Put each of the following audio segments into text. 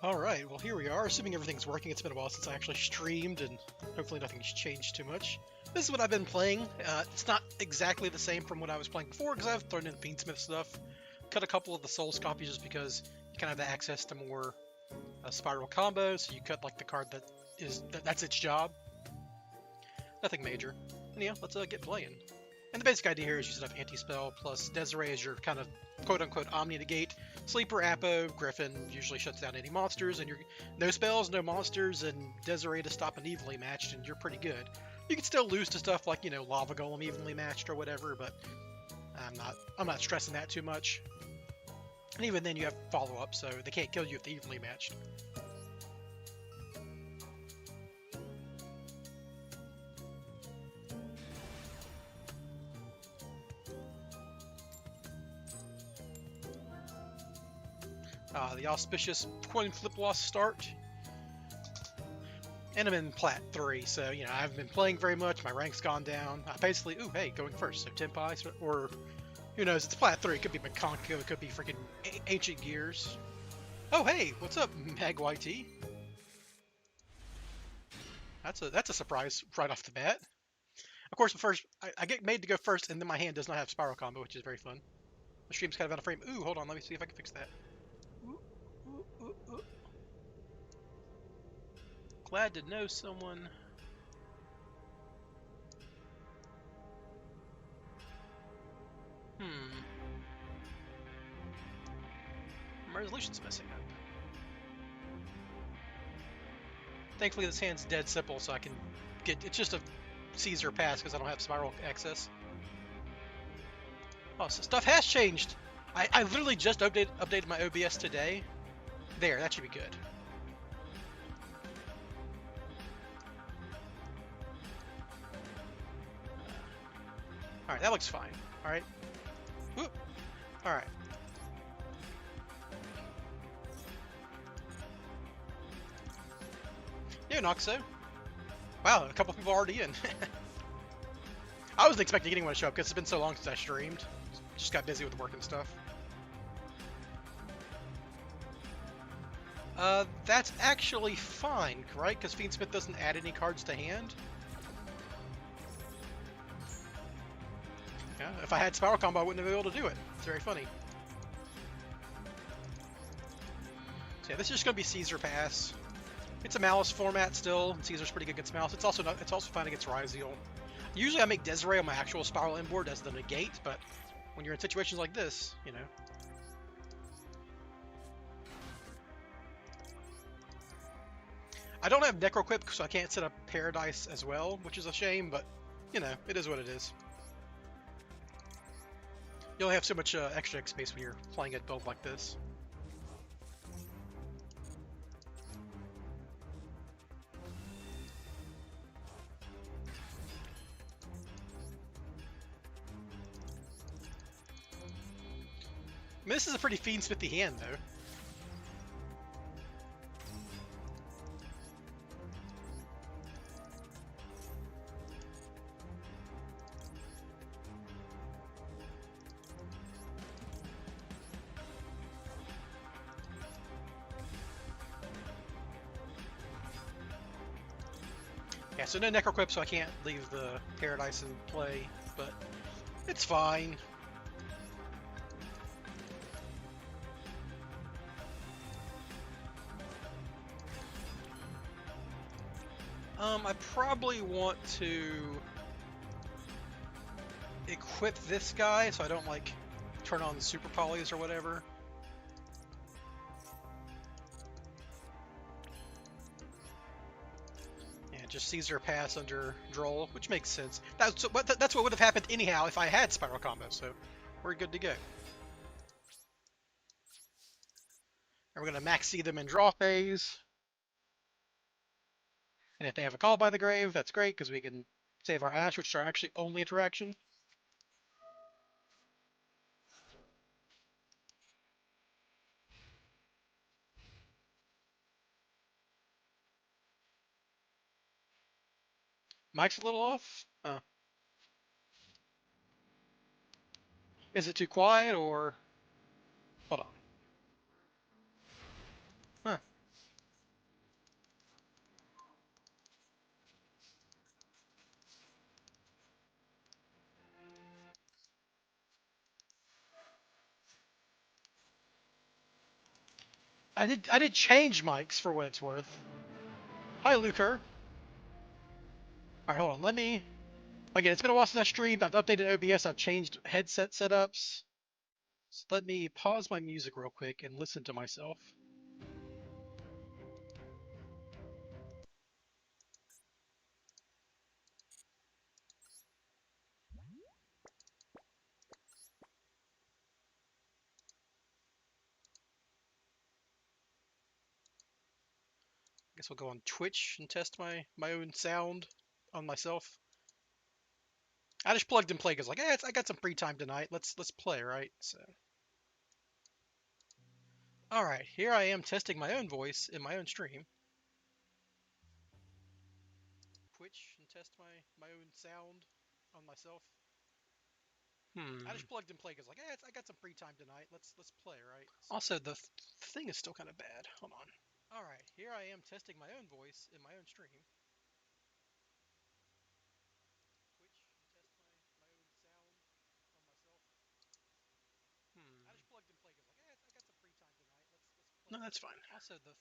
Alright, well here we are, assuming everything's working. It's been a while since I actually streamed, and hopefully nothing's changed too much. This is what I've been playing. It's not exactly the same from what I was playing before, because I've thrown in Fiendsmith stuff. Cut a couple of the Souls copies just because you kind of have access to more Spyral combos, so you cut like the card that's its job. Nothing major. And yeah, let's get playing. And the basic idea here is you set up anti-spell plus Desiree as your kind of quote-unquote omni-negate. Sleeper, Apo, Griffin usually shuts down any monsters, and you're no spells, no monsters, and Desiree to stop an evenly matched, and you're pretty good. You can still lose to stuff like, Lava Golem evenly matched or whatever, but I'm not stressing that too much. And even then you have follow-up, so they can't kill you if they're evenly matched. The auspicious coin flip loss start. And I'm in Plat 3, so, I haven't been playing very much. My rank's gone down. I basically, going first. So Tempai, or, who knows, it's Plat 3. It could be Makonko, it could be freaking Ancient Gears. Oh, hey, what's up, Mag YT? That's a surprise right off the bat. Of course, I get made to go first, and then my hand does not have Spyral combo, which is very fun. The stream's kind of out of frame. Ooh, hold on, let me see if I can fix that. Ooh. Glad to know someone. My resolution's messing up. Thankfully, this hand's dead simple, so I can get. It's just a Caesar pass because I don't have Spyral access. Oh, so stuff has changed. I literally just updated my OBS today. There, that should be good. Alright, that looks fine. Alright. Alright. Yeah, Noxo. Wow, a couple people already in. I wasn't expecting anyone to show up because it's been so long since I streamed. Just got busy with work and stuff. That's actually fine, right? Because Fiendsmith doesn't add any cards to hand. Yeah, if I had Spyral combo, I wouldn't have been able to do it. It's very funny. So yeah, this is just gonna be Caesar pass. It's a Malice format still, and Caesar's pretty good against Malice. It's also fine against Ryzeal. Usually I make Desiree on my actual Spyral inboard as the negate, but when you're in situations like this, I don't have Necroquip, so I can't set up Paradise as well, which is a shame, but, it is what it is. You only have so much extra X space when you're playing a build like this. I mean, this is a pretty Fiendsmithy hand, though. Yeah, so no Necroquip, so I can't leave the Paradise in play, but it's fine. I probably want to equip this guy so I don't, like, turn on super polys or whatever. Yeah, just Caesar pass under Droll, which makes sense. That's what would have happened anyhow if I had Spyral combo, so we're good to go. And we're going to maxi them in draw phase. And if they have a Call by the Grave, that's great, because we can save our Ash, which is our actually only interaction. Mic's a little off? Oh. Is it too quiet, or... Hold on. Huh. I did change mics for what it's worth. Hi, Luker. All right, hold on. Let me. Again, it's been a while since I streamed. I've updated OBS. I've changed headset setups. So let me pause my music real quick and listen to myself. I guess we'll go on Twitch and test my own sound on myself. I just plugged and played because like, I got some free time tonight. Let's play, right? So, all right, here I am testing my own voice in my own stream. Twitch and test my own sound on myself. I just plugged and played because like, I got some free time tonight. Let's play, right? So, also, the thing is still kind of bad. Hold on. All right, here I am testing my own voice in my own stream. Twitch and test my own sound on myself. I just plugged and played because like, I got some free time tonight. Let's play. No, that's fine. Also, the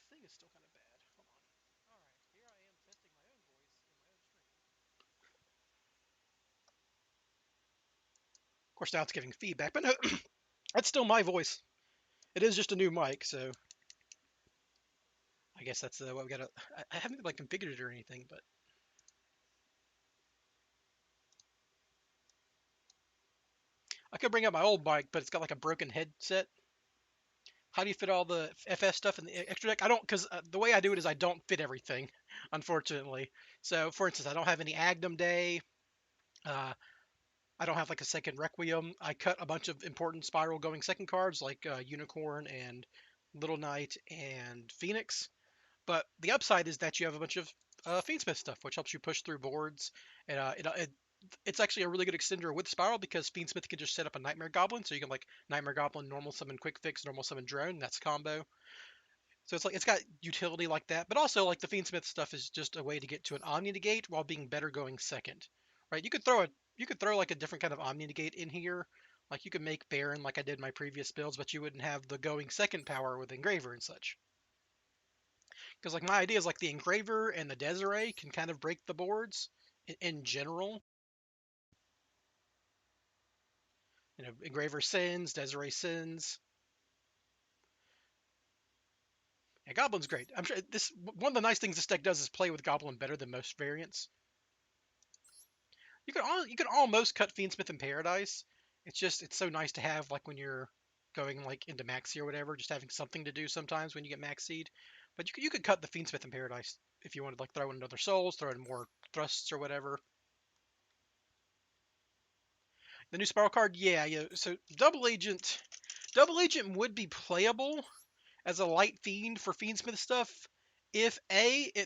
thing is still kind of bad. Hold on. All right, here I am testing my own voice in my own stream. Of course, now it's giving feedback, but no, that's still my voice. It is just a new mic, so I guess that's what we gotta. I haven't like configured it or anything, but I could bring up my old mic, but it's got like a broken headset. How do you fit all the FS stuff in the extra deck? I don't, because the way I do it is I don't fit everything, unfortunately. So, for instance, I don't have any Agnum Day. Uh, I don't have like a second Requiem. I cut a bunch of important Spiral going second cards like Unicorn and Little Knight and Phoenix. But the upside is that you have a bunch of Fiendsmith stuff, which helps you push through boards. And it's actually a really good extender with Spiral because Fiendsmith can just set up a Nightmare Goblin, so you can like Nightmare Goblin, normal summon Quick Fix, normal summon Drone. That's combo. So it's like it's got utility like that, but also like the Fiendsmith stuff is just a way to get to an Omni Negate while being better going second, right? You could throw like a different kind of Omni Negate in here, like you could make Baron like I did in my previous builds, but you wouldn't have the going second power with Engraver and such. Because like my idea is like the Engraver and the Desiree can kind of break the boards in general. You know, Engraver sins, Desiree sins. Yeah, Goblin's great. I'm sure this one of the nice things this deck does is play with Goblin better than most variants. You can almost cut Fiendsmith in Paradise. It's so nice to have like when you're going like into Maxi or whatever, just having something to do sometimes when you get Max Seed. But you could cut the Fiendsmith in Paradise if you wanted like throw in another Souls, throw in more thrusts or whatever. The new Spiral card, yeah. So Double Agent would be playable as a light fiend for Fiendsmith stuff if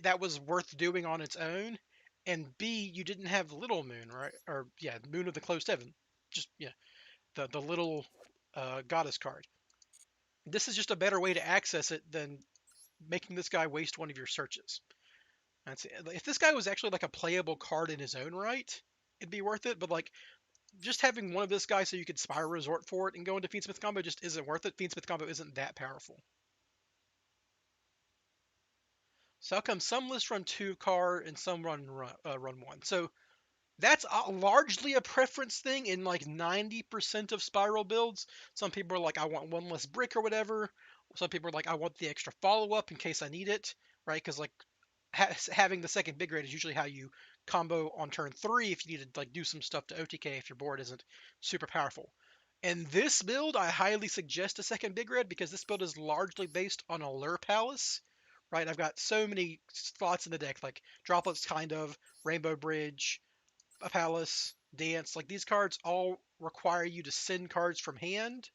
that was worth doing on its own, and B, you didn't have Little Moon, right? Or yeah, Moon of the Closed Heaven. Just yeah, the little goddess card. This is just a better way to access it than making this guy waste one of your searches. That's it. If this guy was actually like a playable card in his own right, it'd be worth it. But like just having one of this guy so you could Spiral Resort for it and go into Fiendsmith combo just isn't worth it. Fiendsmith combo isn't that powerful. So how come some lists run 2 card and some run 1? So that's largely a preference thing in like 90% of Spiral builds. Some people are like, I want one less brick or whatever. Some people are like, I want the extra follow up in case I need it, right? Because like having the second big red is usually how you combo on turn 3 if you need to like do some stuff to OTK if your board isn't super powerful. In this build, I highly suggest a second big red because this build is largely based on Allure Palace, right? I've got so many slots in the deck, like Droplets, kind of, Rainbow Bridge, a Palace, Dance. Like these cards all require you to send cards from hand,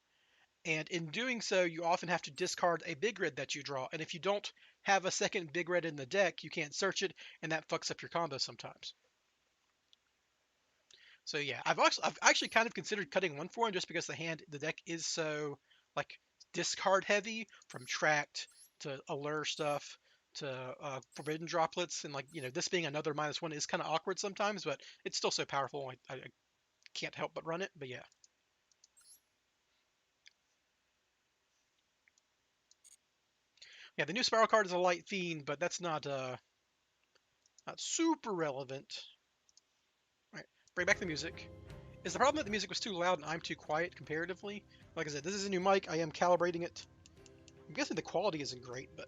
and in doing so, you often have to discard a big red that you draw. And if you don't have a second big red in the deck, you can't search it, and that fucks up your combo sometimes. So yeah, I've actually kind of considered cutting one for him just because the deck is so like discard heavy from tracked to allure stuff to forbidden droplets, and like this being another -1 is kind of awkward sometimes, but it's still so powerful. I can't help but run it. But yeah. Yeah, the new Spyral card is a light fiend, but that's not super relevant. Alright, bring back the music. Is the problem that the music was too loud and I'm too quiet comparatively? Like I said, this is a new mic. I am calibrating it. I'm guessing the quality isn't great, but...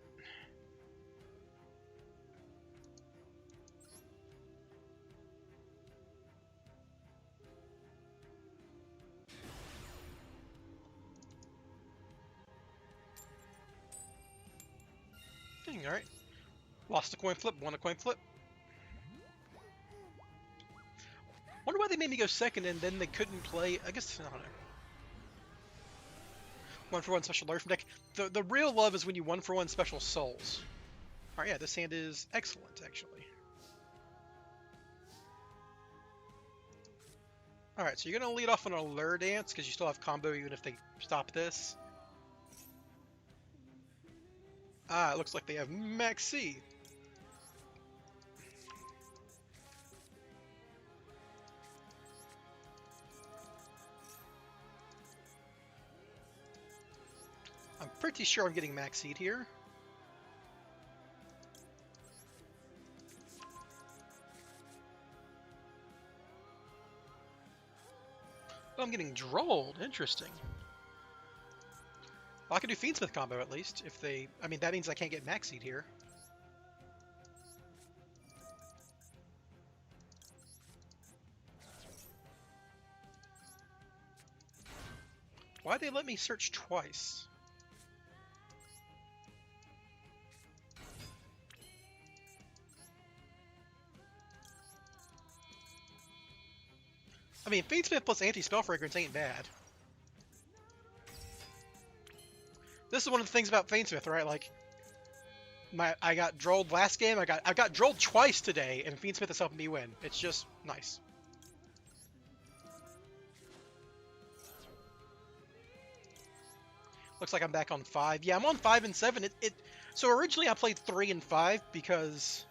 Dang, alright. Lost a coin flip, won a coin flip. Wonder why they made me go second and then they couldn't play... I guess, I don't know. 1-for-1 special Allure from deck. The real love is when you 1-for-1 special souls. Alright, yeah, this hand is excellent, actually. Alright, so you're going to lead off on an Allure dance, because you still have combo even if they stop this. Ah, it looks like they have Max C. I'm pretty sure I'm getting Max Seed here. But I'm getting Drolled. Interesting. Well, I can do Fiendsmith combo at least. If they... I mean, that means I can't get Max Seed here. Why'd they let me search twice? I mean, Fiendsmith plus Anti-Spell Fragrance ain't bad. This is one of the things about Fiendsmith, right? Like, I got Drolled last game. I got Drolled twice today, and Fiendsmith is helping me win. It's just nice. Looks like I'm back on 5. Yeah, I'm on 5 and 7. So originally I played 3 and 5 because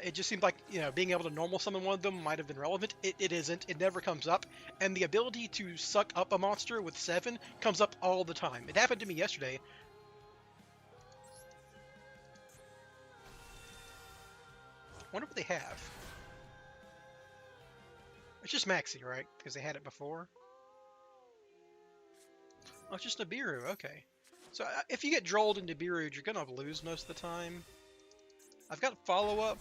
it just seemed like, you know, being able to normal summon one of them might have been relevant. It isn't. It never comes up. And the ability to suck up a monster with 7 comes up all the time. It happened to me yesterday. Wonder what they have. It's just Maxi, right? Because they had it before. Oh, it's just Nibiru. Okay. So if you get Drolled in Nibiru, you're going to lose most of the time. I've got follow-up.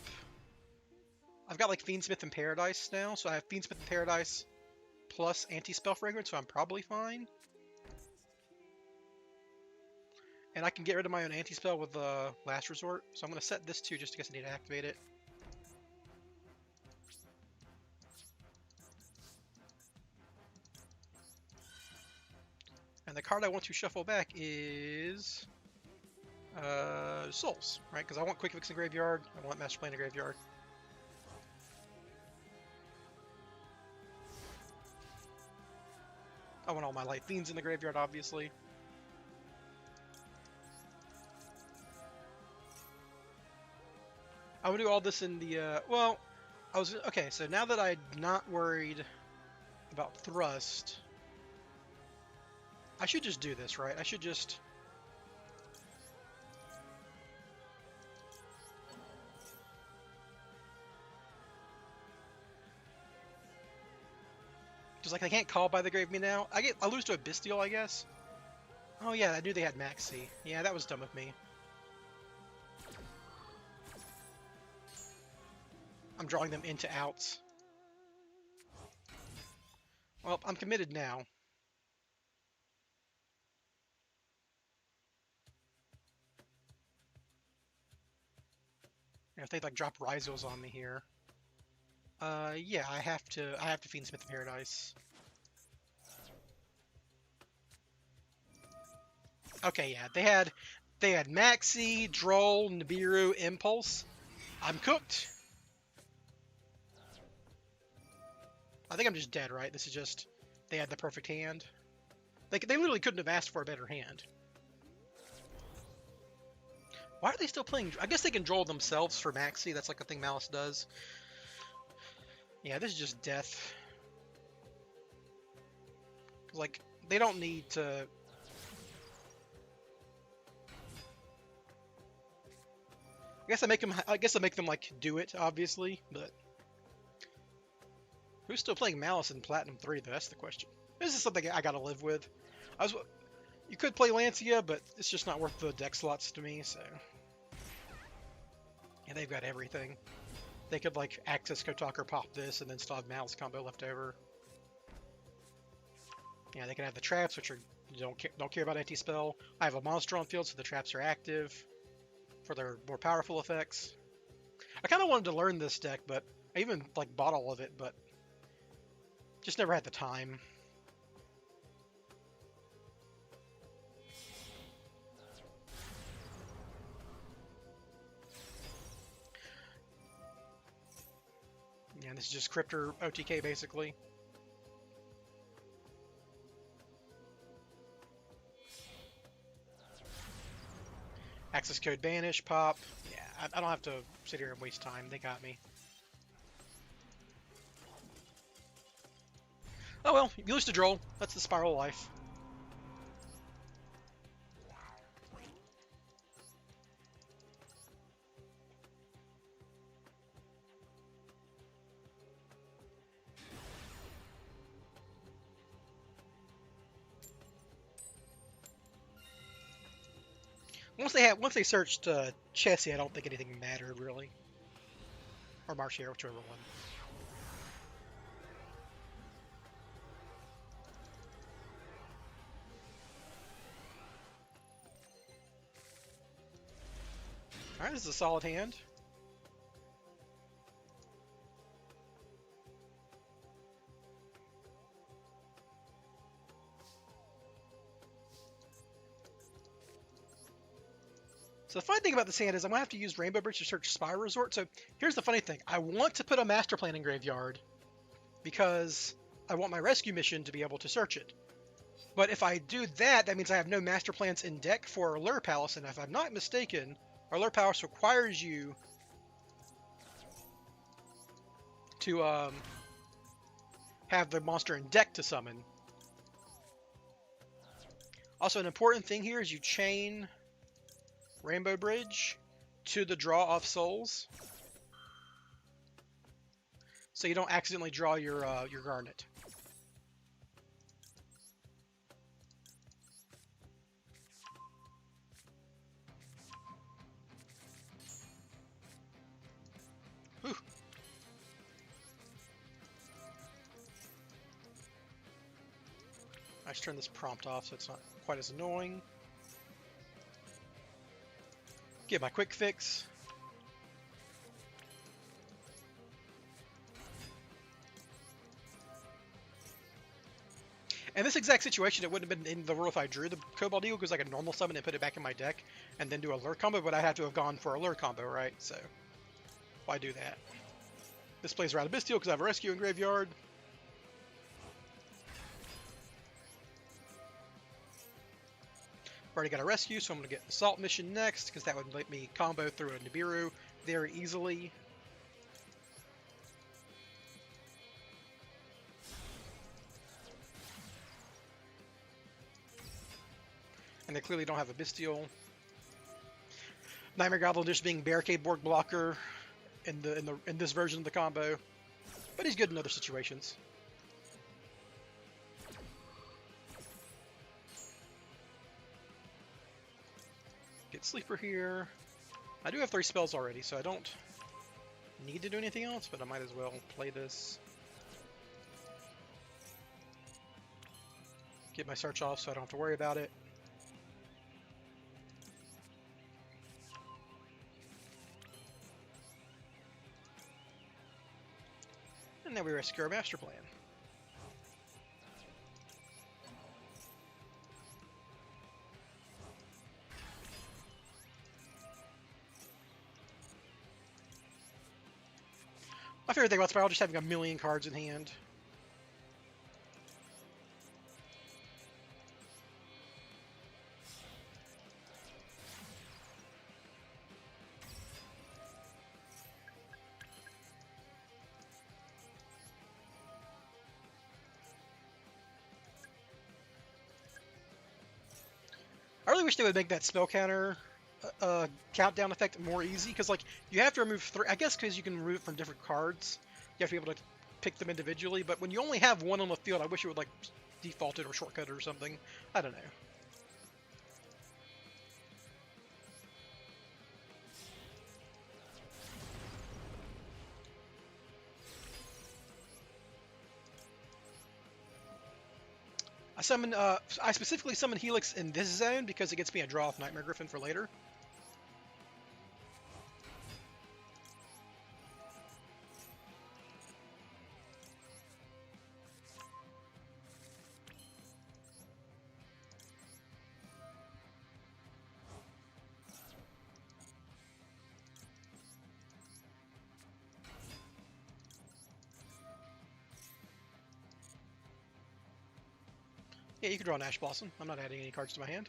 I've got like Fiendsmith in Paradise now, so I have Fiendsmith in Paradise plus Anti-Spell Fragrance, so I'm probably fine. And I can get rid of my own Anti-Spell with Last Resort, so I'm going to set this too, just in case I need to activate it. And the card I want to shuffle back is... Souls, right? Because I want Quick Fix in Graveyard, I want Master Plan in Graveyard. I want all my Light Fiends in the graveyard, obviously. I would do all this in the, well, okay, so now that I'm not worried about Thrust, I should just do this, right? I should just... Just like I can't call by the Grave Me now. I lose to a Bestial, I guess. Oh yeah, I knew they had Maxi. Yeah, that was dumb of me. I'm drawing them into outs. Well, I'm committed now. If they like drop Ryzos on me here. Yeah, I have to Fiendsmith in Paradise. Okay, yeah, they had Maxi, Droll, Nibiru, Impulse. I'm cooked. I think I'm just dead, right? This is just, they had the perfect hand. They literally couldn't have asked for a better hand. Why are they still playing? I guess they can Droll themselves for Maxi. That's like a thing Malice does. Yeah, this is just death. Like, they don't need to... I guess I make them like do it, obviously, but who's still playing Malice in Platinum 3 though? That's the question. This is something I gotta live with. You could play Lancia, but it's just not worth the deck slots to me, so. Yeah, they've got everything. They could like access Kotaku, pop this, and then still have Malice combo left over. Yeah, they can have the traps, which are don't care about anti-spell. I have a monster on field, so the traps are active for their more powerful effects. I kind of wanted to learn this deck, but I even like bought all of it, but just never had the time. Yeah, this is just Cryptor OTK basically. Access code banish, pop. Yeah, I don't have to sit here and waste time. They got me. Oh well, you lose to Droll. That's the Spyral life. Once they searched Chessie, I don't think anything mattered really. Or Marchier, whichever one. Alright, this is a solid hand. So the funny thing about this hand is I'm going to have to use Rainbow Bridge to search Spy Resort. So here's the funny thing. I want to put a Master Plan in Graveyard because I want my rescue mission to be able to search it. But if I do that, that means I have no Master Plans in deck for Allure Palace. And if I'm not mistaken, Allure Palace requires you to have the monster in deck to summon. Also, an important thing here is you chain Rainbow Bridge to the draw of souls, so you don't accidentally draw your Garnet. Whew. I should turn this prompt off so it's not quite as annoying. Get my quick fix. In this exact situation, it wouldn't have been in the rule if I drew the Cobalt Eagle because I could normal summon and put it back in my deck and then do a Allure combo, but I had to have gone for a Allure combo, right? So, why do that? This plays around a Bestial because I have a rescue in graveyard. Already got a rescue, so I'm going to get Assault Mission next, because that would let me combo through a Nibiru very easily. And they clearly don't have a Bestial. Nightmare Goblin just being Barricade Board blocker in this version of the combo, but he's good in other situations. Get Sleeper here. I do have 3 spells already, so I don't need to do anything else, but I might as well play this. Get my search off so I don't have to worry about it. And then we rescue our Master Plan. My favorite thing about Spyral, just having a million cards in hand. I really wish they would make that spell counter countdown effect more easy, because like you have to remove three. I guess because you can remove it from different cards, you have to be able to pick them individually. But when you only have one on the field, I wish it would like default it or shortcut it or something. I don't know. I specifically summon Helix in this zone because it gets me a draw off Nightmare Griffin for later. Yeah, you can draw an Ash Blossom. I'm not adding any cards to my hand.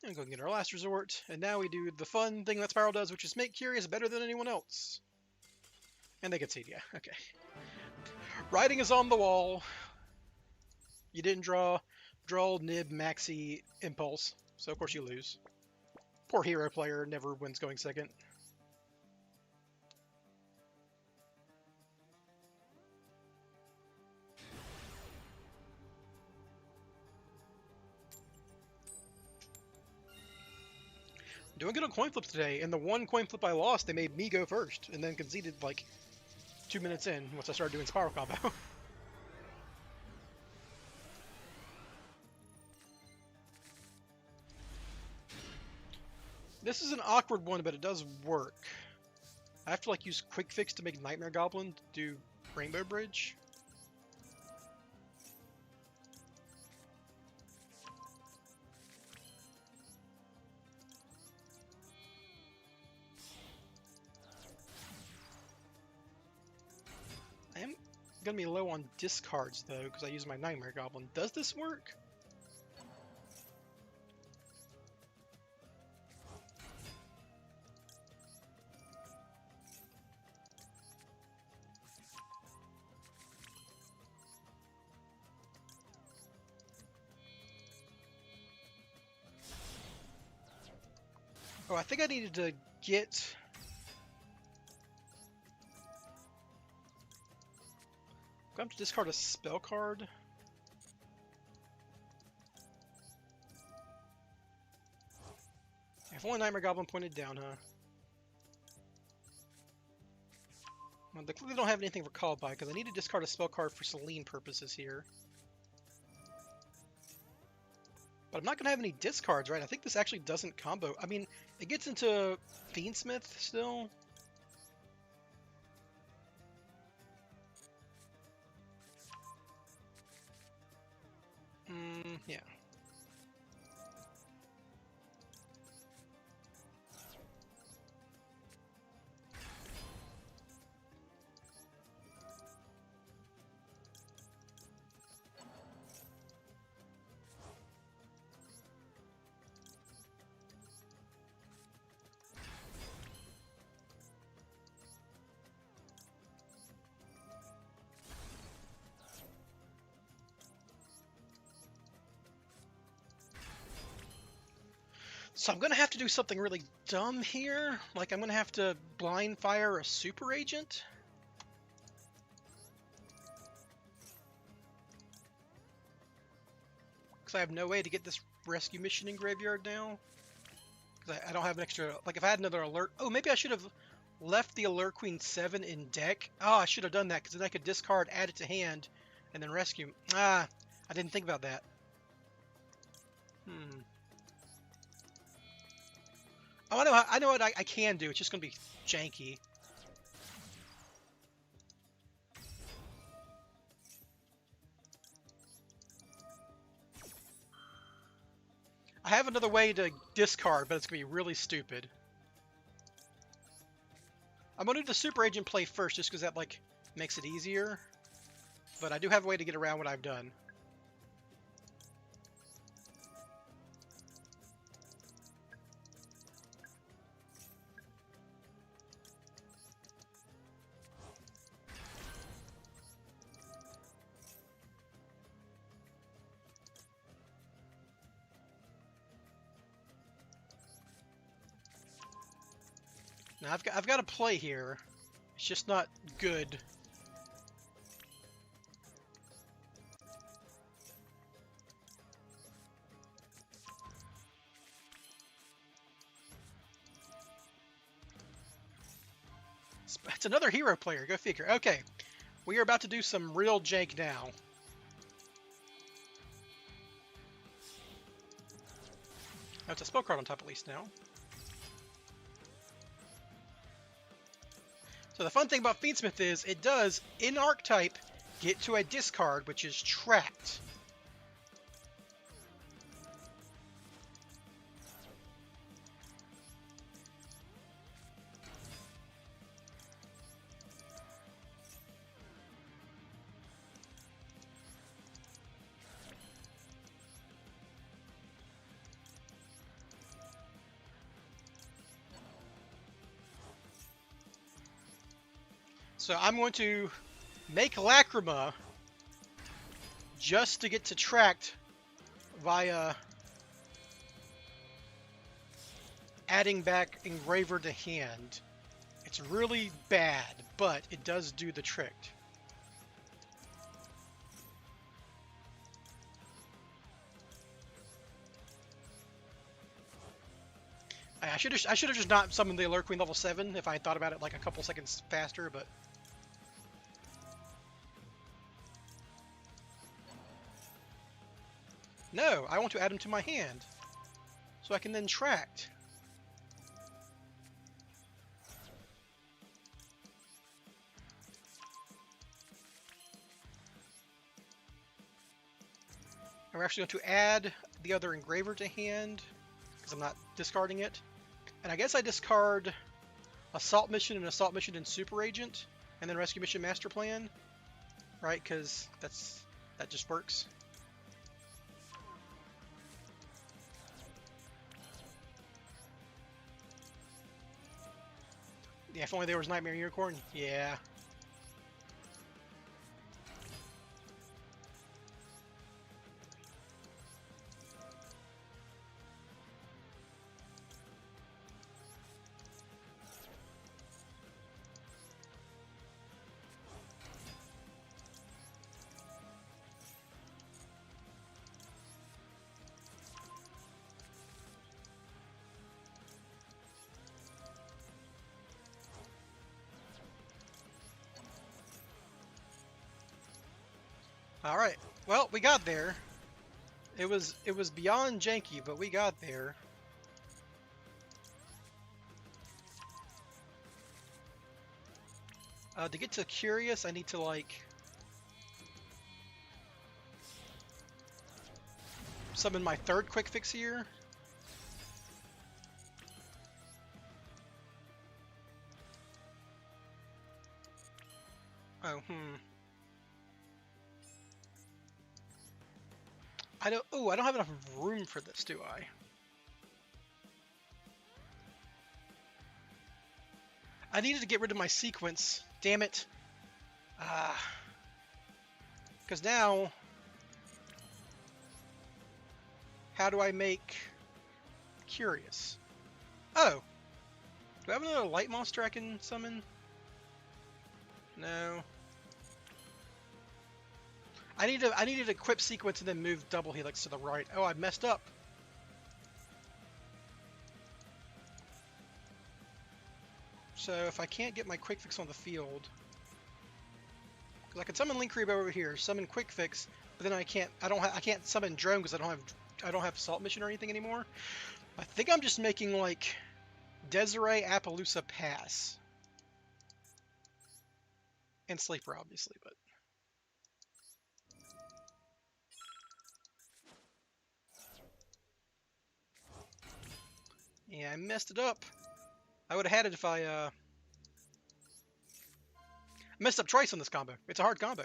And go get our last resort. And now we do the fun thing that Spyral does, which is make Curious better than anyone else. And they get seed, yeah, okay. Writing is on the wall. You didn't draw Nib, Maxi, Impulse, so of course you lose. Poor hero player, never wins going second. Doing good on coin flips today, and the one coin flip I lost, they made me go first, and then conceded like 2 minutes in once I started doing Spyral combo. This is an awkward one, but it does work. I have to like use Quick Fix to make Nightmare Goblin do Rainbow Bridge. I am gonna be low on discards though, because I use my Nightmare Goblin. Does this work? Oh, I think I needed to get... I'm going to discard a spell card. If only Nightmare Goblin pointed down, huh? Well, they clearly don't have anything for Call By, because I need to discard a spell card for Celine purposes here. But I'm not going to have any discards, right? I think this actually doesn't combo. I mean, it gets into Fiendsmith still. Yeah. So I'm going to have to do something really dumb here. Like, I'm going to have to blind fire a super agent. Because I have no way to get this rescue mission in graveyard now. Because I don't have an extra... Like, if I had another alert... Oh, maybe I should have left the Alert Queen 7 in deck. Oh, I should have done that, because then I could discard, add it to hand, and then rescue. Ah, I didn't think about that. Oh, I know what I can do. It's just going to be janky. I have another way to discard, but it's going to be really stupid. I'm going to do the Super Agent play first, just because that, like, makes it easier. But I do have a way to get around what I've done. Now I've got a play here. It's just not good. It's another hero player. Go figure. Okay, we are about to do some real jank now. Oh, it's a spell card on top at least now. So the fun thing about Fiendsmith is it does, in archetype, get to a discard, which is trapped. So I'm going to make Lacrima just to get to tracked via adding back Engraver to hand. It's really bad, but it does do the trick. I should have just not summoned the Allure Queen level 7 if I had thought about it like a couple seconds faster, but no, I want to add him to my hand so I can then tract. And we're actually going to add the other Engraver to hand because I'm not discarding it. And I guess I discard Assault Mission and Super Agent, and then Rescue Mission Master Plan, right? Because that just works. Yeah, if only there was Nightmare Unicorn. Yeah. All right. Well, we got there. It was beyond janky, but we got there. To get to Curious, I need to like summon my third quick fix here. Oh, I don't have enough room for this, do I? I needed to get rid of my sequence. Damn it. Because now, how do I make Curious? Oh. Do I have another light monster I can summon? No. I need to equip sequence and then move double helix to the right. Oh, I messed up. So if I can't get my quick fix on the field, because I can summon Link Creep over here, summon quick fix, but then I can't summon drone because I don't have Assault Mission or anything anymore. I think I'm just making like Desiree Appaloosa Pass and Sleeper obviously, but. Yeah, I messed it up. I would have had it if I messed up twice on this combo. It's a hard combo.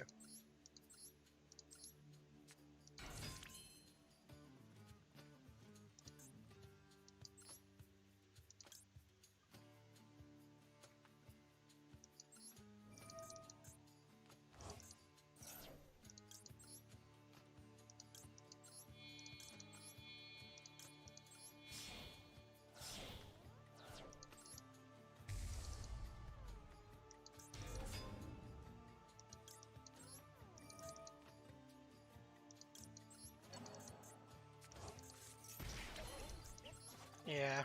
Yeah.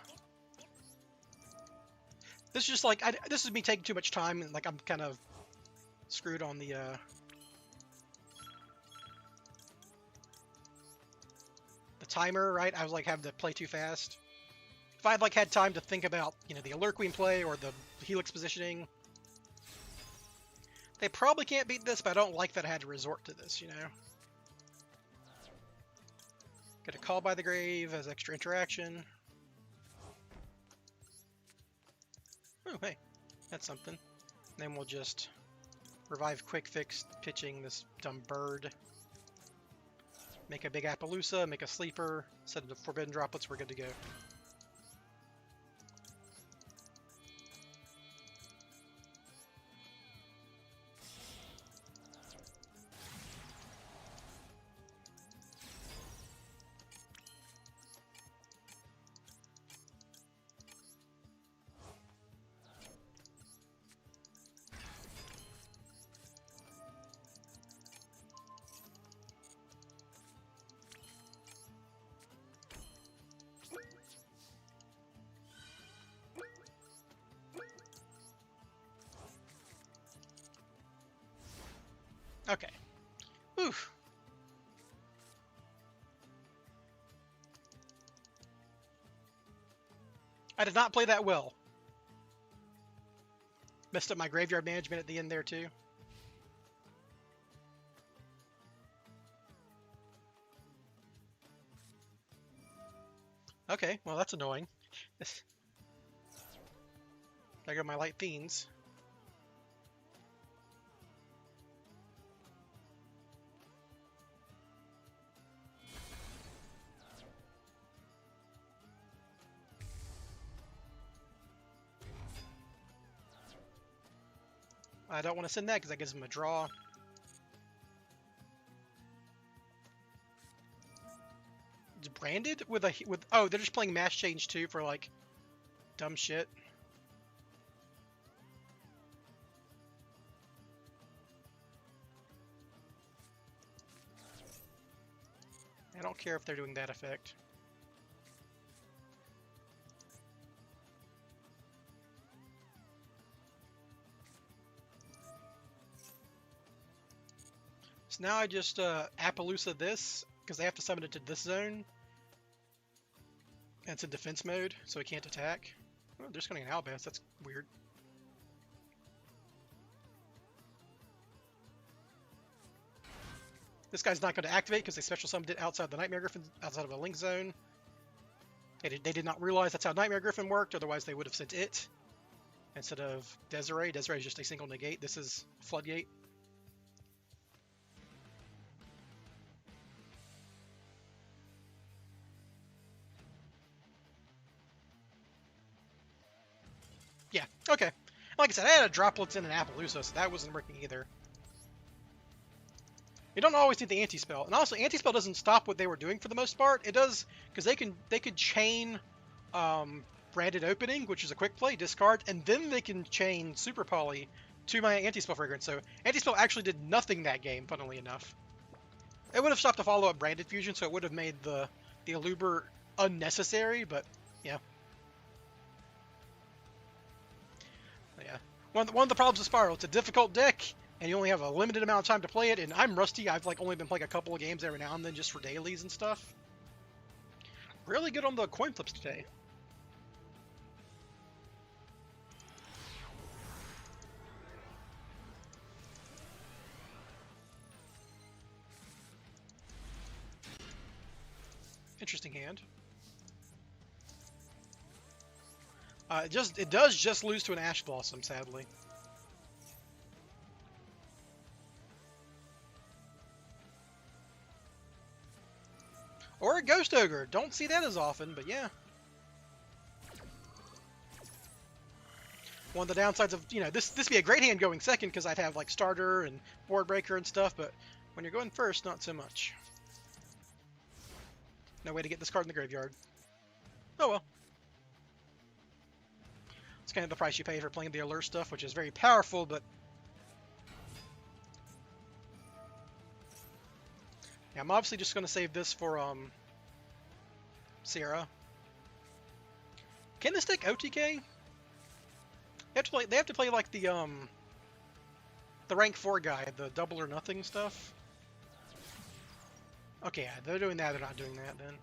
This is just like, this is me taking too much time, and like I'm kind of screwed on the timer, right? I was like having to play too fast. If I had like had time to think about, you know, the Allure Queen play or the Helix positioning, they probably can't beat this, but I don't like that I had to resort to this, you know? Get a Call by the Grave as extra interaction. Oh, hey, that's something. Then we'll just revive Quick Fix pitching this dumb bird. Make a big Appaloosa, make a sleeper, set it to Forbidden Droplets, we're good to go. Okay. Oof. I did not play that well. Messed up my graveyard management at the end there, too. Okay, well that's annoying. There go my Light Fiends. I don't want to send that because that gives them a draw. It's branded with a oh, they're just playing Mass Change too for like dumb shit. I don't care if they're doing that effect. So now I just Appaloosa this, because they have to summon it to this zone. And it's in defense mode, so it can't attack. Oh, they're just going to an Albas, that's weird. This guy's not going to activate because they special summoned it outside the Nightmare Griffin, outside of a link zone. They did not realize that's how Nightmare Griffin worked, otherwise they would have sent it instead of Desiree. Desiree is just a single negate. This is Floodgate. Yeah, okay. Like I said, I had a Droplets in an Appaloosa, so that wasn't working either. You don't always need the anti-spell. And also, anti-spell doesn't stop what they were doing for the most part. It does, because they could chain Branded Opening, which is a quick play, discard, and then they can chain Super Poly to my anti-spell fragrance. So anti-spell actually did nothing that game, funnily enough. It would have stopped a follow-up Branded Fusion, so it would have made the Allure unnecessary, but yeah. Yeah. One of the problems with Spyral, it's a difficult deck, and you only have a limited amount of time to play it, and I'm rusty. I've like only been playing a couple of games every now and then just for dailies and stuff. Really good on the coin flips today. Interesting hand. It does just lose to an Ash Blossom, sadly. Or a Ghost Ogre. Don't see that as often, but yeah. One of the downsides of, you know, this be a great hand going second because I'd have like Starter and Board Breaker and stuff, but when you're going first, not so much. No way to get this card in the graveyard. Oh well. It's kind of the price you pay for playing the Allure stuff, which is very powerful, but yeah, I'm obviously just going to save this for Sierra. Can this take OTK? They have to play like the rank 4 guy, the double or nothing stuff. Okay, yeah, they're doing that, they're not doing that then.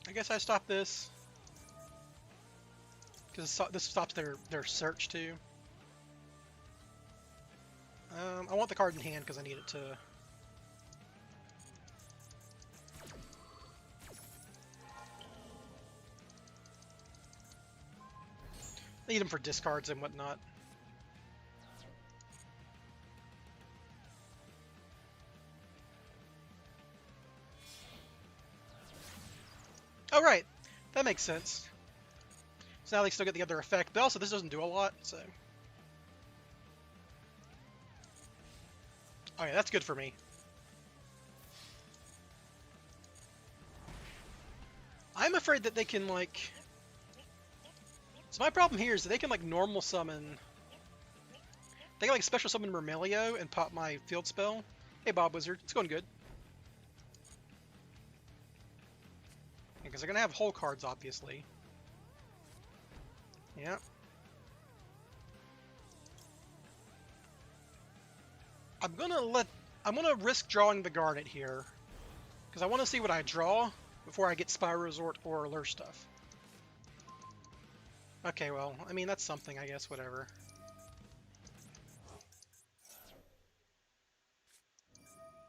I guess I stop this. Because this stops their search too. I want the card in hand because I need it to... I need them for discards and whatnot. Oh, right. That makes sense. So now they still get the other effect, but also this doesn't do a lot, so... Oh yeah, that's good for me. I'm afraid that they can, like... So my problem here is that they can, like, normal summon... They can, like, special summon Myrmelio and pop my field spell. Hey, Bob Wizard. It's going good. Because they're going to have whole cards, obviously. Yeah. I'm gonna risk drawing the Garnet here. Because I want to see what I draw before I get Spyral Resort or Allure stuff. Okay, well, I mean, that's something, I guess, whatever.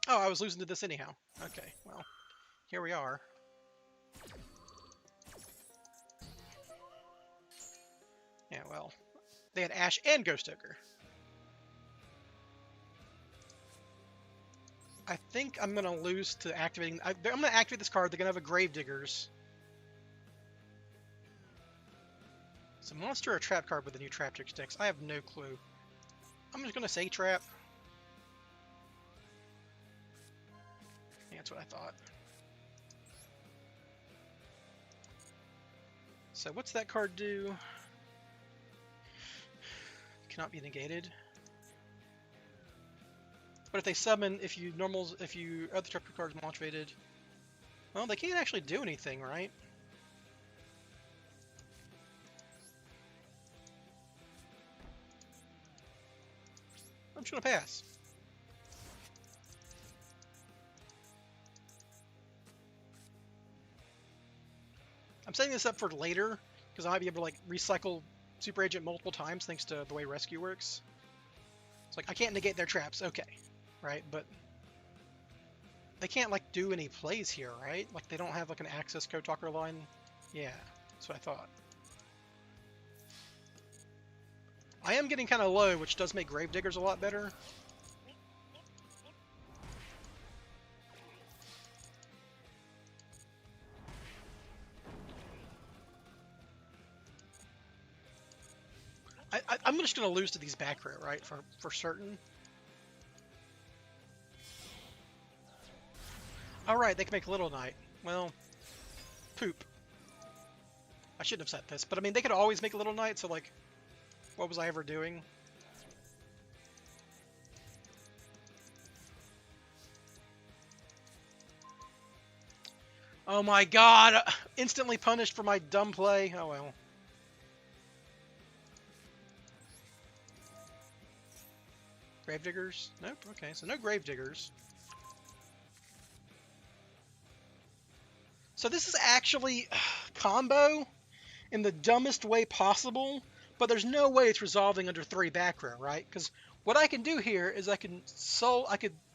Oh, I was losing to this anyhow. Okay, well, here we are. Yeah, well, they had Ash and Ghost Ogre. I think I'm going to lose to activating... I'm going to activate this card. They're going to have a Gravediggers. It's a monster or a trap card with the new Trap Trick sticks. I have no clue. I'm just going to say trap. Yeah, that's what I thought. So what's that card do? Cannot be negated. But if they summon, if you other trap cards motivated, well, they can't actually do anything, right? I'm just gonna pass. I'm setting this up for later because I might be able to like recycle Super Agent multiple times thanks to the way Rescue works. It's like I can't negate their traps, okay, right? But they can't like do any plays here, right? Like they don't have like an access code talker line. Yeah, that's what I thought. I am getting kind of low, which does make Gravediggers a lot better. I'm just going to lose to these back row, right, for certain. Alright, they can make Little Knight. Well, poop. I shouldn't have set this, but I mean, they could always make Little Knight, so like, what was I ever doing? Oh my god! Instantly punished for my dumb play. Oh well. Gravediggers? Nope. Okay, so no Gravediggers. So this is actually combo in the dumbest way possible, but there's no way it's resolving under 3 back row, right? Because what I can do here is I could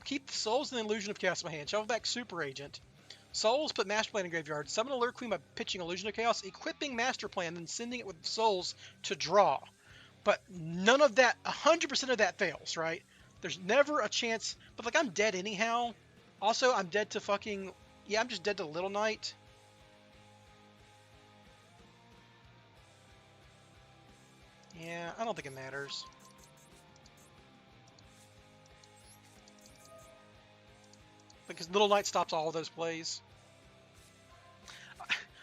keep the Souls and the Illusion of Chaos in my hand, shuffle back Super Agent, Souls, put Master Plan in graveyard, summon Allure Queen by pitching Illusion of Chaos, equipping Master Plan, then sending it with Souls to draw. But none of that, 100% of that fails, right? There's never a chance, but like I'm dead anyhow. Also, I'm dead to fucking, yeah, I'm just dead to Little Knight. Yeah, I don't think it matters. Because Little Knight stops all of those plays.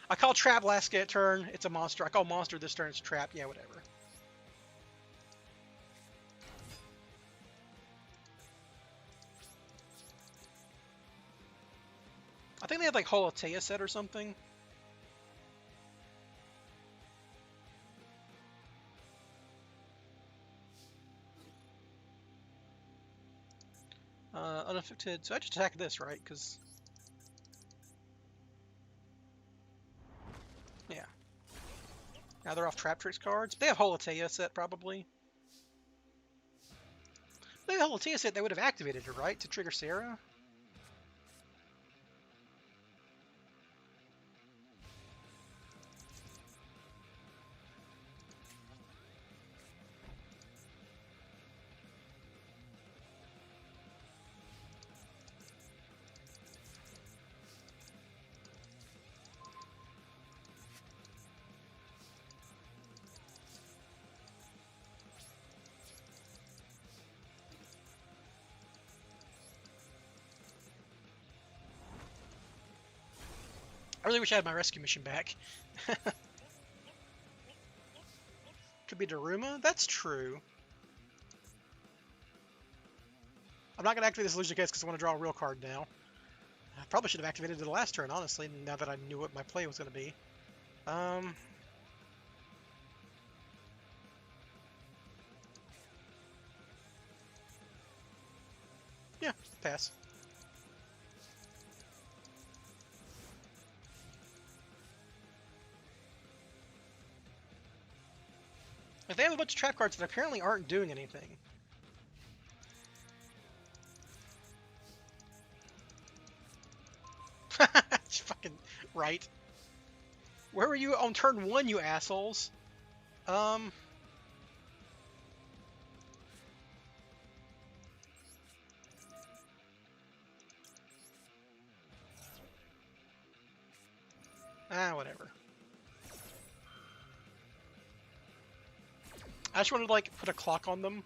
I call trap last turn, it's a monster. I call monster this turn, it's a trap. Yeah, whatever. I think they have like Holotea set or something. Unaffected. So I just attack this, right? Because yeah. Now they're off Trap Tricks cards. They have Holotea set probably. If they have Holotea set, they would have activated it, right, to trigger Sarah. I really wish I had my rescue mission back. Could be Daruma? That's true. I'm not going to activate this illusion case because I want to draw a real card now. I probably should have activated it the last turn, honestly, now that I knew what my play was going to be. Yeah, pass. Like, they have a bunch of trap cards that apparently aren't doing anything. Fucking right. Where were you on turn 1, you assholes? Whatever. I just wanted to, like, put a clock on them.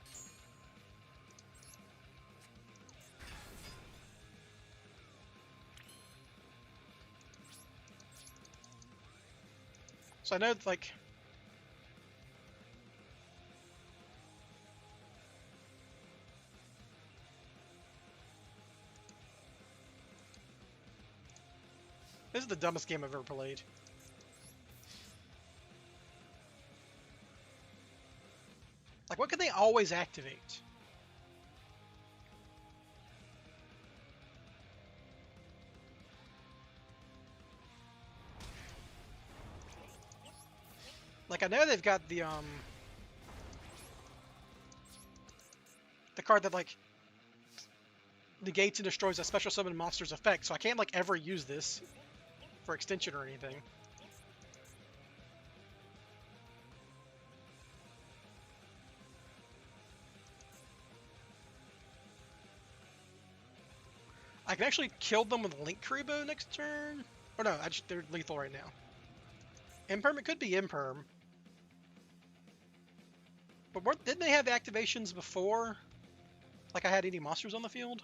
So I know, like... This is the dumbest game I've ever played. Like, what can they always activate? Like, I know they've got the card that, like, negates and destroys a special summon monster's effect, so I can't, like, ever use this for extension or anything. I can actually kill them with Link Kuriboh next turn. Or no, they're lethal right now. Imperm, it could be Imperm. But didn't they have activations before? Like I had any monsters on the field?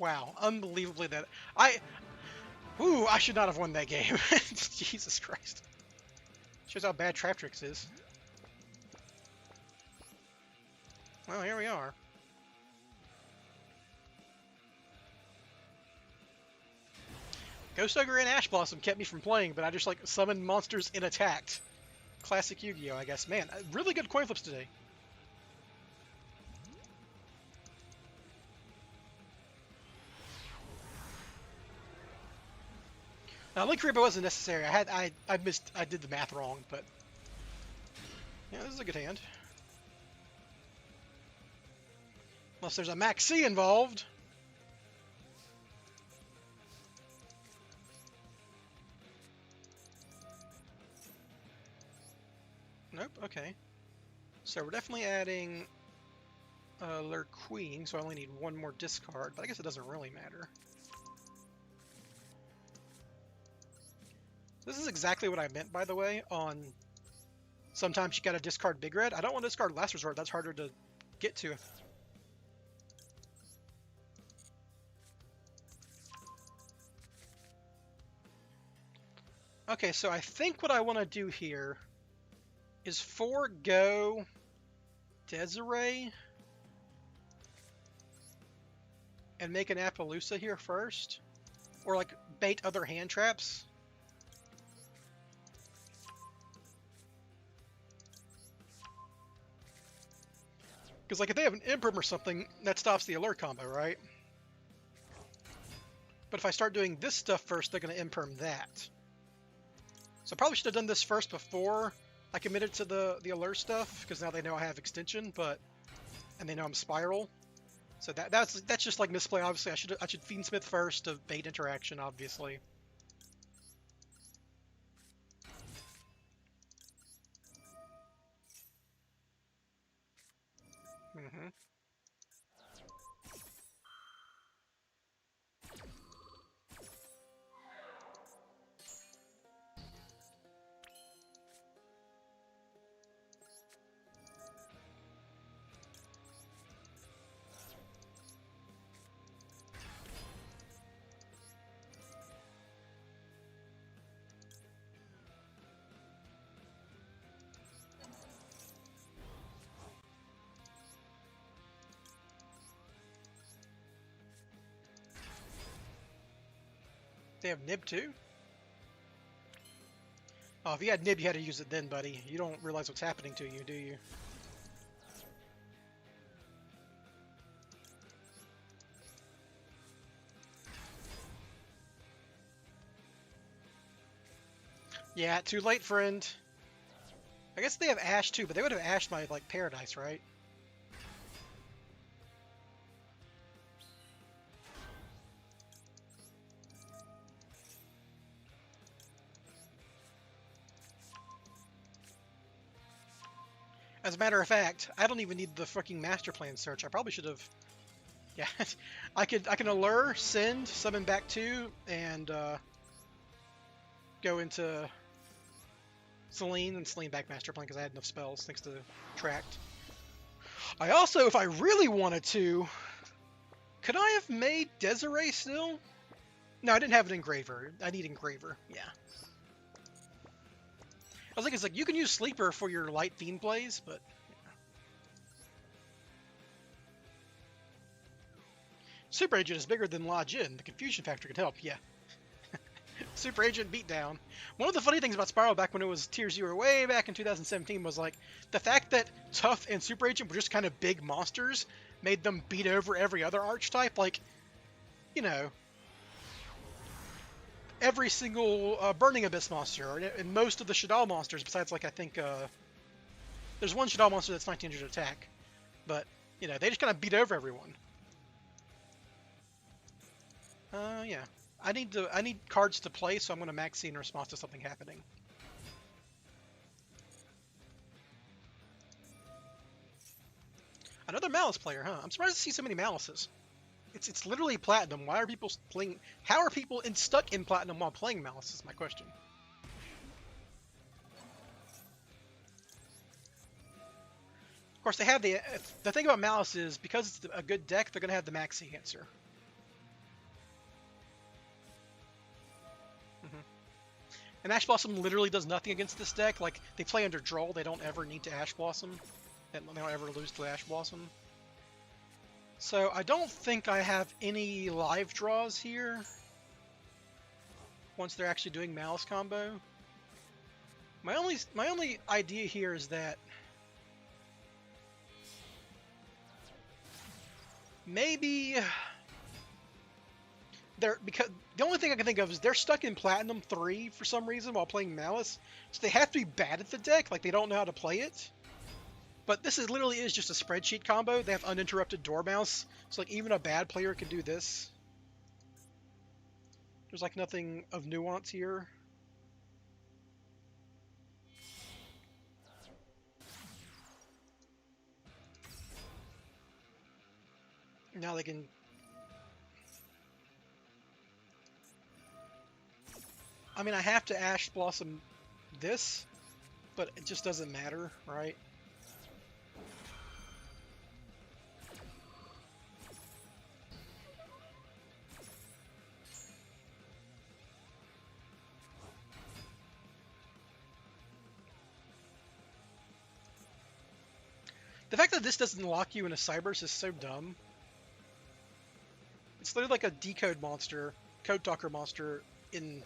Wow, unbelievably that... Ooh, I should not have won that game. Jesus Christ. Shows how bad Trap Tricks is. Well, here we are. Ghost Ogre and Ash Blossom kept me from playing, but I just, like, summoned monsters and attacked. Classic Yu-Gi-Oh, I guess. Man, really good coin flips today. Now, Link Kuriboh wasn't necessary. I did the math wrong, but... Yeah, this is a good hand. Unless there's a Max C involved. Nope, okay. So we're definitely adding Allure Queen, so I only need one more discard, but I guess it doesn't really matter. This is exactly what I meant, by the way, on sometimes you gotta discard Big Red. I don't want to discard Last Resort, that's harder to get to. Okay, so I think what I want to do here is forego Desiree and make an Appaloosa here first. Or, like, bait other hand traps. Because, like, if they have an Imperm or something, that stops the Allure combo, right? But if I start doing this stuff first, they're going to Imperm that. So I probably should have done this first before I committed to the Allure stuff, because now they know I have extension, and they know I'm Spyral. So that's just like misplay. Obviously, I should Fiendsmith first to bait interaction, obviously. Mm-hmm. They have Nib too? Oh, if you had Nib, you had to use it then, buddy. You don't realize what's happening to you, do you? Yeah, too late, friend. I guess they have Ash too, but they would have Ashed my, like, Paradise, right? As a matter of fact, I don't even need the fucking master plan search. I probably should have. Yeah, I can allure, send, summon back 2, and go into Selene and Selene back master plan because I had enough spells thanks to Tract. I also, if I really wanted to, could I have made Desiree still? No, I didn't have an engraver. I need engraver. Yeah. I was thinking, it's like, you can use Sleeper for your light fiend plays, but Super Agent is bigger than La Jin. The confusion factor could help, yeah. Super Agent beatdown. One of the funny things about Spyral back when it was Tier 0 way back in 2017 was, like, the fact that Tough and Super Agent were just kind of big monsters made them beat over every other archetype. Like, you know, every single Burning Abyss monster, and most of the Shadal monsters, besides, like, I think, there's one Shadal monster that's 1900 attack. But, you know, they just kind of beat over everyone. Yeah. I need cards to play, so I'm going to Maxi in response to something happening. Another Malice player, huh? I'm surprised to see so many Malices. It's literally Platinum. Why are people playing... How are people stuck in Platinum while playing Malice is my question. Of course, they have the thing about Malice is, because it's a good deck, they're going to have the Maxi answer. And Ash Blossom literally does nothing against this deck. Like, they play under Droll, they don't ever need to Ash Blossom. They don't ever lose to Ash Blossom. So, I don't think I have any live draws here. Once they're actually doing Malice combo. My only idea here is that maybe because the only thing I can think of is they're stuck in Platinum 3 for some reason while playing Malice, so they have to be bad at the deck, like they don't know how to play it. But this literally is just a spreadsheet combo. They have uninterrupted Dormouse, so like even a bad player can do this. There's like nothing of nuance here. Now they can... I mean, I have to Ash Blossom this, but it just doesn't matter, right? The fact that this doesn't lock you in a Cybers is so dumb. It's literally like a decode monster, code talker monster in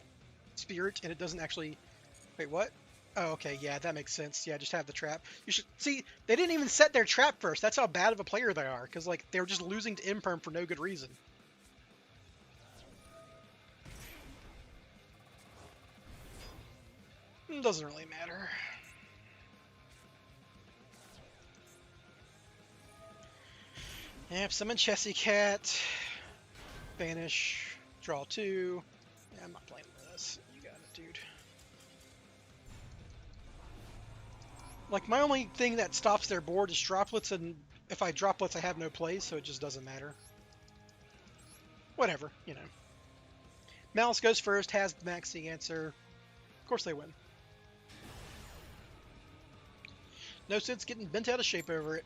Spirit, and it doesn't actually... Wait, what? Oh, okay, yeah, that makes sense. Yeah, just have the trap. You should... See, they didn't even set their trap first. That's how bad of a player they are, because, like, they were just losing to Imperm for no good reason. It doesn't really matter. Yep, summon Chessy Cat. Banish. Draw 2. Yeah, I'm not playing with this. You got it, dude. Like, my only thing that stops their board is droplets, and if I droplets, I have no plays, so it just doesn't matter. Whatever, you know. Malice goes first, has the maxi answer. Of course they win. No sense getting bent out of shape over it.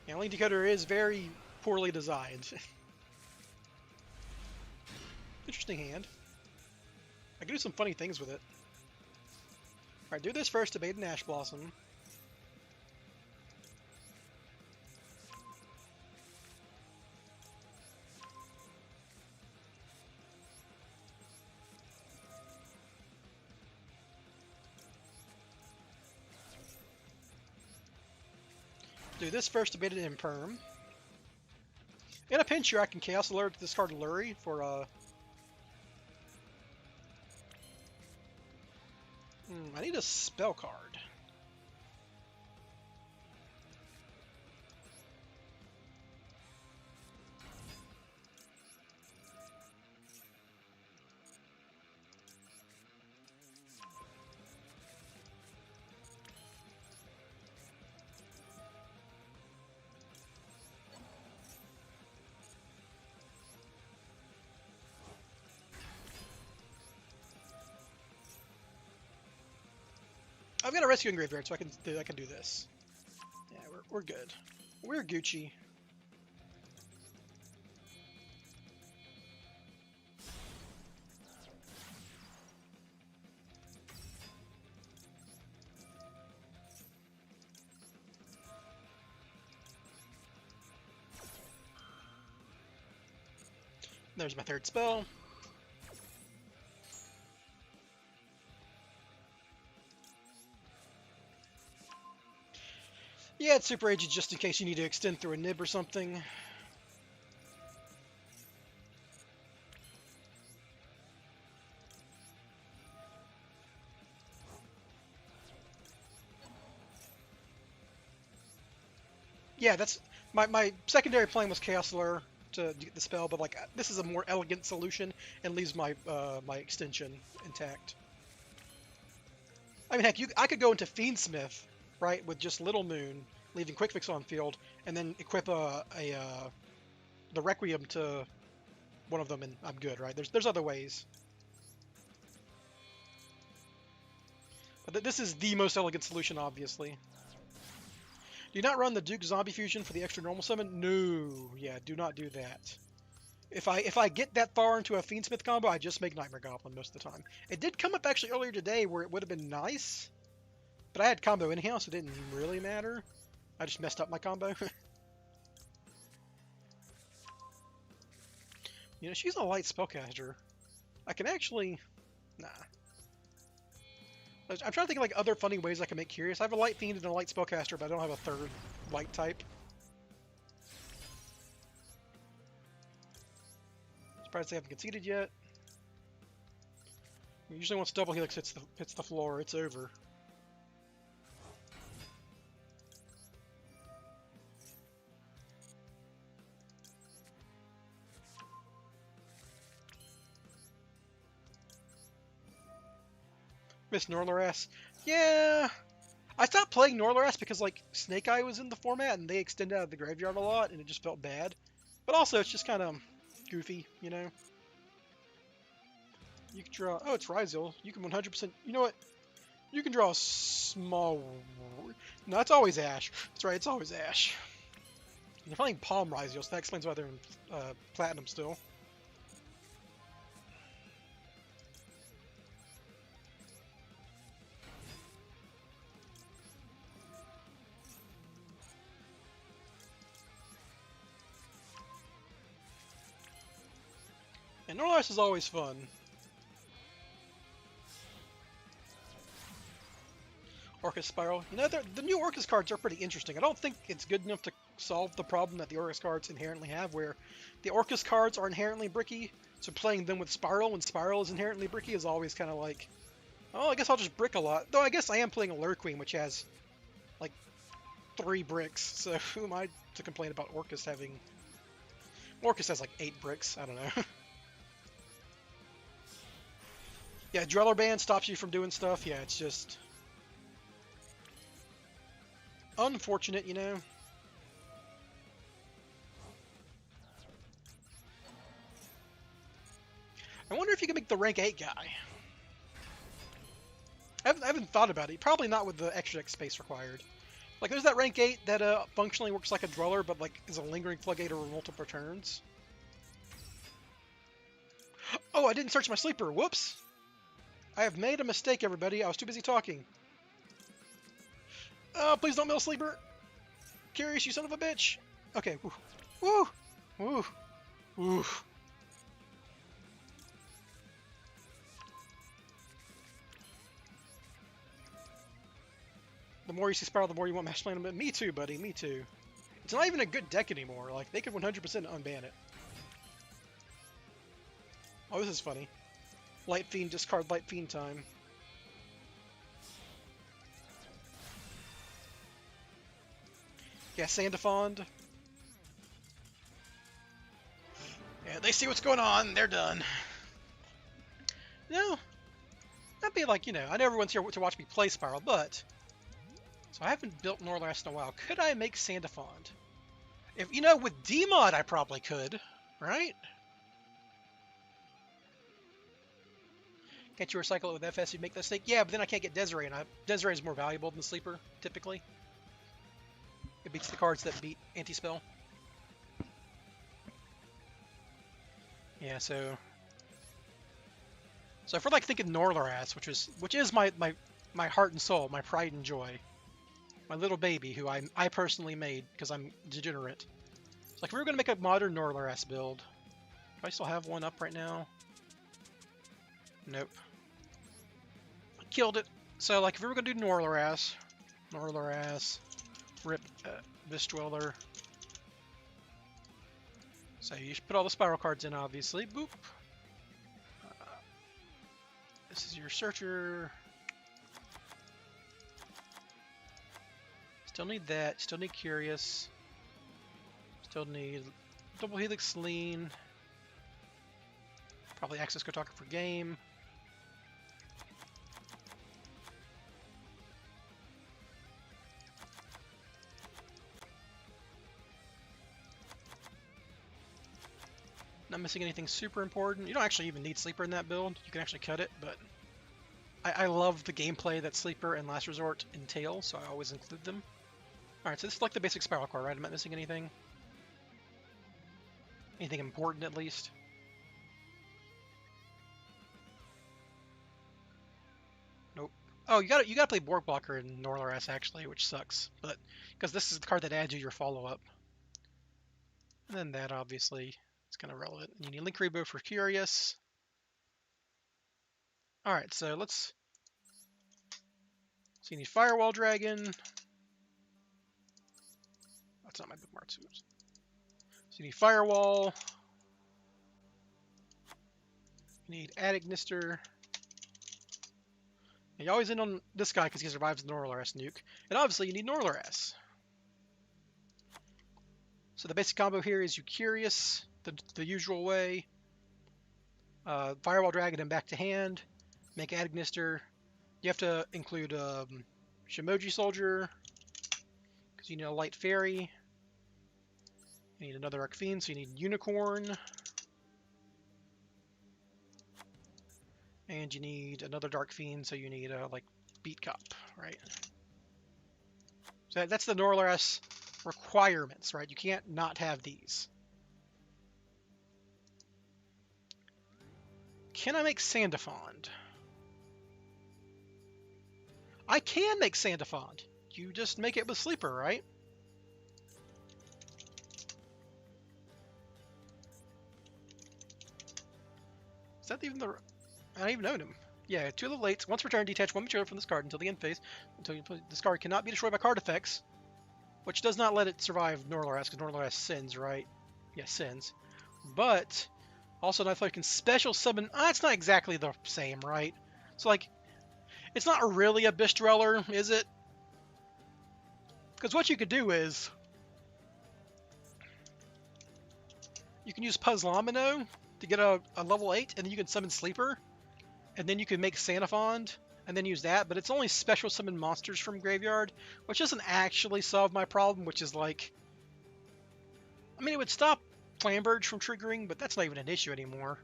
Yeah, Link Decoder is very poorly designed. Interesting hand. I can do some funny things with it. Alright, do this first to bait an Ash Blossom. Do this first to bait an Imperm. In a pinch here, I can Chaos Alert to discard Allure for I need a spell card. I've got a rescuing graveyard, so I can do this. Yeah, we're good. We're Gucci. There's my third spell. Yeah, it's super aged just in case you need to extend through a nib or something. Yeah, that's my secondary plan was Chaos Lure to get the spell, but like this is a more elegant solution and leaves my my extension intact. I mean, heck, I could go into Fiendsmith, right, with just Little Moon, leaving Quick Fix on field, and then equip the Requiem to one of them, and I'm good, right? There's other ways. But this is the most elegant solution, obviously. Do you not run the Duke Zombie Fusion for the extra normal summon? No. Yeah, do not do that. If I get that far into a Fiendsmith combo, I just make Nightmare Goblin most of the time. It did come up actually earlier today where it would have been nice, but I had combo anyhow, so it didn't really matter. I just messed up my combo. You know, she's a light spellcaster. I can actually... Nah. I'm trying to think of like other funny ways I can make Curious. I have a Light Fiend and a Light Spellcaster, but I don't have a third light type. Surprised they haven't conceded yet. Usually once Double Helix hits the floor, it's over. Miss Norloras. Yeah, I stopped playing Norloras because like Snake Eye was in the format and they extended out of the graveyard a lot and it just felt bad. But also it's just kind of goofy, you know. You can draw. Oh, it's Ryzel. You can 100%. You know what? You can draw a small. No, it's always Ash. That's right. It's always Ash. They're playing Palm Rise, so that explains why they're in Platinum still. And Northern Ice is always fun. Orcus Spyral. You know, the new Orcus cards are pretty interesting. I don't think it's good enough to solve the problem that the Orcus cards inherently have, where the Orcus cards are inherently bricky, so playing them with Spyral when Spyral is inherently bricky is always kind of like, oh, I guess I'll just brick a lot. Though I guess I am playing Allure Queen, which has, like, 3 bricks, so who am I to complain about Orcus having... Orcus has, like, 8 bricks. I don't know. Yeah, Dweller Band stops you from doing stuff. Yeah, it's just... unfortunate, you know? I wonder if you can make the rank 8 guy. I haven't thought about it. Probably not with the extra space required. Like, there's that rank 8 that functionally works like a Dweller, but, like, is a lingering floodgate over multiple turns. Oh, I didn't search my sleeper. Whoops! I have made a mistake, everybody. I was too busy talking. Oh, please don't mill sleeper. Curious, you son of a bitch. Okay. Woo. Woo. Woo. Woo. The more you see Spyral, the more you want Mash Plan. Me too, buddy. Me too. It's not even a good deck anymore. Like, they could 100% unban it. Oh, this is funny. Light Fiend, discard Light Fiend time. Yeah, Sandafond. Yeah, they see what's going on. They're done. No. That'd be like, you know, I know everyone's here to watch me play Spyral, but... So I haven't built Norlast in a while. Could I make Sandafond? If, you know, with Dmod I probably could, right? Can't you recycle it with FS? You make that mistake? Yeah, but then I can't get Desiree, and Desiree is more valuable than Sleeper, typically. It beats the cards that beat Anti-Spell. Yeah, so if we're like thinking Norlerass, which is my heart and soul, my pride and joy, my little baby who I personally made because I'm degenerate. So like if we were gonna make a modern Norlerass build, do I still have one up right now? Nope. I killed it. So like if we were gonna do Norlerass, rip this Dweller. So you should put all the Spyral cards in, obviously. Boop. This is your Searcher. Still need that. Still need Curious. Still need Double Helix Lean. Probably Access Cartographer Game. Not missing anything super important. You don't actually even need Sleeper in that build. You can actually cut it, but I love the gameplay that Sleeper and Last Resort entail, so I always include them. Alright, so this is like the basic Spyral core, right? I'm not missing anything? Anything important, at least? Nope. Oh, you gotta play Borg Blocker in Norlerass, actually, which sucks. But because this is the card that adds you your follow-up. And then that, obviously, is kind of relevant. You need Link Rebo for Curious. Alright, so let's... So you need Firewall Dragon. That's not my bookmark. So you need Firewall. You need Adagnister. You always end on this guy because he survives the Norlerass nuke. And obviously you need Norlerass. So the basic combo here is you Curious, the usual way. Firewall Dragon and back to hand. Make Adagnister. You have to include Shimoji Soldier, because you need a Light Fairy. You need another Arcfiend, so you need Unicorn. And you need another Dark Fiend, so you need like Beat Cop, right? So that's the Norlerass requirements, right? You can't not have these. Can I make Sandafond? I can make Sandafond. You just make it with Sleeper, right? Is that even the... I don't even know him. Yeah, 2 level 8s. Once returned, detach 1 material from this card until the end phase. This card cannot be destroyed by card effects, which does not let it survive Norloras, because Norloras sins, right? Yeah, sins. But also, Night Flare can special summon... it's not exactly the same, right? So, like, it's not really a Bish Dweller, is it? Because what you could do is... you can use Puzzlomino to get a level 8, and then you can summon Sleeper, and then you can make Sandafond, and then use that, but it's only special summon monsters from Graveyard, which doesn't actually solve my problem, which is like... I mean, it would stop Flamberge from triggering, but that's not even an issue anymore.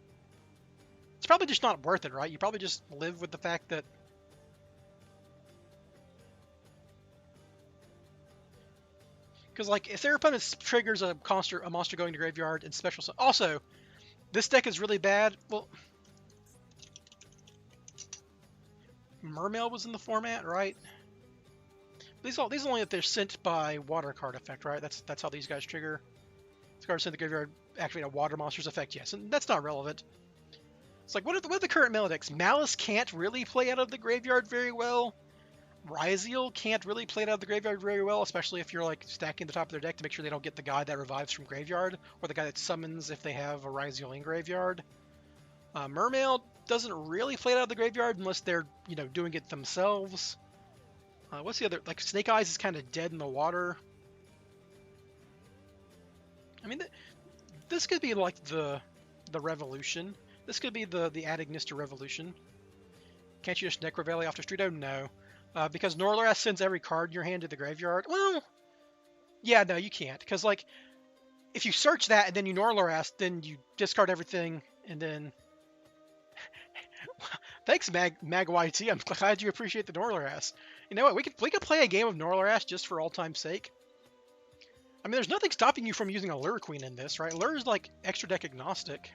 It's probably just not worth it, right? You probably just live with the fact that... because, like, if their opponent triggers a monster going to Graveyard and special... Also, this deck is really bad. Well... Mermail was in the format, right? These only if they're sent by water card effect, right? That's how these guys trigger. This card sent to the graveyard, activate a water monster's effect, yes, and that's not relevant. It's like, what are the current meta decks? Malice can't really play out of the graveyard very well. Ryzeal can't really play it out of the graveyard very well, especially if you're like stacking the top of their deck to make sure they don't get the guy that revives from graveyard, or the guy that summons if they have a Ryzeal in graveyard. Mermail doesn't really play it out of the graveyard unless they're, you know, doing it themselves. What's the other? Like, Snake Eyes is kind of dead in the water. I mean, this could be like the Revolution. This could be the Adignista Revolution. Can't you just Necro Valley off the street? Oh, no. Because Norloras sends every card in your hand to the graveyard. Well, yeah, no, you can't. Because, like, if you search that and then you Norloras, then you discard everything, and then... Thanks, MagYT. I'm glad you appreciate the Norloras. You know what? We could play a game of Norloras just for all time's sake. I mean, there's nothing stopping you from using a Allure Queen in this, right? Allure is like extra deck agnostic.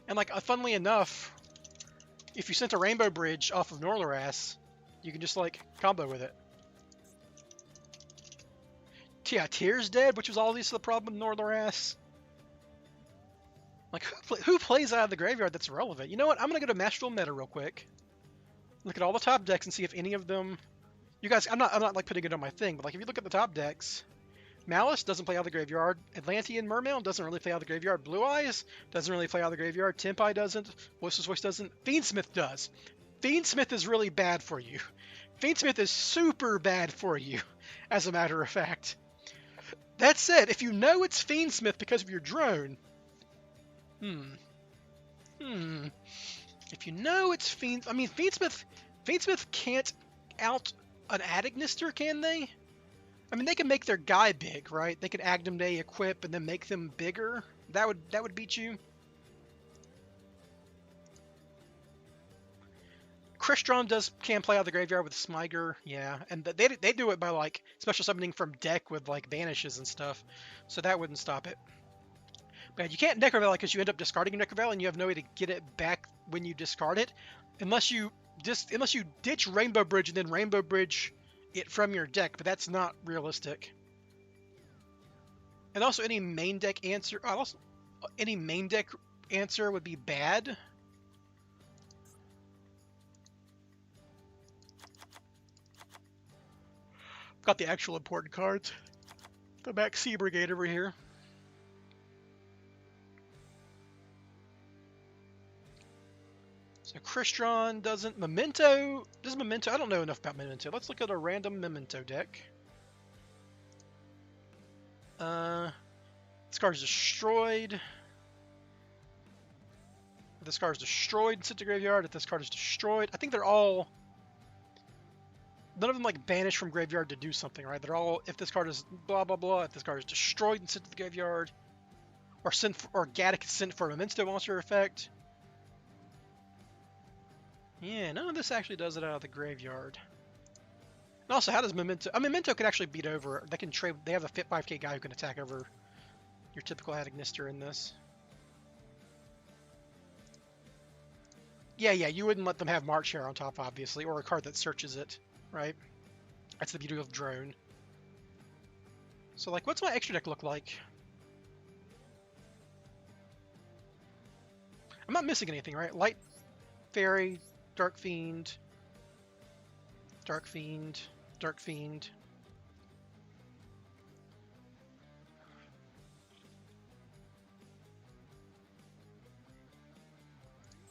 And like, funnily enough, if you sent a Rainbow Bridge off of Norloras, you can just like combo with it. Yeah, Tear's dead, which was always the problem with Norloras. Like, who plays out of the graveyard that's relevant? You know what? I'm going to go to Master Duel Meta real quick. Look at all the top decks and see if any of them... You guys, I'm not like putting it on my thing, but like if you look at the top decks, Malice doesn't play out of the graveyard. Atlantean Mermail doesn't really play out of the graveyard. Blue Eyes doesn't really play out of the graveyard. Tempai doesn't. Wilster's Voice doesn't. Fiendsmith does. Fiendsmith is really bad for you. Fiendsmith is super bad for you, as a matter of fact. That said, if you know it's Fiendsmith because of your drone... If you know it's Fiend... I mean, Fiendsmith can't out an Adignister, can they? I mean, they can make their guy big, right? They could Agdamday equip and then make them bigger. That would beat you. Crystron can play out of the graveyard with Smyger, yeah. And they do it by, like, special summoning from deck with, like, banishes and stuff. So that wouldn't stop it. But you can't Necro Valley because you end up discarding your Necro Valley and you have no way to get it back when you discard it, unless you ditch Rainbow Bridge and then Rainbow Bridge it from your deck. But that's not realistic. And also, any main deck answer would be bad. Got the actual important cards. The Max Sea Brigade over here. So Crystron doesn't. Memento. Does Memento? I don't know enough about Memento. Let's look at a random Memento deck. This card is destroyed. If this card is destroyed and sent to graveyard. If this card is destroyed, I think they're all. None of them like banish from graveyard to do something, right? They're all if this card is blah blah blah. If this card is destroyed and sent to the graveyard, or Gaddock is sent for a Memento monster effect. Yeah, none of this actually does it out of the graveyard. And also, how does Memento... Memento can actually beat over... They can trade... They have a Fit 5k guy who can attack over your typical Agnister in this. Yeah, you wouldn't let them have March here on top, obviously, or a card that searches it, right? That's the beauty of Drone. So, like, what's my extra deck look like? I'm not missing anything, right? Light Fairy, Dark Fiend, Dark Fiend, Dark Fiend.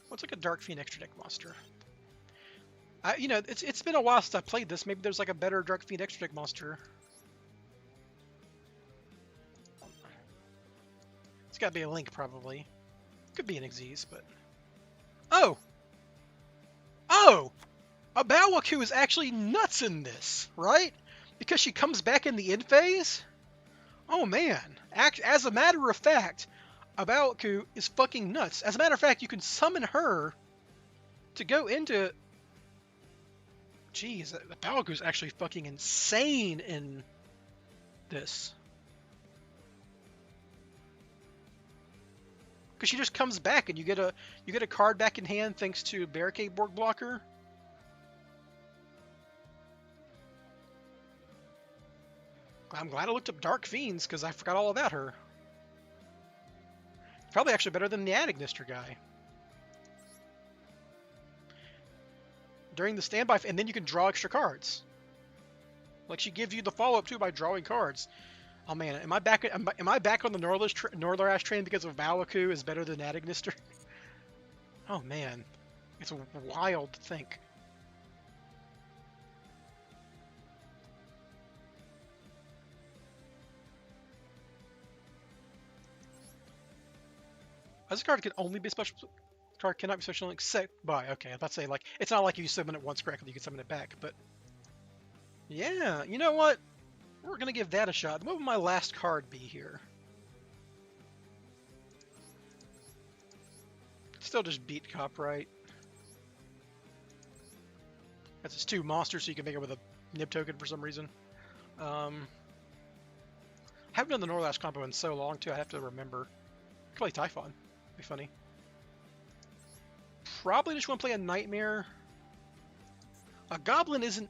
What's like a Dark Fiend extra deck monster? You know, it's been a while since I played this. Maybe there's like a better Dark Fiend extra deck monster. It's got to be a Link, probably. Could be an Xyz, but... Oh! Oh! A Bawaku is actually nuts in this, right? Because she comes back in the end phase? Oh, man. As a matter of fact, a Bawaku is fucking nuts. As a matter of fact, you can summon her to go into... Jeez, the Bawaku is actually fucking insane in this. Because she just comes back and you get a card back in hand thanks to Barricade Board Blocker. I'm glad I looked up Dark Fiends because I forgot all about her. Probably actually better than the Agnister guy. During the standby, and then you can draw extra cards. Like she gives you the follow-up too by drawing cards. Oh man, am I back on the Northern train because of Bawaku is better than Agnister? Oh man, it's wild to think. This card can only be special. Card cannot be special except by. Okay, I was about to say, like, it's not like you summon it once correctly, you can summon it back, but yeah, you know what? We're gonna give that a shot. What would my last card be here? Still just beat Cop, right? That's just 2 monsters, so you can make it with a Nib token for some reason. I haven't done the Norlash combo in so long, too. I have to remember. I could play Typhon. Be funny. Probably just want to play a Nightmare. A Goblin isn't...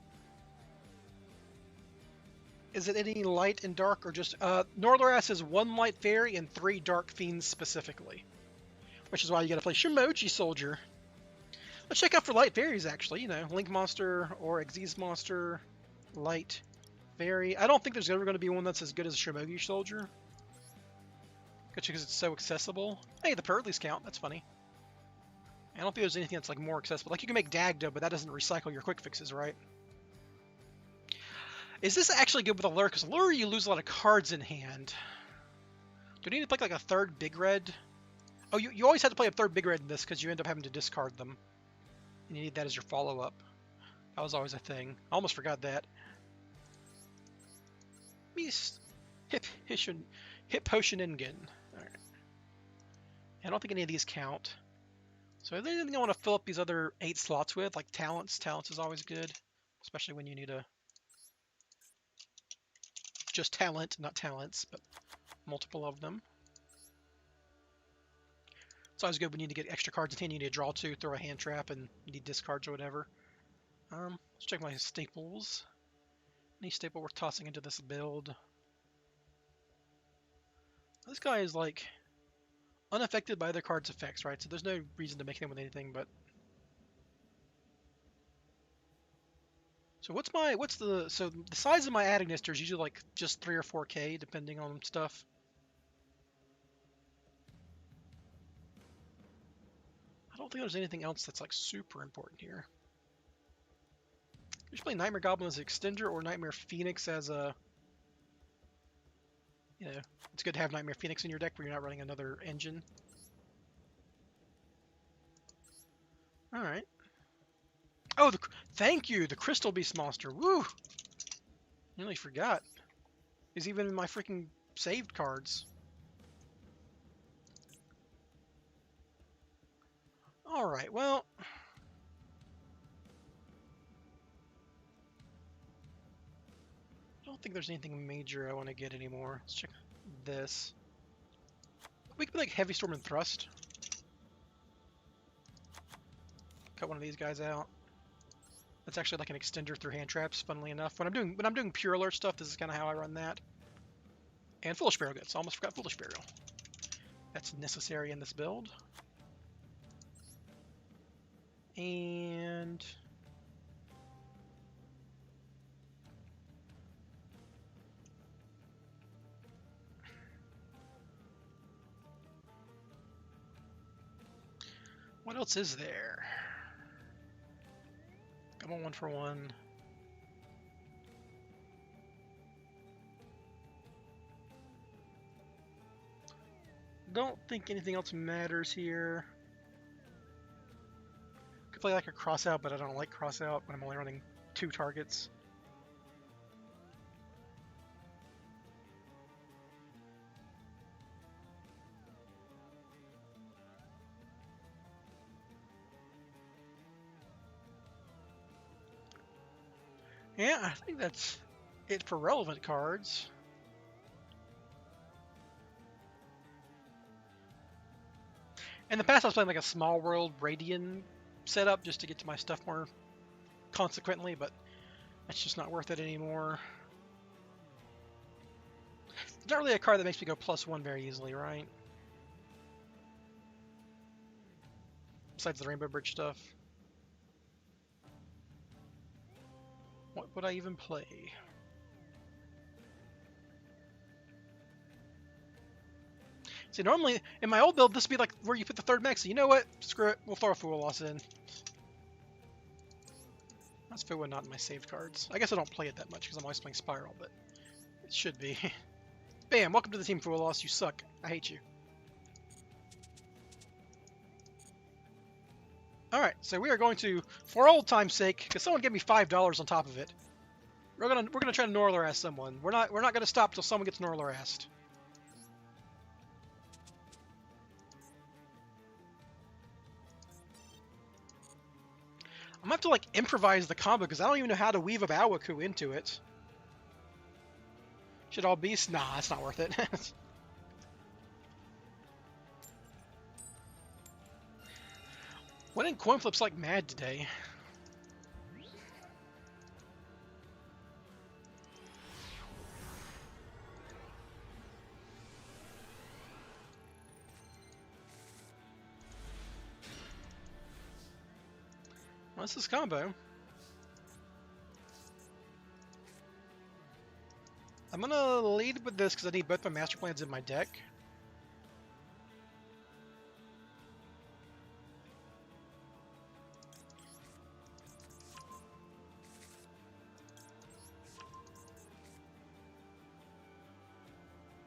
Is it any light and dark, or just... Northern is 1 Light Fairy and 3 Dark Fiends specifically. Which is why you gotta play Shimoji Soldier. Let's check out for Light Fairies, actually. You know, Link Monster or Xyz Monster. Light Fairy. I don't think there's ever going to be one that's as good as Shimoji Soldier. Because it's so accessible. Hey, the Purtleys count. That's funny. I don't think there's anything that's like more accessible. Like you can make Dagda, but that doesn't recycle your quick fixes, right? Is this actually good with Allure? Because Allure, you lose a lot of cards in hand. Do you need to play like a 3rd Big Red? Oh, you always have to play a 3rd Big Red in this because you end up having to discard them. And you need that as your follow-up. That was always a thing. I almost forgot that. Hip Potion Ingen. Alright. I don't think any of these count. So is there anything I want to fill up these other 8 slots with? Like Talents. Talents is always good. Especially when you need a... Just talent, not talents, but multiple of them. It's always good when you need to get extra cards in hand. You need to draw 2, throw a hand trap, and you need discards or whatever. Let's check my staples. Any staple worth tossing into this build? This guy is like unaffected by other cards' effects, right? So there's no reason to make him with anything, but so so the size of my Agnister is usually like just 3 or 4k depending on stuff. I don't think there's anything else that's like super important here. You should play Nightmare Goblin as an extender or Nightmare Phoenix as a... You know, it's good to have Nightmare Phoenix in your deck where you're not running another engine. Alright. Oh, thank you! The Crystal Beast monster. Woo! Nearly forgot. He's even in my freaking saved cards. Alright, well... don't think there's anything major I want to get anymore. Let's check this. We could be like Heavy Storm and Thrust. Cut one of these guys out. That's actually like an extender through hand traps, funnily enough. When I'm doing pure alert stuff, this is kind of how I run that. And Foolish Burial Goods. Almost forgot Foolish Burial. That's necessary in this build. And what else is there? Come on, 1-for-1. Don't think anything else matters here. Could play like a cross out, but I don't like cross out when I'm only running 2 targets. Yeah, I think that's it for relevant cards. In the past, I was playing like a Small World Radian setup just to get to my stuff more consequently, but that's just not worth it anymore. It's not really a card that makes me go +1 very easily, right? Besides the Rainbow Bridge stuff. What would I even play? See, normally, in my old build, this would be like where you put the 3rd mech. So you know what? Screw it. We'll throw a Fool Loss in. That's Fool not in my saved cards. I guess I don't play it that much because I'm always playing Spyral, but it should be. Bam! Welcome to the team, Fool Loss. You suck. I hate you. Alright, so we are going to, for old time's sake, because someone gave me $5 on top of it, we're gonna try to Norler-ass someone. We're not gonna stop till someone gets Norler-assed. I'm gonna have to like improvise the combo because I don't even know how to weave a Bawaku into it. Should all beasts? Nah, it's not worth it. Winning coin flips like mad today. What's this combo? I'm gonna lead with this because I need both my master plans in my deck.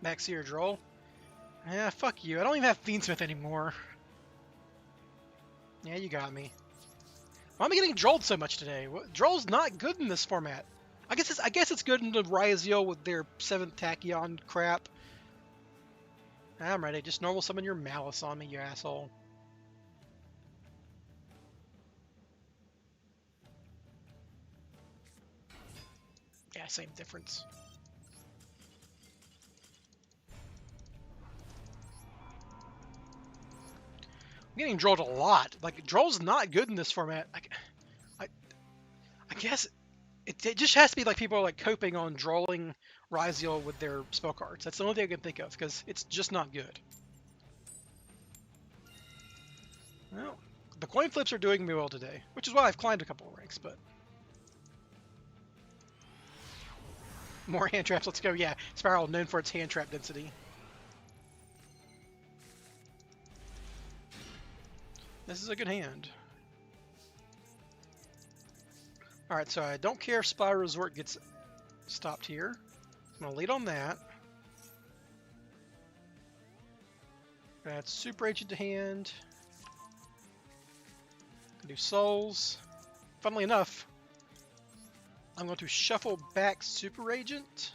Max here, Droll. Yeah, fuck you. I don't even have Fiendsmith anymore. Yeah, you got me. Why am I getting Drolled so much today? Droll's not good in this format. I guess it's good in the Ryziel with their 7th Tachyon crap. I'm ready. Just normal summon your Malice on me, you asshole. Yeah, same difference. I'm getting Drolled a lot. Like, Droll's not good in this format. I guess it just has to be like people are like coping on Drolling Ryziel with their spell cards. That's the only thing I can think of, because it's just not good. Well, the coin flips are doing me well today, which is why I've climbed a couple of ranks, but... More hand traps, let's go. Yeah, Spyral, known for its hand trap density. This is a good hand. Alright, so I don't care if Spyral Resort gets stopped here. I'm going to lead on that. Add Super Agent to hand. Do Souls. Funnily enough, I'm going to shuffle back Super Agent.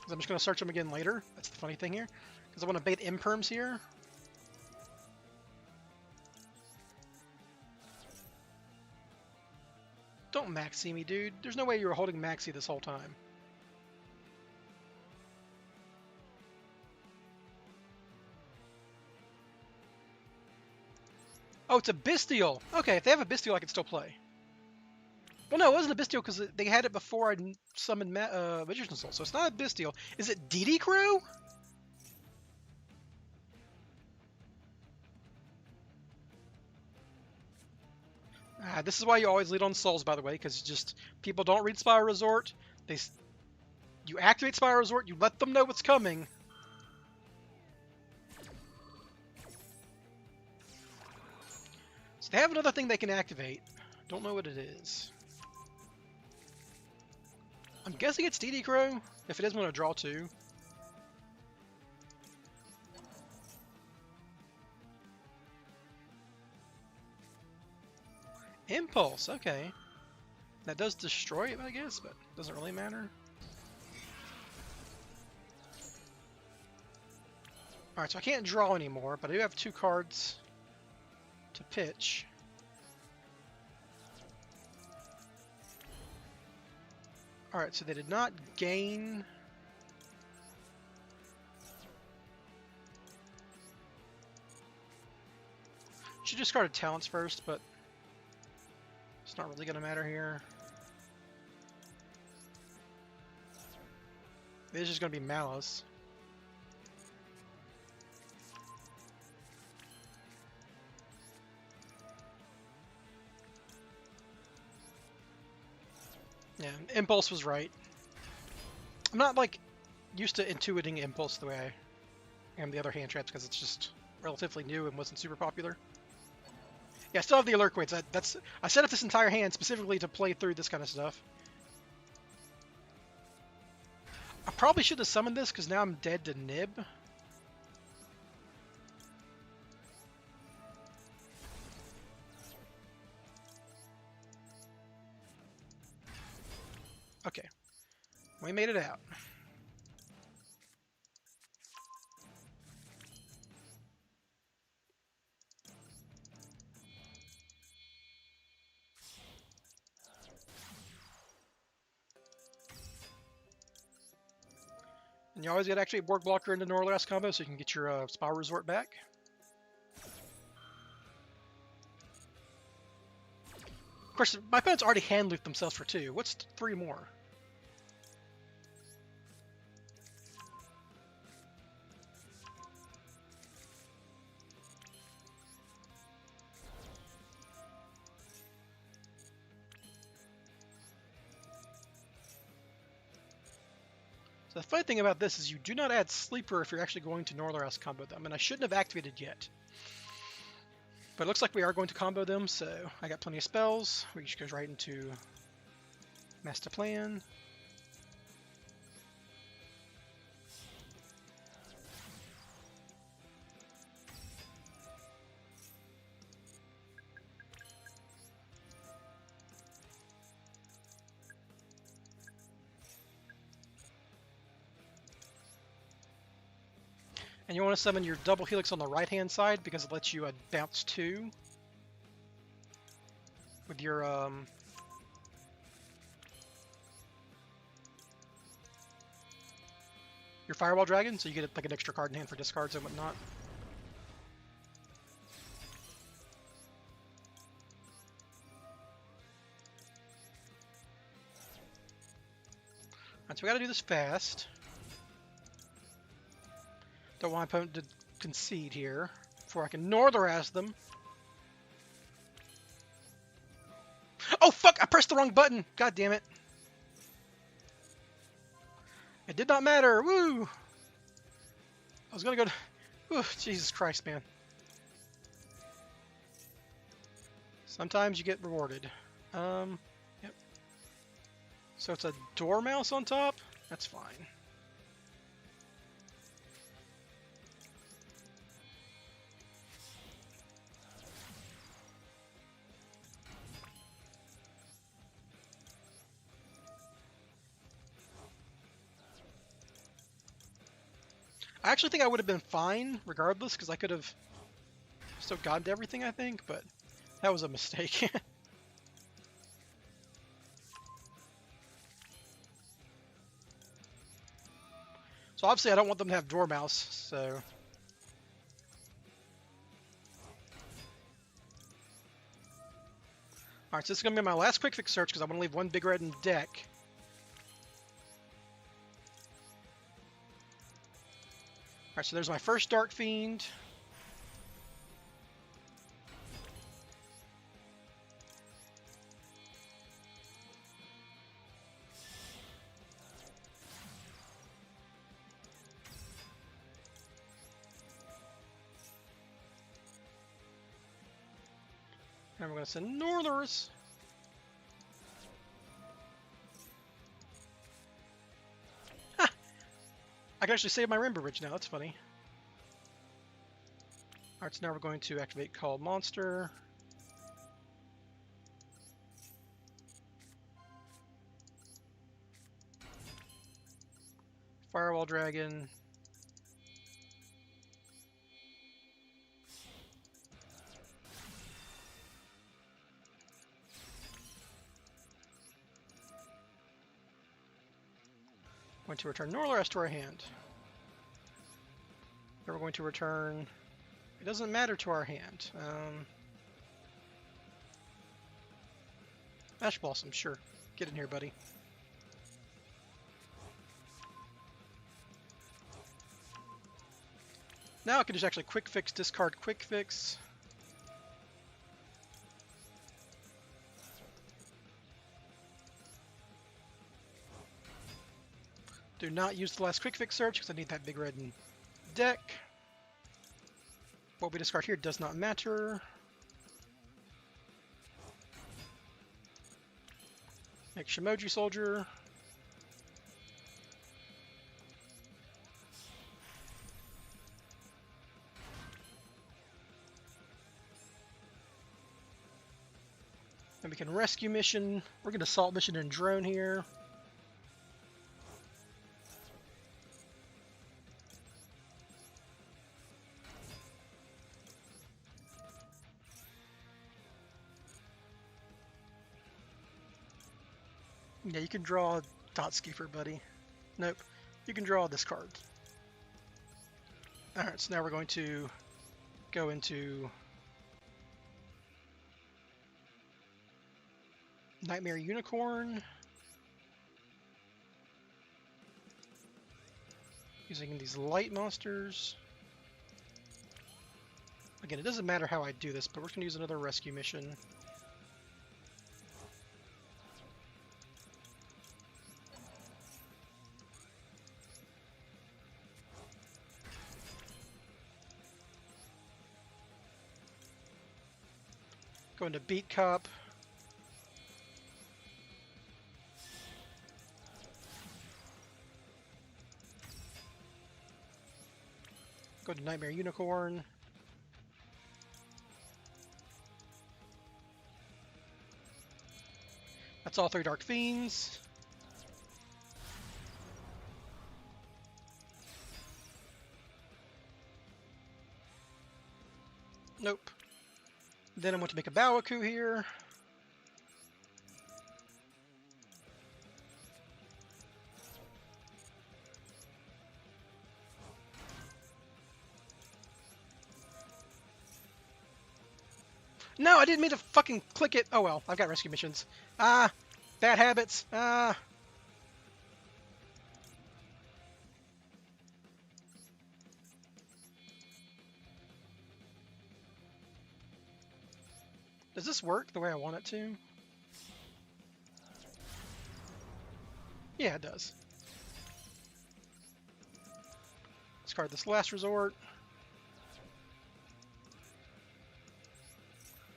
I'm just going to search them again later. That's the funny thing here. Because I want to bait Imperms here. Don't Don't maxi me, dude. There's no way you were holding maxi this whole time. Oh, it's a Bestial. Okay, if they have a Bestial, I can still play. Well, no, it wasn't a Bestial because they had it before I summoned Magician's Soul, so it's not a Bestial. Is it DD Crow? This is why you always lead on Souls, by the way, because just people don't read Spyral Resort. You activate Spyral Resort, you let them know what's coming. So they have another thing they can activate. Don't know what it is. I'm guessing it's DD Crow. If it is, I'm going to draw 2. Impulse, okay. That does destroy it, I guess, but doesn't really matter. Alright, so I can't draw anymore, but I do have 2 cards to pitch. Alright, so they did not gain... Should discard talents first, but it's not really going to matter here. This is just going to be Malice. Yeah, Impulse was right. I'm not, like, used to intuiting Impulse the way I am the other hand traps because it's just relatively new and wasn't super popular. Yeah, I still have the alert quits. I set up this entire hand specifically to play through this kind of stuff. I probably should have summoned this because now I'm dead to Nib. Okay, we made it out. And you always get actually a board blocker into Northwest combo so you can get your Spyral Resort back. Of course, my opponents already hand looped themselves for 2. What's 3 more? So the funny thing about this is you do not add Sleeper if you're actually going to Northwest combo them, and I shouldn't have activated yet. But it looks like we are going to combo them, so I got plenty of spells. We just goes right into Master Plan. And you want to summon your double helix on the right-hand side because it lets you bounce 2 with your Fireball Dragon, so you get like an extra card in hand for discards and whatnot. Alright, so we got to do this fast. Don't want my opponent to concede here before I can Northwest them. Oh fuck! I pressed the wrong button! God damn it. It did not matter! Woo! I was gonna go to... Whew, Jesus Christ, man. Sometimes you get rewarded. Yep. So it's a Dormouse on top? That's fine. I actually think I would have been fine regardless, because I could have still gotten to everything, I think, but that was a mistake. So obviously I don't want them to have Dormouse, so... Alright, so this is going to be my last quick fix search because I want to leave one big red in the deck. Alright, so there's my first Dark Fiend. And we're going to send Northers. Ha! I can actually save my Rainbow Bridge now, that's funny. Alright, so now we're going to activate Call Monster. Firewall Dragon. Going to return Northers to our hand. Then we're going to return... It doesn't matter to our hand. Ash Blossom, sure. Get in here, buddy. Now I can just actually quick fix, discard quick fix. Do not use the last quick fix search because I need that big red in deck. What we discard here does not matter. Make Shimoji Soldier. Then we can rescue mission. We're going to assault mission and drone here. Yeah, you can draw Dot Skeeper, buddy. Nope. You can draw this card. Alright, so now we're going to go into Nightmare Unicorn. Using these light monsters. Again, it doesn't matter how I do this, but we're going to use another rescue mission. Going to Beat Cop. Go to Nightmare Unicorn. That's all 3 Dark Fiends. Nope. Then I'm going to make a Bawaku here. No, I didn't mean to fucking click it. Oh well, I've got rescue missions. Bad habits. Does this work the way I want it to? Yeah, it does. Discard this Last Resort.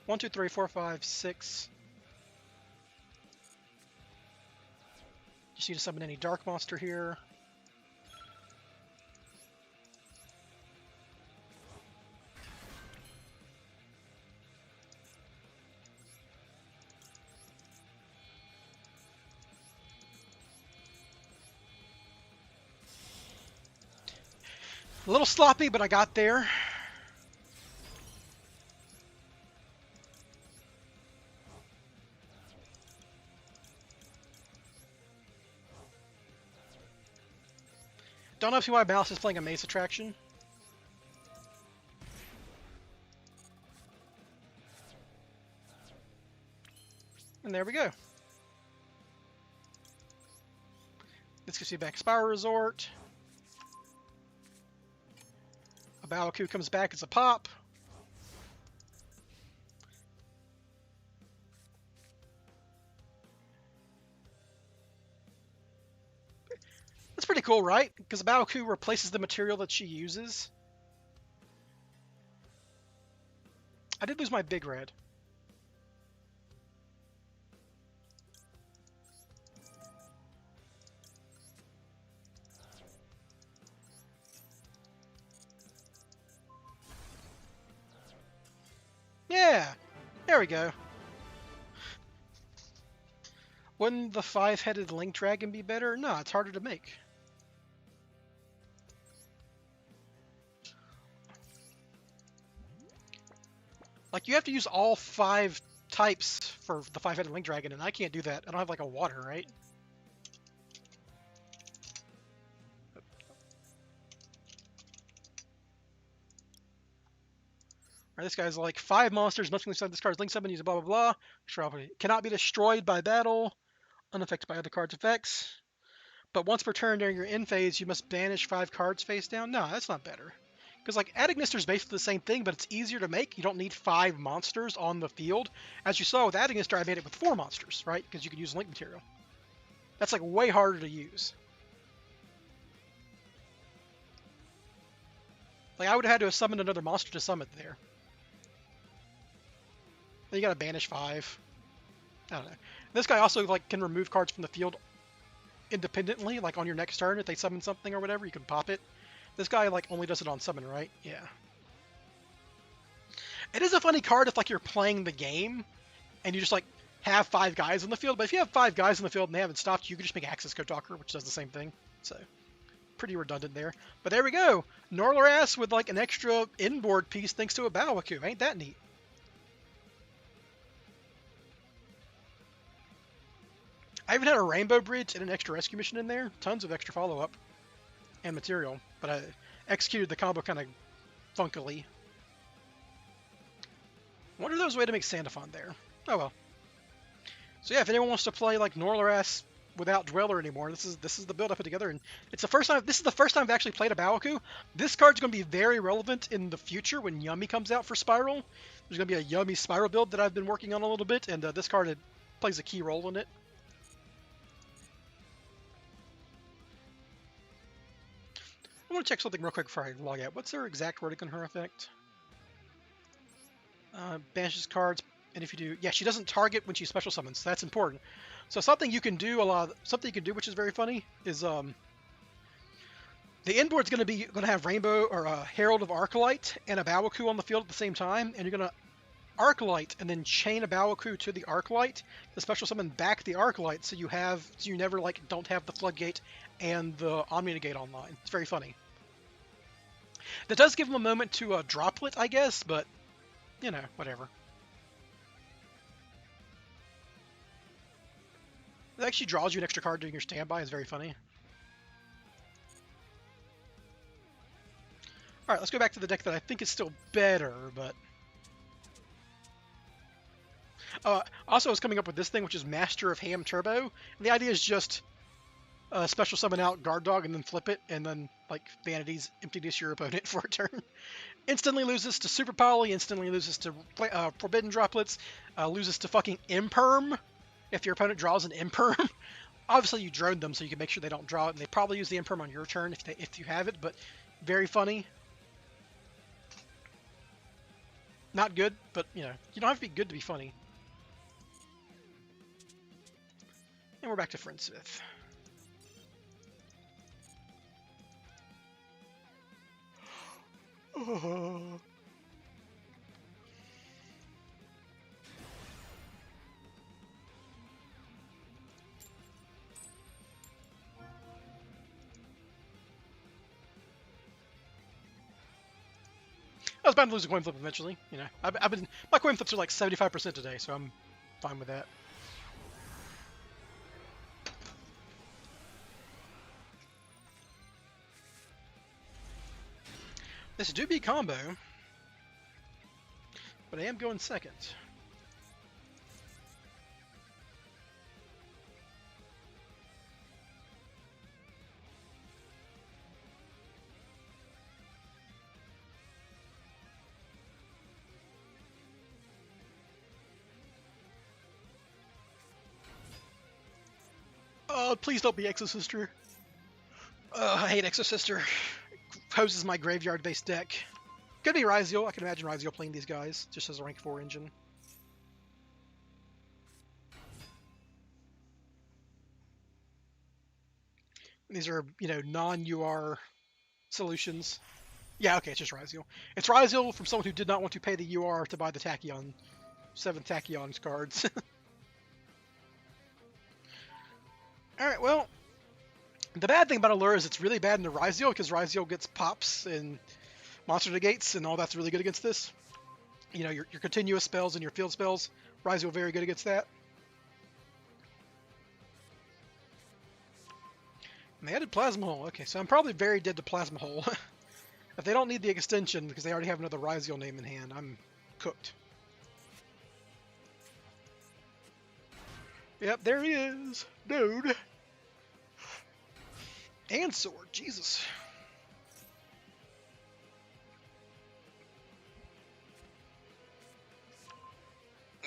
1, 2, 3, 4, 5, 6. Just need to summon any dark monster here. A little sloppy, but I got there. Don't know if why Mouse is playing a Mace Attraction. And there we go. This gets you back Spyral Resort. A Baoku comes back as a pop. That's pretty cool, right? Because Baoku replaces the material that she uses. I did lose my big red. Yeah, there we go. Wouldn't the 5-headed Link Dragon be better? No, it's harder to make. Like, you have to use all 5 types for the 5-headed Link Dragon, and I can't do that. I don't have, like, a water, right? Or this guy's like, 5 monsters must be inside this card's Link summon, use blah blah blah. Cannot be destroyed by battle, unaffected by other cards' effects. But once per turn during your end phase, you must banish 5 cards face down. No, that's not better. Because like Adignister is basically the same thing, but it's easier to make. You don't need 5 monsters on the field. As you saw with Adignister, I made it with 4 monsters, right? Because you can use Link material. That's like way harder to use. Like I would have had to have summoned another monster to summon there. Then you gotta banish 5. I don't know. This guy also like can remove cards from the field independently, like on your next turn if they summon something or whatever, you can pop it. This guy like only does it on summon, right? Yeah. It is a funny card if like you're playing the game and you just like have 5 guys in the field, but if you have 5 guys in the field and they haven't stopped you, you can just make Access Code Talker, which does the same thing. So pretty redundant there. But there we go. Norlerass with like an extra inboard piece thanks to a Baoku. Ain't that neat? I even had a Rainbow Bridge and an extra rescue mission in there. Tons of extra follow-up and material. But I executed the combo kind of funkily. I wonder if there was a way to make Sandafon there. Oh well. So yeah, if anyone wants to play like Norlerass without Dweller anymore, this is the build I put together, and it's the first time. This is the first time I've actually played a Baoku. This card's going to be very relevant in the future when Yummy comes out for Spyral. There's going to be a Yummy Spyral build that I've been working on a little bit, and this card plays a key role in it. I want to check something real quick before I log out. What's their exact wording on her effect? Banishes cards, and if you do, yeah, she doesn't target when she special summons. So that's important. So something you can do which is very funny, is the inboard's going to have Rainbow or Herald of Arclight and a Baoku on the field at the same time, and you're going to Arclight and then chain a Baoku to the Arclight, the special summon back the Arclight, so you never like don't have the Floodgate and the Omni Negate online. It's very funny. That does give him a moment to droplet, I guess, but you know, whatever. It actually draws you an extra card during your standby. Is very funny. All right, let's go back to the deck that I think is still better, but also I was coming up with this thing, which is Master of Ham Turbo. And the idea is just special summon out Guard Dog and then flip it, and then like Vanities empty dish your opponent for a turn. Instantly loses to Super Poly, instantly loses to Forbidden Droplets, loses to fucking Imperm if your opponent draws an Imperm. Obviously you drone them so you can make sure they don't draw it, and they probably use the Imperm on your turn if you have it, but very funny. Not good, but you know, you don't have to be good to be funny. And we're back to Fiendsmith. Oh. I was bound to lose a coin flip eventually. You know, my coin flips are like 75% today, so I'm fine with that. This do be combo, but I am going second. Oh, please don't be Exosister. Oh, I hate Exosister. Poses my graveyard-based deck. Could be Ryziel. I can imagine Ryziel playing these guys, just as a rank 4 engine. These are, you know, non-UR solutions. Yeah, okay, it's just Ryziel. It's Ryziel from someone who did not want to pay the UR to buy the Tachyon. 7 Tachyons cards. Alright, well, the bad thing about Allure is it's really bad into Ryziel, because Ryziel gets pops and monster negates, and all that's really good against this. You know, your continuous spells and your field spells, Ryziel very good against that. And they added Plasma Hole. Okay, so I'm probably very dead to Plasma Hole. If they don't need the extension, because they already have another Ryziel name in hand, I'm cooked. Yep, there he is. Dude. And sword. Jesus.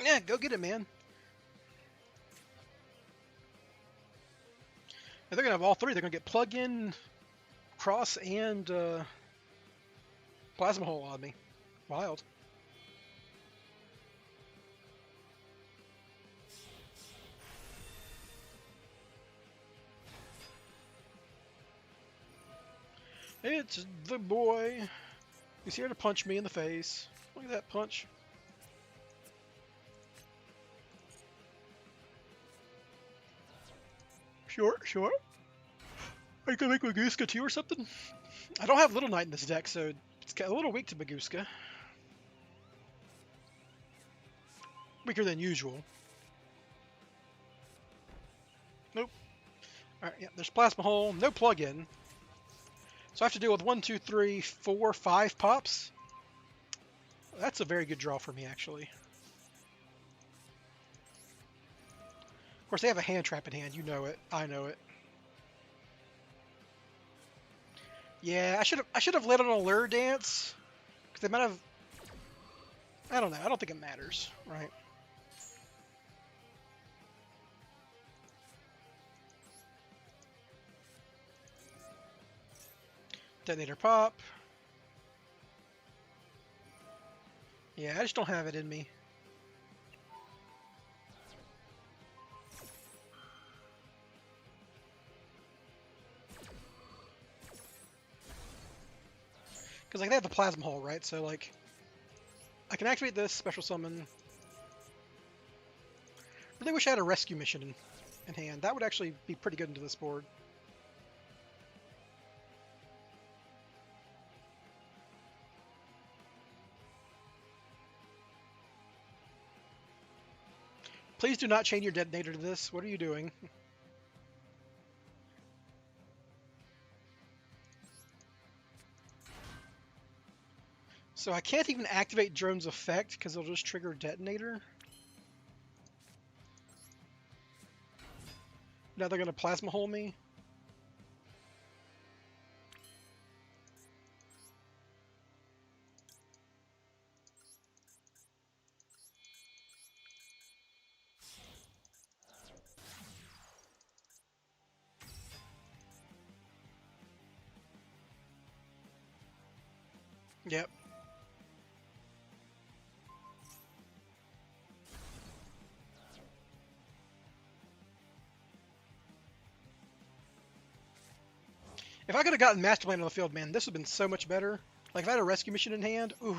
Yeah, go get it, man. And they're going to have all three. They're going to get plug-in, cross, and Plasma Hole on me. Wild. It's the boy. He's here to punch me in the face. Look at that punch. Sure, sure. Are you gonna make Maguska too or something? I don't have Little Knight in this deck, so it's a little weak to Maguska. Weaker than usual. Nope. Alright, yeah, there's Plasma Hole, no plug-in. So I have to deal with 1, 2, 3, 4, 5 pops. That's a very good draw for me, actually. Of course, they have a hand trap in hand. You know it. I know it. Yeah, I should have let an Allure dance, because they might have. I don't know. I don't think it matters, right? Detonator pop. Yeah, I just don't have it in me. Because like they have the Plasma Hole, right? So like, I can activate this special summon. Really wish I had a rescue mission in hand. That would actually be pretty good into this board. Please do not chain your detonator to this. What are you doing? So I can't even activate Drone's effect because it'll just trigger detonator. Now they're going to Plasma Hole me. Yep. If I could have gotten Master Plan on the field, man, this would have been so much better. Like, if I had a rescue mission in hand, ooh.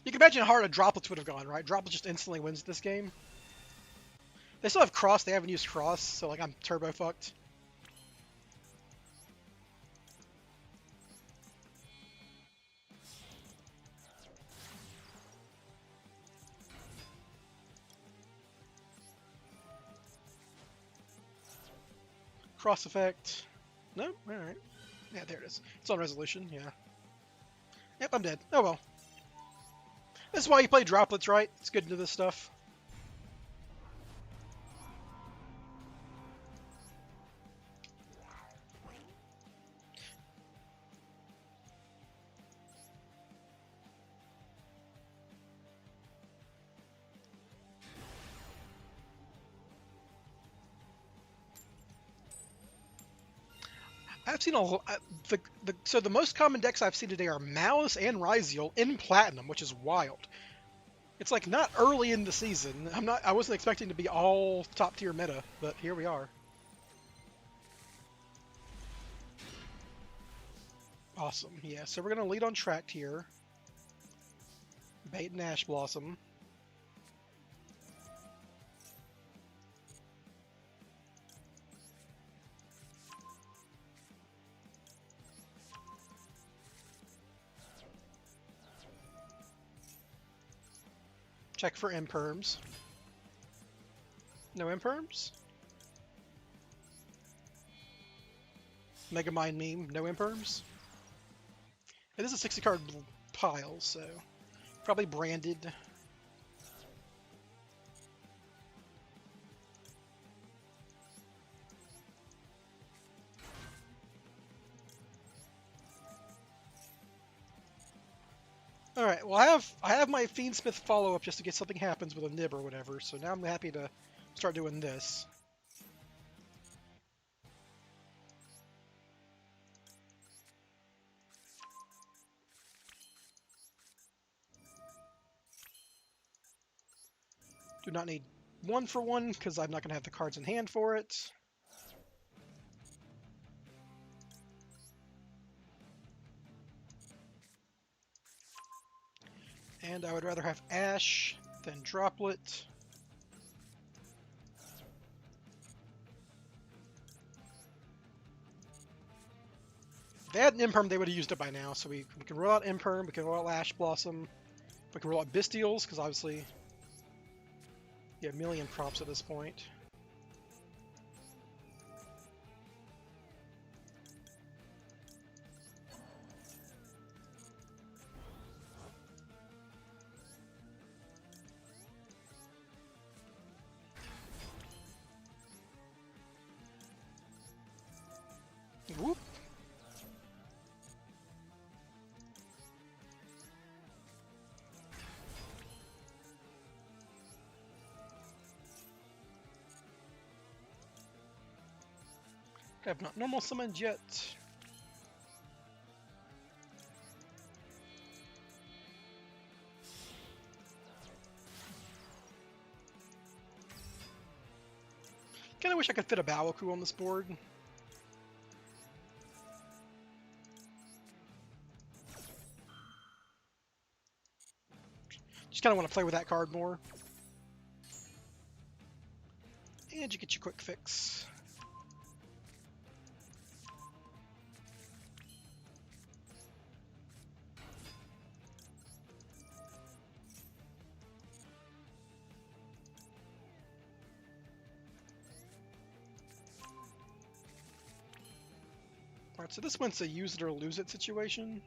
You can imagine how hard a Droplets would have gone, right? Droplets just instantly wins this game. They still have Cross. They haven't used Cross, so, like, I'm turbo fucked. Cross effect. No? Alright. Yeah, there it is. It's on resolution, yeah. Yep, I'm dead. Oh well. This is why you play droplets, right? It's good into this stuff. I've seen so the most common decks I've seen today are Malice and Ryziel in Platinum, which is wild. It's like not early in the season. I wasn't expecting to be all top tier meta, but here we are. Awesome. Yeah, so we're gonna lead on tract here. Bait and Ash Blossom. Check for imperms. No imperms? Megamind meme, no imperms? It is a 60 card pile, so probably branded. Alright, well I have my Fiendsmith follow-up just in case something happens with a nib or whatever, so now I'm happy to start doing this. Do not need 1-for-1 because I'm not going to have the cards in hand for it. And I would rather have Ash than Droplet. If they had an Imperm, they would have used it by now. So we can roll out Imperm, we can roll out Ash Blossom, we can roll out Bystials, because obviously, yeah, a million props at this point. Whoop. I have not normal summoned yet. Kinda wish I could fit a Baoku on this board. Just kinda want to play with that card more. And you get your quick fix. Alright, so this one's a use it or lose it situation.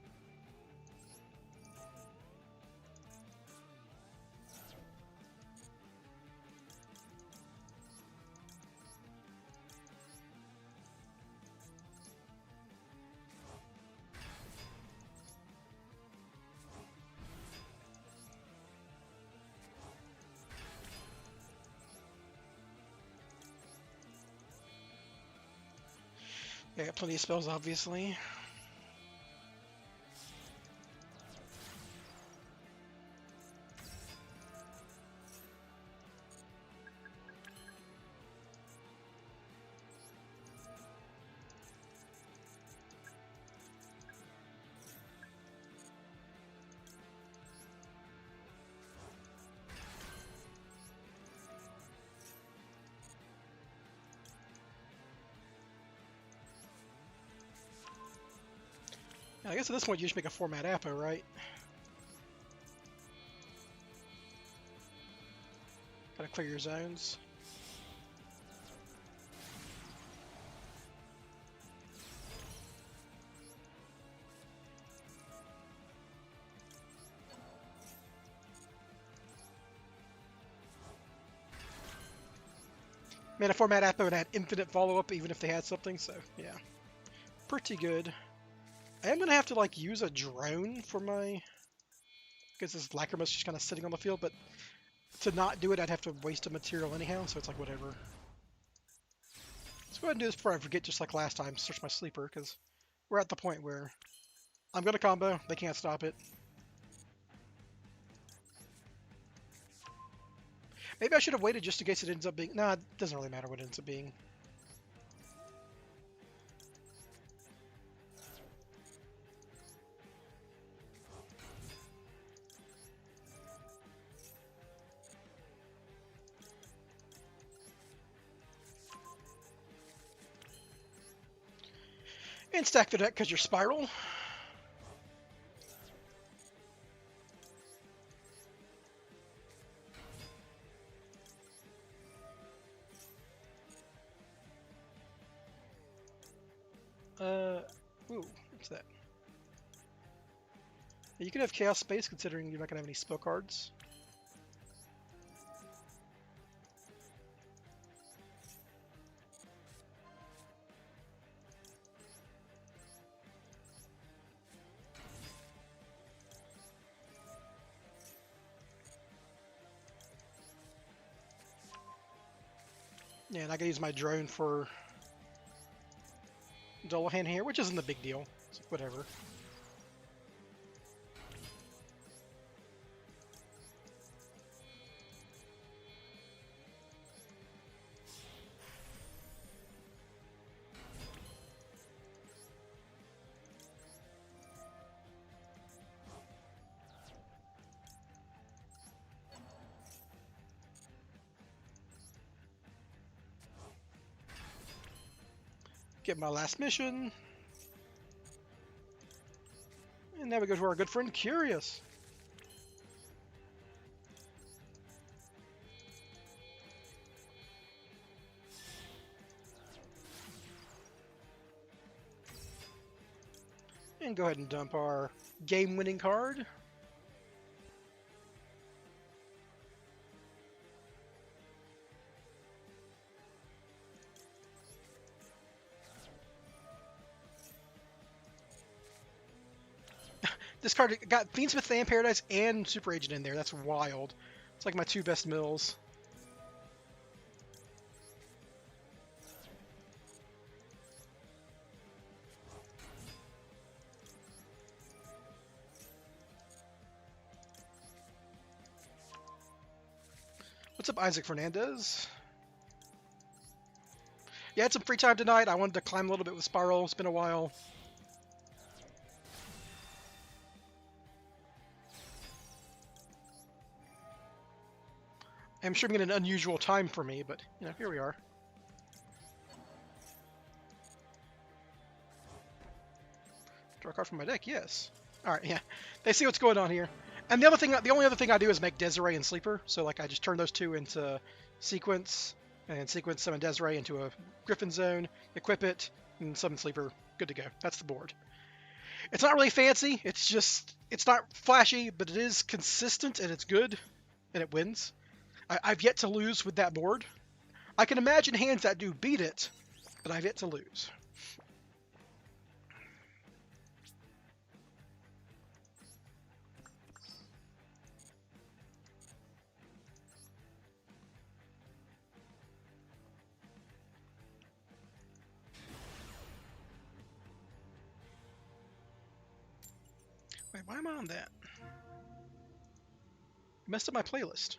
Yeah, I got plenty of spells, obviously. I guess at this point you just make a format Appa, right? Gotta clear your zones. Mana format app would add infinite follow-up even if they had something, so yeah. Pretty good. I am gonna have to like use a drone for my, because this Lacrima's just kind of sitting on the field, but to not do it I'd have to waste a material anyhow, so it's like whatever. Let's go ahead and do this before I forget, just like last time, search my sleeper, because we're at the point where I'm gonna combo, they can't stop it. Maybe I should have waited just in case it ends up being... Nah, it doesn't really matter what it ends up being. And stack the deck because you're Spyral. Ooh, what's that? You can have Chaos Space considering you're not going to have any spell cards. Yeah, and I can use my drone for double hand here, which isn't a big deal. It's like whatever. Get my last mission. And now we go to our good friend Curious. And go ahead and dump our game-winning card. This card got Fiendsmith and Paradise and Super Agent in there. That's wild. It's like my two best mills. What's up, Isaac Fernandez? Yeah, I had some free time tonight. I wanted to climb a little bit with Spyral. It's been a while. I'm sure I'm getting an unusual time for me, but, you know, here we are. Draw a card from my deck, yes. Alright, yeah. They see what's going on here. And the only other thing I do is make Desiree and Sleeper. So, like, I just turn those two into sequence, and sequence summon Desiree into a Griffin Zone, equip it, and summon Sleeper. Good to go. That's the board. It's not really fancy. It's just, it's not flashy, but it is consistent, and it's good, and it wins. I've yet to lose with that board. I can imagine hands that do beat it, but I've yet to lose. Wait, why am I on that? Messed up my playlist.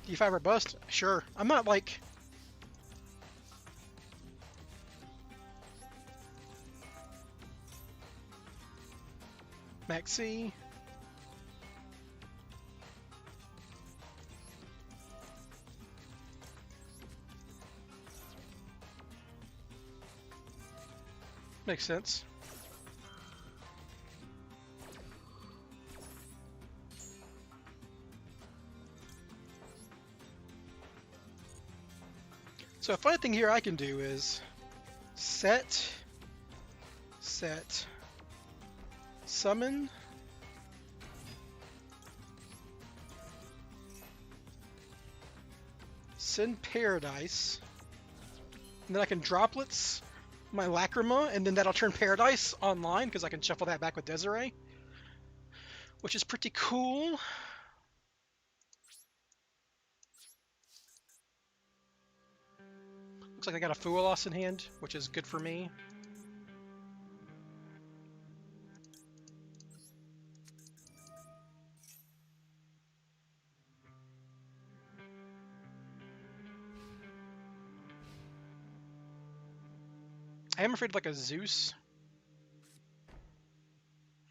D5 or bust? Sure. I'm not like... Max C. Makes sense. So a funny thing here I can do is set, summon, send Paradise, and then I can droplets my Lacrima, and then that'll turn Paradise online because I can shuffle that back with Desiree, which is pretty cool. Looks like I got a Fuelos in hand, which is good for me. I am afraid of like a Zeus.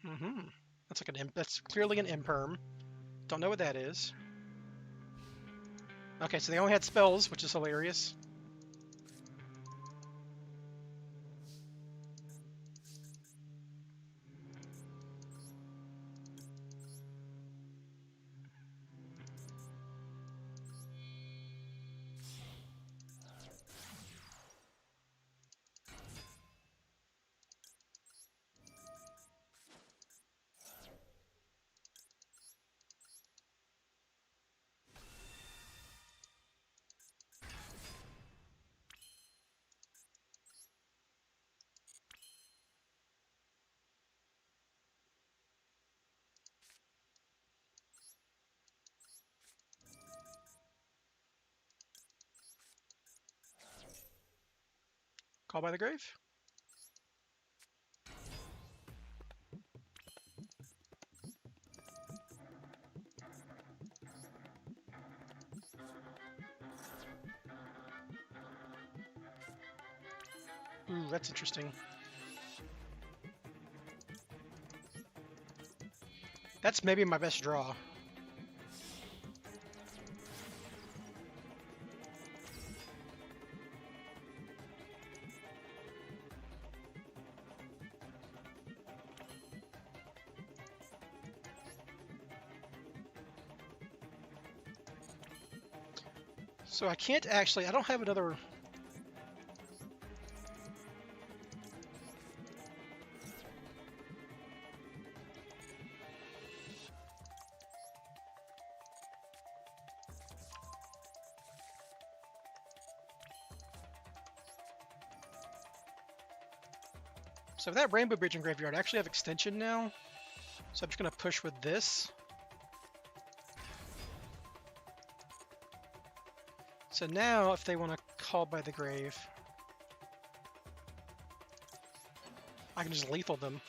That's like an that's clearly an Imperm. Don't know what that is. Okay, so they only had spells, which is hilarious. Call by the Grave. Ooh, that's interesting. That's maybe my best draw. So I can't actually, I don't have another... So that Rainbow Bridge and Graveyard, I actually have extension now. So I'm just going to push with this. So now, if they want to call by the grave, I can just lethal them.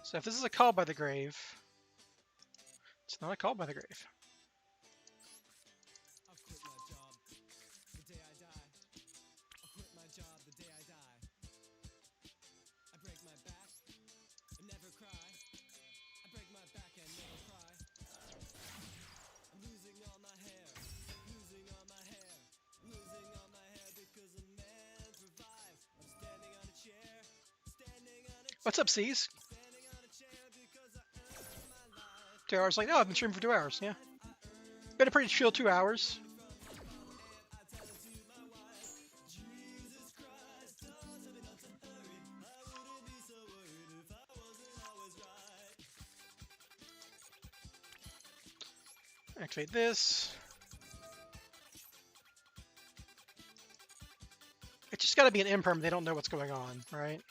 So if this is a call by the grave, it's not a call by the grave. I'll quit my job the day I die. I'll quit my job the day I die. I break my back and never cry. I break my back and never cry. I'm losing all my hair, losing all my hair, losing all my hair because a man survives. I'm standing on a chair, standing on a chair. What's up, C's? Standing on a chair because I earned my life. 2 hours. Like, no, I've been streaming for 2 hours. Yeah, been a pretty chill 2 hours. Activate this. It's just got to be an imperm. They don't know what's going on, right?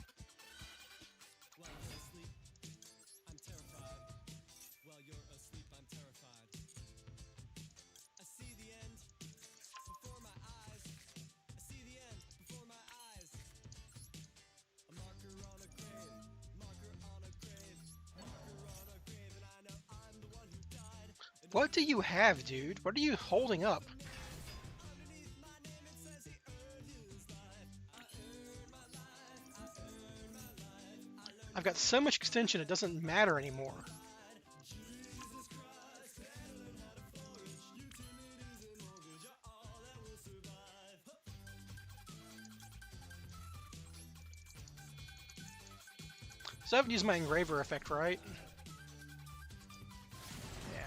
While you're asleep, I'm terrified. While you're asleep, I'm terrified. I see the end before my eyes. I see the end before my eyes. A marker on a grave, marker on a grave, marker on a grave, and I know I'm the one who What do you have, dude? What are you holding up? I've got so much extension it doesn't matter anymore. So I haven't used my engraver effect, right? Yeah.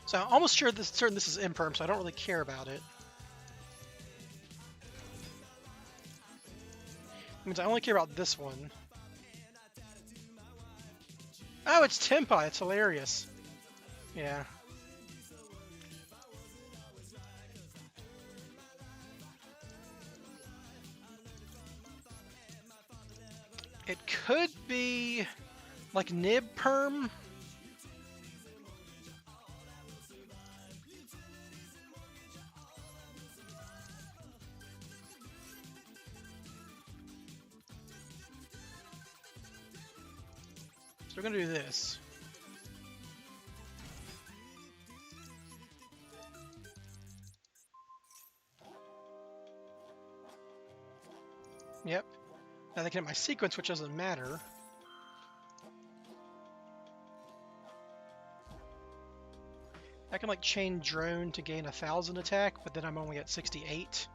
So I'm almost sure certain this is imperm, so I don't really care about it. Means I only care about this one. Oh, it's Tempai. It's hilarious. Yeah. It could be like nib perm. So we're gonna do this. Yep. Now they can hit my sequence, which doesn't matter. I can like chain drone to gain 1,000 attack, but then I'm only at 68.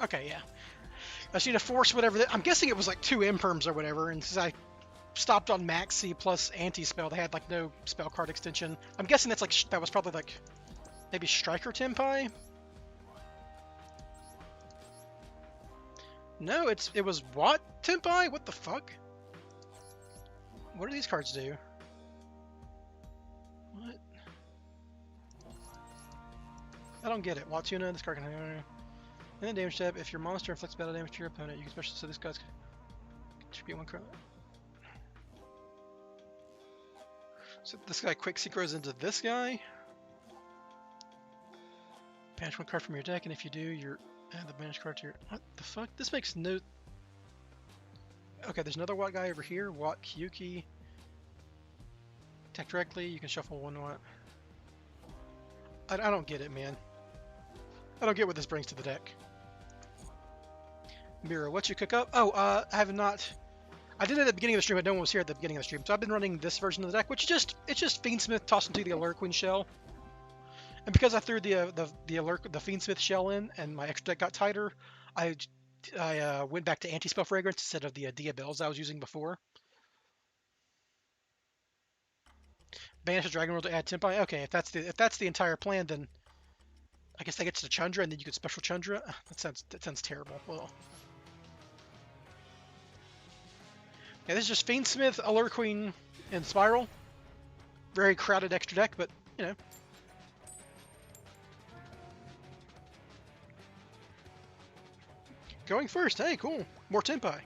Okay, yeah. I just need to force whatever. I'm guessing it was like 2 imperms or whatever, and since I stopped on maxi plus anti-spell, they had like no spell card extension. I'm guessing that's like that was probably like maybe Striker Tempai. No, it was what Tempai? What the fuck? What do these cards do? What? I don't get it. Watuna, this card can. And then damage step. If your monster inflicts battle damage to your opponent, you can special. So this guy's contribute 1 card. So this guy quick synchros into this guy. Banish 1 card from your deck, and if you do, you're add the banish card to your. What the fuck? This makes no. Okay, there's another Watt guy over here. Watt Kyuki. Attack directly. You can shuffle 1 Watt. I don't get it, man. I don't get what this brings to the deck. Mira, what you cook up? Oh, I have not. I did it at the beginning of the stream, but no one was here at the beginning of the stream. So I've been running this version of the deck, which it's just Fiendsmith tossed into the Allure Queen shell. And because I threw the Fiendsmith shell in, and my extra deck got tighter, I went back to anti-spell fragrance instead of the Dia Bells I was using before. Banish a Dragon World to add Tempai. Okay, if that's the entire plan, then I guess that gets to Chandra, and then you could special Chandra. That sounds terrible. Well. Yeah, this is just Fiendsmith, Allure Queen, and Spyral. Very crowded extra deck, but, you know. Going first. Hey, cool. More Tempai.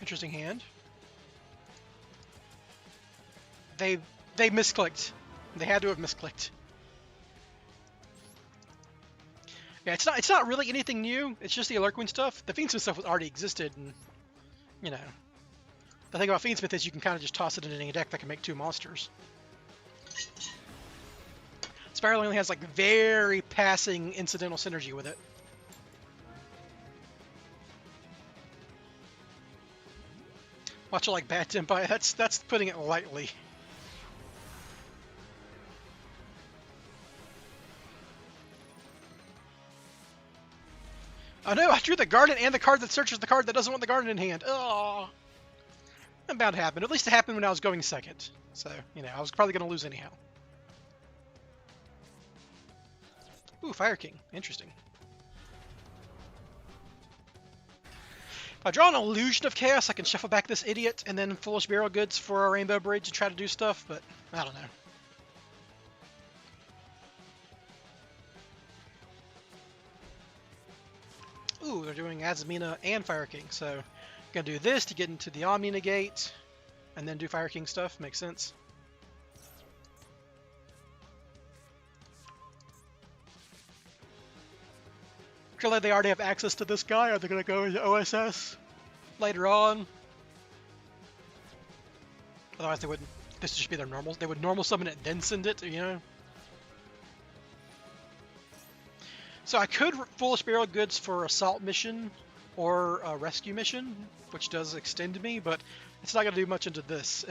Interesting hand. They misclicked. They had to have misclicked. Yeah, it's not really anything new. It's just the Allure Queen stuff. The Fiendsmith stuff already existed, and you know, the thing about Fiendsmith is you can kind of just toss it in any deck that can make 2 monsters. Spyral only has like very passing incidental synergy with it. Watch it like bad tempi. That's putting it lightly. Oh no, I drew the garden and the card that searches the card that doesn't want the garden in hand. Oh, that bound to happen. At least it happened when I was going second. So, you know, I was probably going to lose anyhow. Ooh, Fire King. Interesting. If I draw an Illusion of Chaos, I can shuffle back this idiot and then Foolish Burial Goods for a Rainbow Bridge to try to do stuff, but I don't know. Ooh, they're doing Azamina and Fire King, so gonna do this to get into the Omni Negate, and then do Fire King stuff. Makes sense. Clearly they already have access to this guy. Are they gonna go into OSS later on? Otherwise they wouldn't. This would just be their normal. They would normal summon it, then send it, you know? So I could Foolish Burial Goods for Assault Mission or a Rescue Mission, which does extend me, but it's not going to do much into this.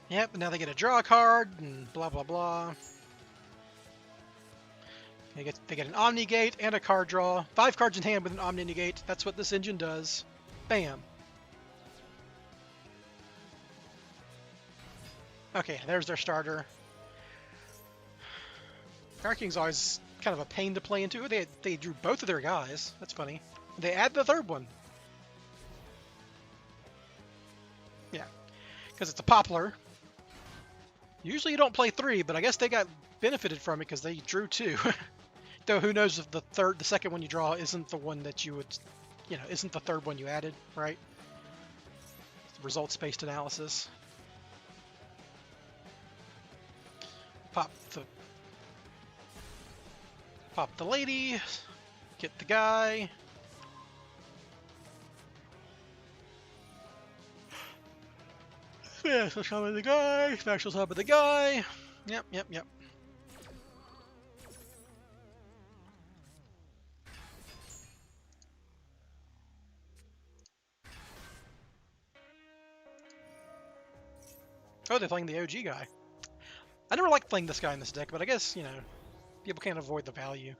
Yep, now they get a draw card, and blah blah blah. They get an Omni Gate and a card draw. 5 cards in hand with an Omni Negate. That's what this engine does. Bam. Okay, there's their starter. Fire King's always kind of a pain to play into. They drew both of their guys. That's funny. They add the third one. Yeah, because it's a Poplar. Usually you don't play 3, but I guess they got benefited from it because they drew 2. Though who knows if the second one you draw isn't the one that you would, you know, isn't the third one you added, right? Results-based analysis. Pop the lady, get the guy. Yeah, so summon the guy, special summon the guy. Yep. Oh, they're playing the OG guy. I never liked playing this guy in this deck, but I guess, you know, people can't avoid the value.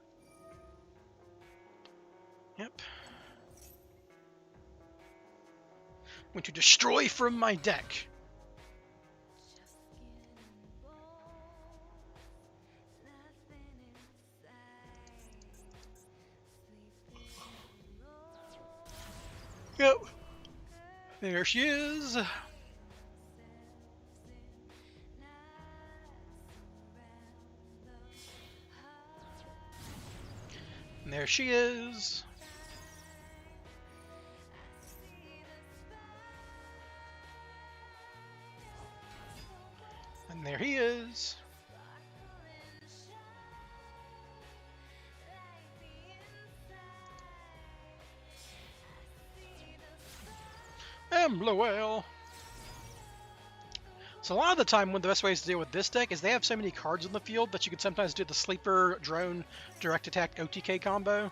Yep. I'm going to destroy from my deck. Yep. There she is. And there she is. And there he is. And Blowell. So a lot of the time, one of the best ways to deal with this deck is they have so many cards in the field that you can sometimes do the Sleeper, Drone, Direct Attack, OTK combo.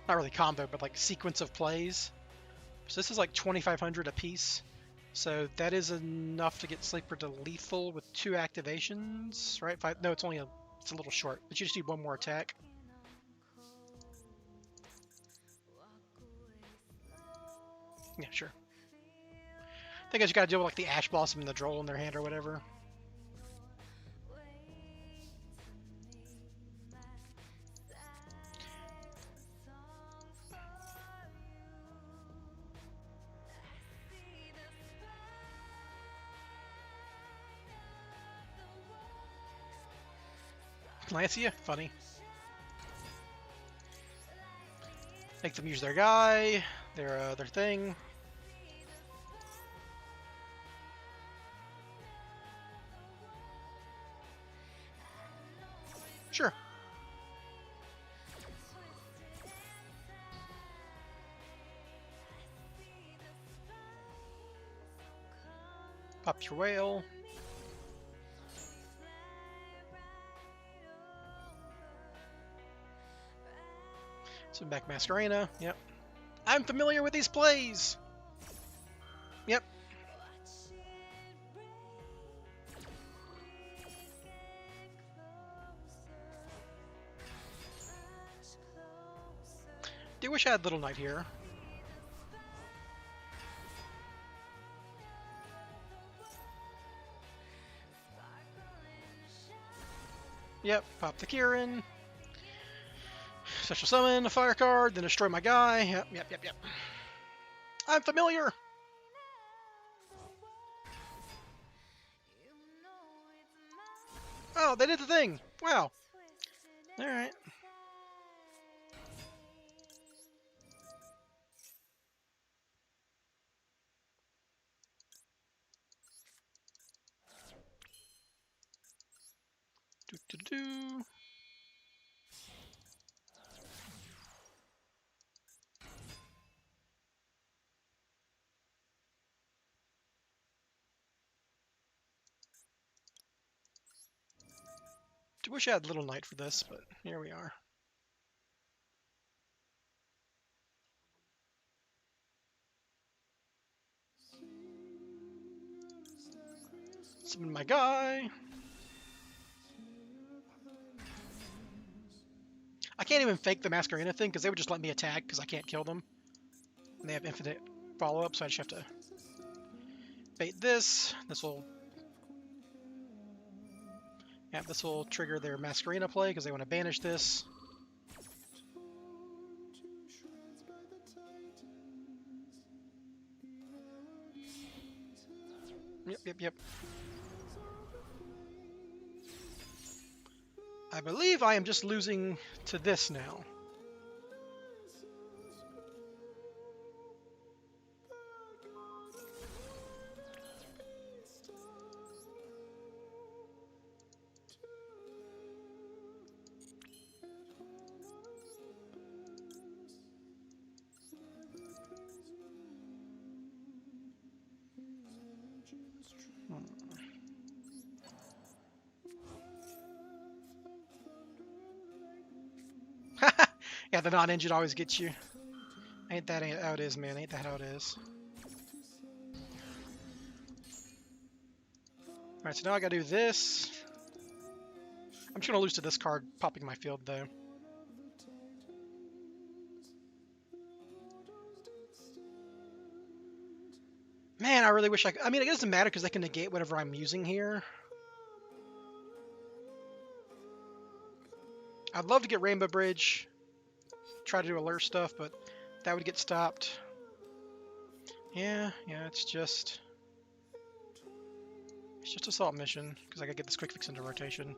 Not really combo, but like sequence of plays. So this is like 2,500 a piece. So that is enough to get Sleeper to lethal with 2 activations, right? No, it's a little short, but you just need 1 more attack. Yeah, sure. I think I just gotta deal with like the Ash Blossom and the Droll in their hand or whatever. Lancia, funny. Make them use their guy, their thing. Pop your whale. Swim back Masquerena. Yep. I'm familiar with these plays! Yep. Do wish I had Little Knight here. Yep, pop the Kieran. Special summon, a fire card, then destroy my guy. Yep. I'm familiar! Oh, they did the thing! Wow. Alright. Do. I wish I had Little Knight for this, but here we are. Summon my guy. I can't even fake the Masquerena thing because they would just let me attack because I can't kill them. And they have infinite follow-up, so I just have to bait this. This will trigger their Masquerena play because they want to banish this. Yep. I believe I am just losing to this now. Yeah, the non-engine always gets you. Ain't that how it is, man. Ain't that how it is. Alright, so now I gotta do this. I'm just gonna lose to this card popping my field, though. Man, I really wish I could. I mean, it doesn't matter because I can negate whatever I'm using here. I'd love to get Rainbow Bridge. Try to do Allure stuff, but that would get stopped. Yeah, it's just Assault Mission, because I gotta get this Quick Fix into rotation.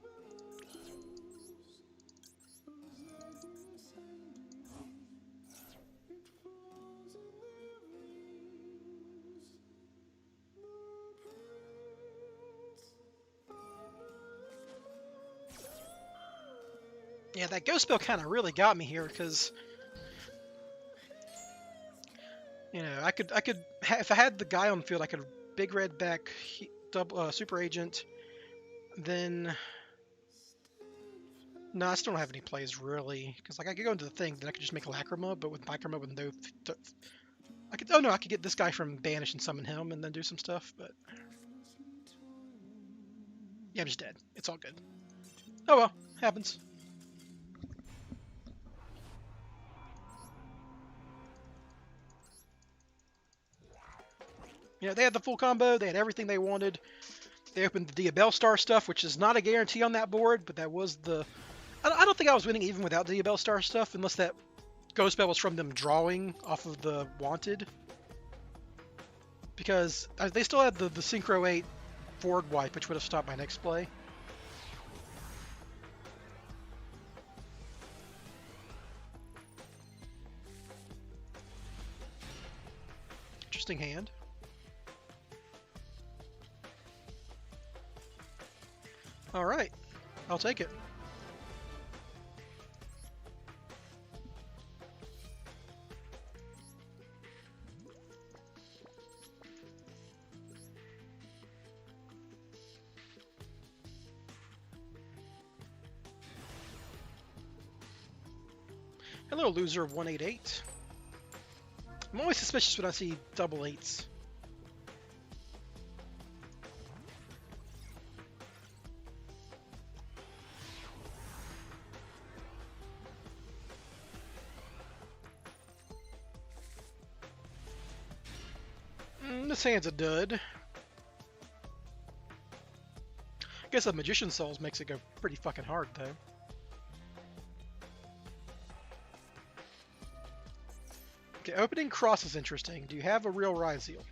Yeah, that Ghost Spell kind of really got me here, because you know, I could if I had the guy on the field, I could Big Red back double Super Agent. Then no, I still don't have any plays really, because like I could go into the thing, then I could just make Lacrima, but with Lacrima with no, I could I could get this guy from Banish and summon him, and then do some stuff. But yeah, I'm just dead. It's all good. Oh well, happens. You know, they had the full combo. They had everything they wanted. They opened the Diabell Star stuff, which is not a guarantee on that board, but that was the... I don't think I was winning even without the Diabell Star stuff, unless that Ghost Spell was from them drawing off of the Wanted. Because they still had the Synchro 8 forward wipe, which would have stopped my next play. Interesting hand. Alright, I'll take it. Hello, loser of 188. I'm always suspicious when I see double eights. This hand's a dud. I guess the Magician Souls makes it go pretty fucking hard, though. Okay, opening cross is interesting. Do you have a real Ryzeal?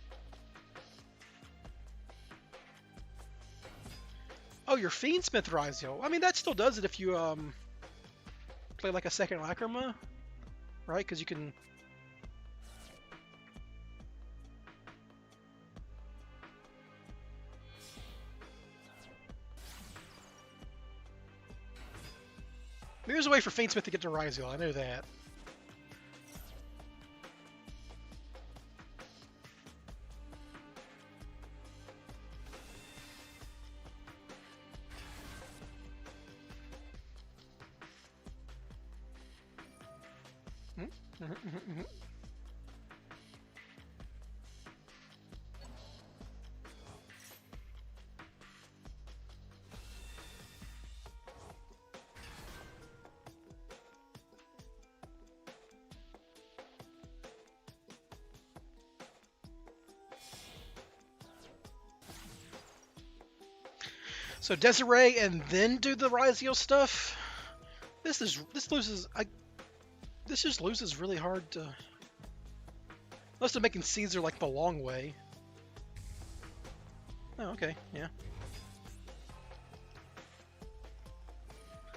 Oh, your Fiendsmith Ryzeal. I mean, that still does it if you play like a second Lacrima, right? Because you can. There's a way for Fiendsmith to get to Ryzeal, I know that. So Desiree and then do the Ryzeal stuff. This just loses really hard to. Unless they're making Caesar like the long way. Oh, okay, yeah.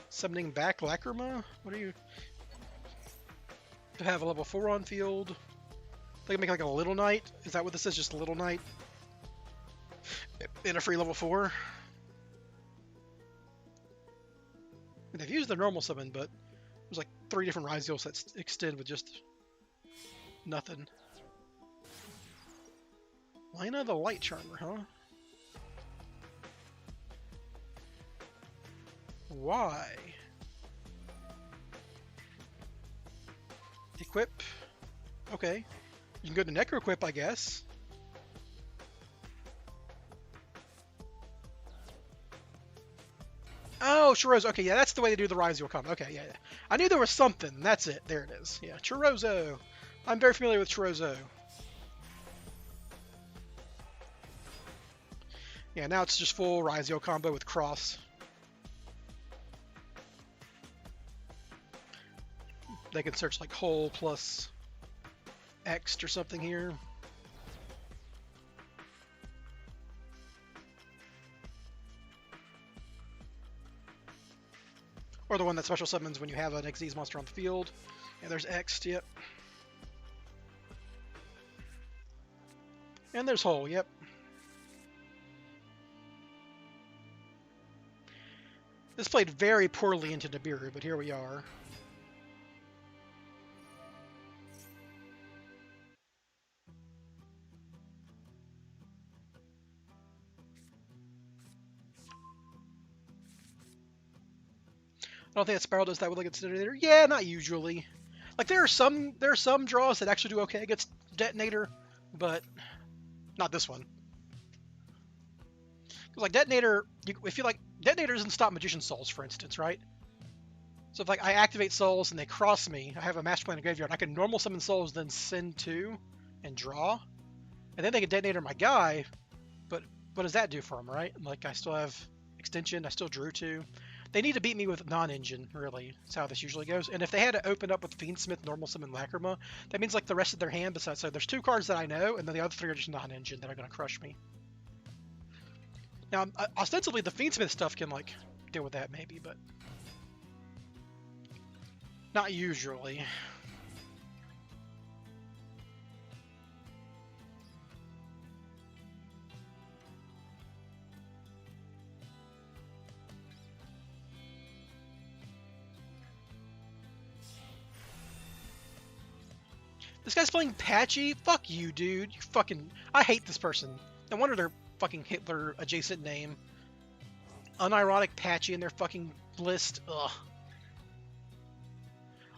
Summoning back Lacrima? What are you? To have a level 4 on field. They can make like a Little Knight. Is that what this is? Just a Little Knight? In a free level 4? They've used the normal summon, but there's like 3 different Ryzeals that extend with just nothing. Lina the Light Charmer, huh? Why? Equip. Okay. You can go to Necro Equip, I guess. Oh, Churrozo. Okay, yeah, that's the way they do the Ryzeal combo. Okay, yeah. I knew there was something. That's it. There it is. Yeah, Churrozo. I'm very familiar with Churrozo. Yeah, now it's just full Ryzeal combo with Cross. They can search like Hole plus X or something here. Or the one that special summons when you have an Xyz monster on the field. And there's X, yep. And there's Hole, yep. This played very poorly into Nibiru, but here we are. I don't think that Spyral does that with like its detonator. Yeah, not usually. Like there are some draws that actually do okay against detonator, but not this one. Because like detonator, if you like detonator doesn't stop Magician Souls, for instance, right? So if like I activate souls and they cross me, I have a Master Plan in graveyard. I can normal summon souls, then send 2 and draw, and then they can detonator my guy. But what does that do for them, right? Like I still have extension. I still drew 2. They need to beat me with non-engine, really. That's how this usually goes. And if they had to open up with Fiendsmith, Normal Summon, Lacrima, that means like the rest of their hand besides. So there's 2 cards that I know, and then the other 3 are just non-engine that are going to crush me. Now, ostensibly, the Fiendsmith stuff can like deal with that maybe, but not usually. This guy's playing Patchy? Fuck you, dude. You fucking... I hate this person. No wonder their fucking Hitler adjacent name. Unironic Patchy in their fucking list. Ugh.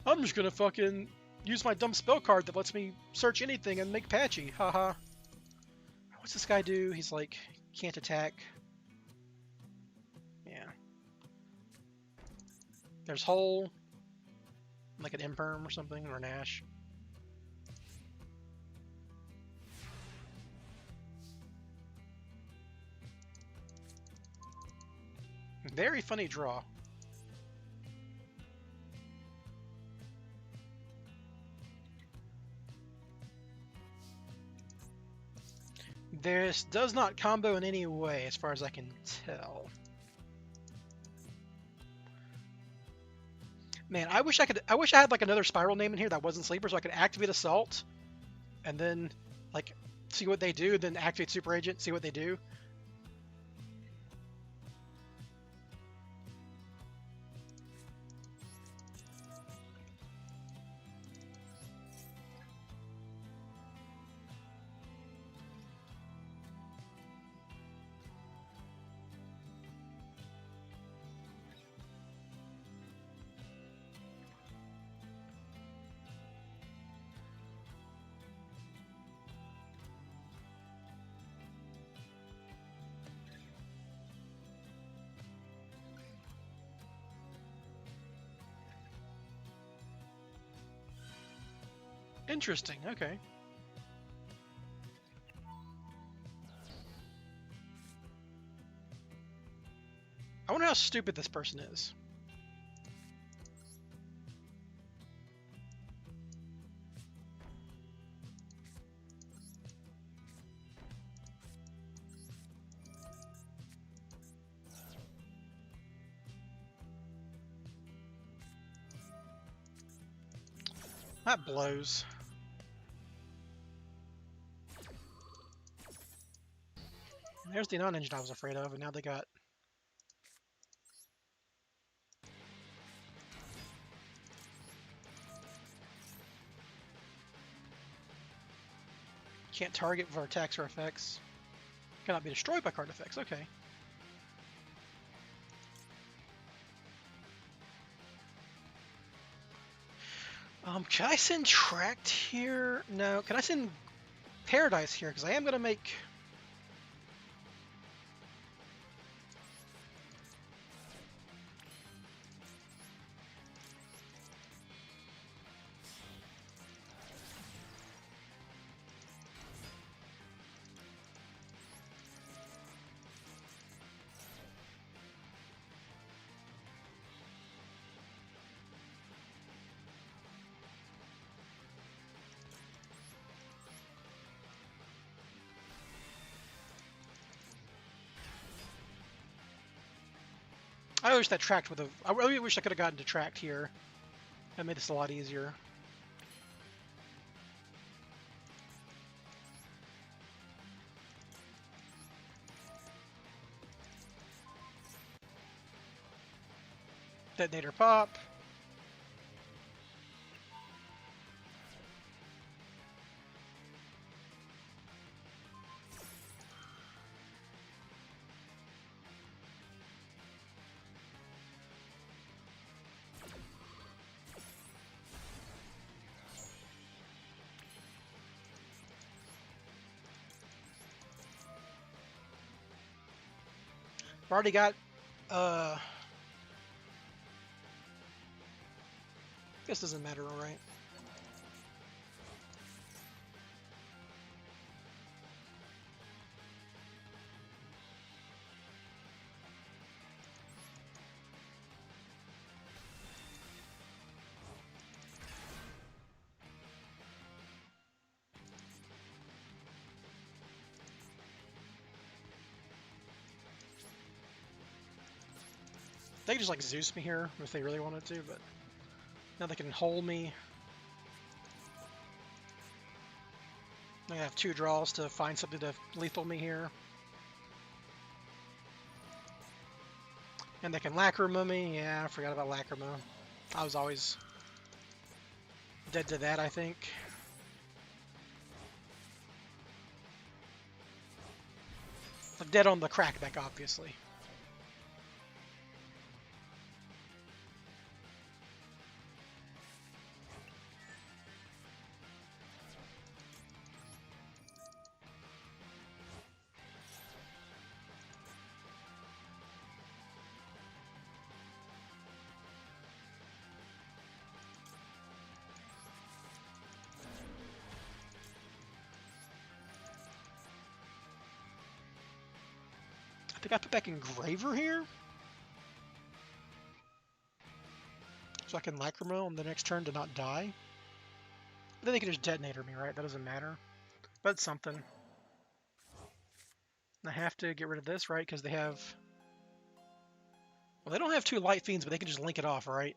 I'm just gonna fucking use my dumb spell card that lets me search anything and make patchy. Haha. What's this guy do? He's like, can't attack. Yeah. There's Hole. Like an Imperm or something, or an Ash. Very funny draw. This does not combo in any way, as far as I can tell. Man, I wish I had like another Spyral name in here that wasn't Sleeper, so I could activate Assault, and then like see what they do, then activate Super Agent, see what they do. Interesting, okay. I wonder how stupid this person is. That blows. There's the non-engine I was afraid of, and now they got... Can't target for attacks or effects. Cannot be destroyed by card effects, okay. Can I send Tract here? No. Can I send Paradise here? Because I am going to make... I wish that Tract would have... I really wish I could have gotten to Tract here. That made this a lot easier. Detonator pop. I've already got, This doesn't matter, alright. They could just like Zeus me here if they really wanted to, but now they can hold me. I have 2 draws to find something to lethal me here. And they can Lacrima me. Yeah, I forgot about Lacrima. I was always dead to that, I think. I'm dead on the crackback, obviously. I think I put back Engraver here. So I can Lacrimal on the next turn to not die. Then they can just detonator me, right? That doesn't matter. But it's something. And I have to get rid of this, right? Because they have... Well, they don't have 2 Light Fiends, but they can just link it off, right?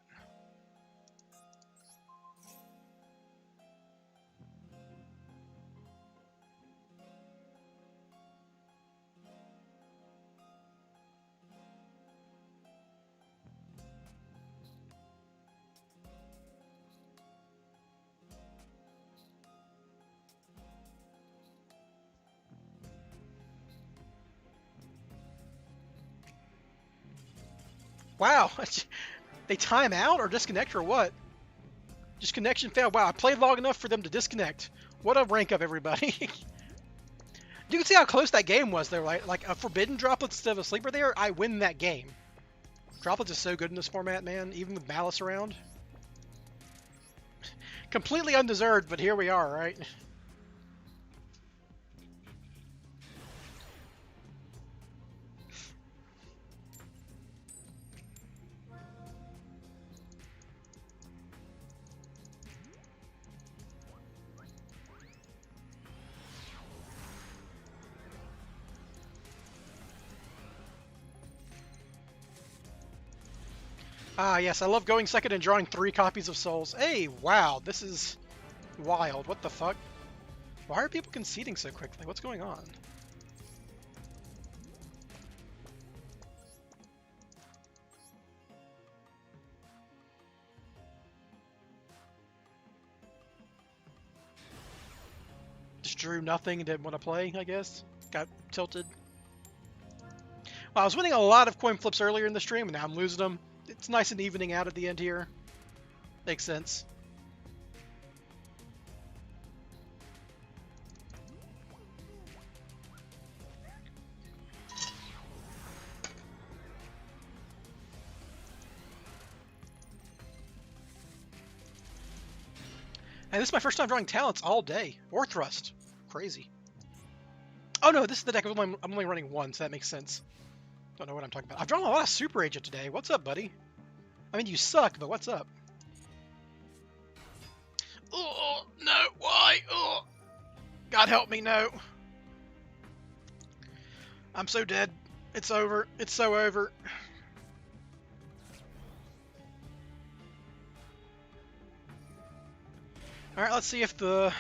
Wow! They time out or disconnect or what? Just connection failed. Wow, I played long enough for them to disconnect. What a rank up, everybody. You can see how close that game was, though, right? Like, a Forbidden Droplets instead of a Sleeper there, I win that game. Droplets is so good in this format, man, even with Malice around. Completely undeserved, but here we are, right? Ah, yes, I love going second and drawing 3 copies of Souls. Hey, wow, this is wild. What the fuck? Why are people conceding so quickly? What's going on? Just drew nothing and didn't want to play, I guess. Got tilted. Well, I was winning a lot of coin flips earlier in the stream, and now I'm losing them. It's nice and evening out at the end here. Makes sense. And this is my first time drawing talents all day. Or thrust. Crazy. Oh no, this is the deck I'm only running 1, so that makes sense. Don't know what I'm talking about. I've drawn a lot of Super Agent today. What's up, buddy? I mean, you suck, but what's up? Oh, no, why? Oh, God help me, no. I'm so dead. It's over. It's so over. Alright, let's see if the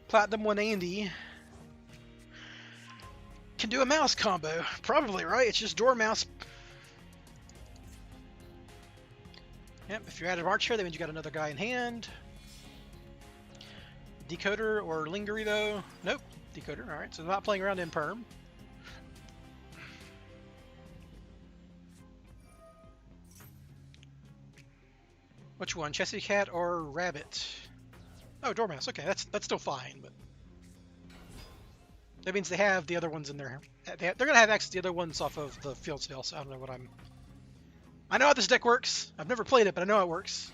Platinum 180 can do a mouse combo. Probably, right? It's just Dormouse. Yep, if you're out of Arch here, that means you got another guy in hand. Decoder or Lingery, though? Nope, Decoder. Alright, so not playing around in Perm. Which one, Chessy Cat or Rabbit? Oh, Dormouse. Okay, that's still fine, but that means they have the other ones in there. They're gonna have access to the other ones off of the field sale, so I don't know what I'm... I know how this deck works. I've never played it, but I know how it works.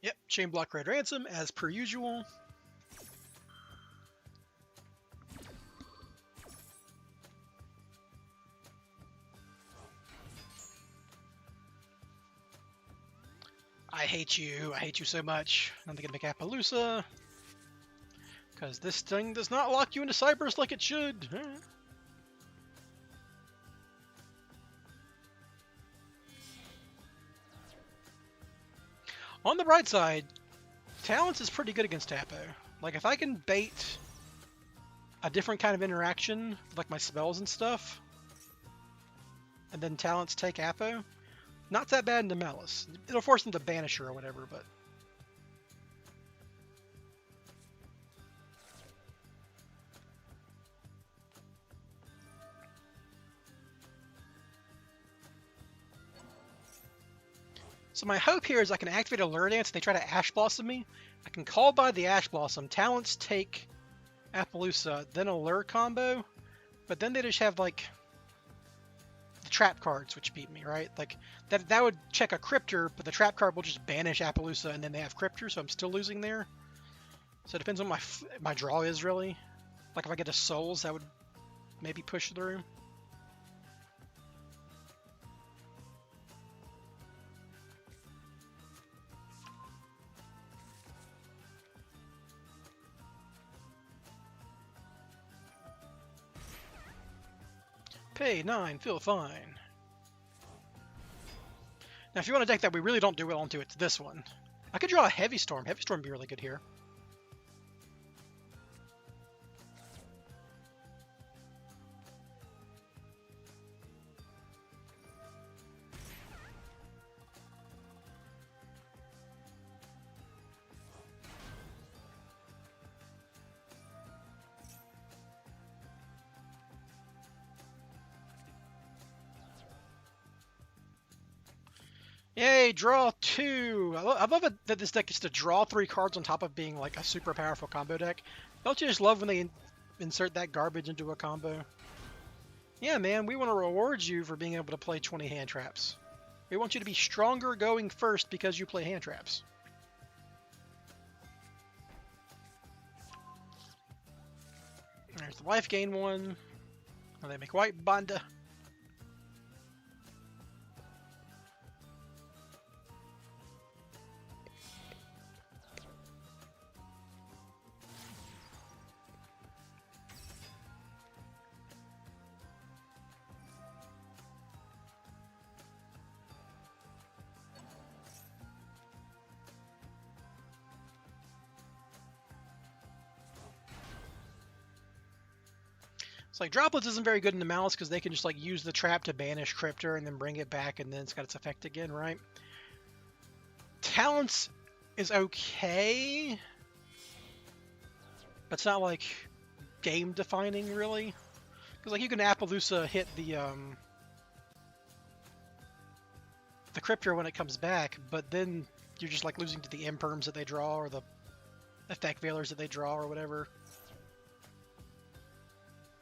Yep, Chain Block Red Ransom, as per usual. I hate you. I hate you so much. I'm gonna make Appaloosa. Because this thing does not lock you into Cyberse like it should. On the bright side, Talents is pretty good against Tapo. Like, if I can bait a different kind of interaction, like my spells and stuff, and then Talents take Apo, not that bad into Malice. It'll force them to banish her or whatever, but... So my hope here is I can activate Allure Dance and they try to Ash Blossom me. I can call by the Ash Blossom, Talents take Appaloosa, then Allure combo, but then they just have like the trap cards which beat me, right? Like that would check a Cryptor, but the trap card will just banish Appaloosa and then they have Cryptor, so I'm still losing there. So it depends on my draw is really. Like if I get a Souls, that would maybe push through. Pay 9, feel fine. Now if you want a deck that we really don't do well into, it's this one. I could draw a Heavy Storm. Heavy Storm would be really good here. Yay, draw 2! I love it that this deck gets to draw 3 cards on top of being like a super powerful combo deck. Don't you just love when they insert that garbage into a combo? Yeah, man, we want to reward you for being able to play 20 hand traps. We want you to be stronger going first because you play hand traps. There's the life gain one. Oh, they make white Banda. It's like Droplets isn't very good in the Malice because they can just like use the trap to banish Cryptor and then bring it back and then it's got its effect again, right? Talents is okay, but it's not like game defining really. Because like you can Appaloosa hit the Cryptor when it comes back, but then you're just like losing to the Imperms that they draw or the Effect Veilers that they draw or whatever.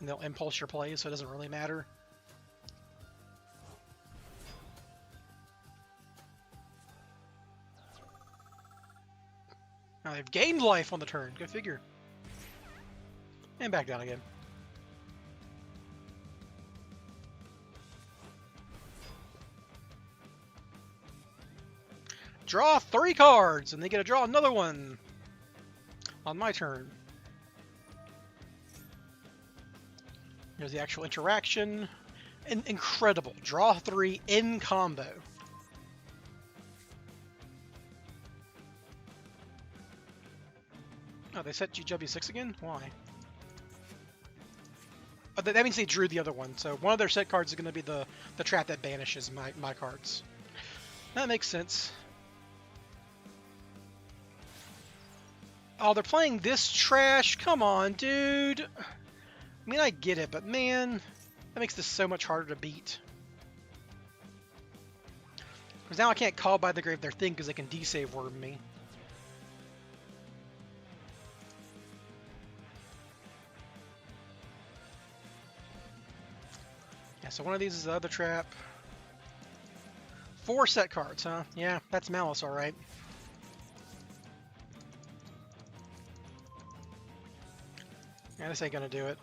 And they'll impulse your plays, so it doesn't really matter. Now they've gained life on the turn. Go figure. And back down again. Draw 3 cards, and they get to draw another one on my turn. Here's the actual interaction. Incredible. Draw 3 in combo. Oh, they set GW6 again? Why? Oh, that means they drew the other one. So one of their set cards is going to be the trap that banishes my cards. That makes sense. Oh, they're playing this trash? Come on, dude. I mean, I get it, but man, that makes this so much harder to beat. Because now I can't call by the grave their thing because they can D-save worm me. Yeah, so one of these is the other trap. 4 set cards, huh? Yeah, that's Malice, alright. Yeah, this ain't gonna do it.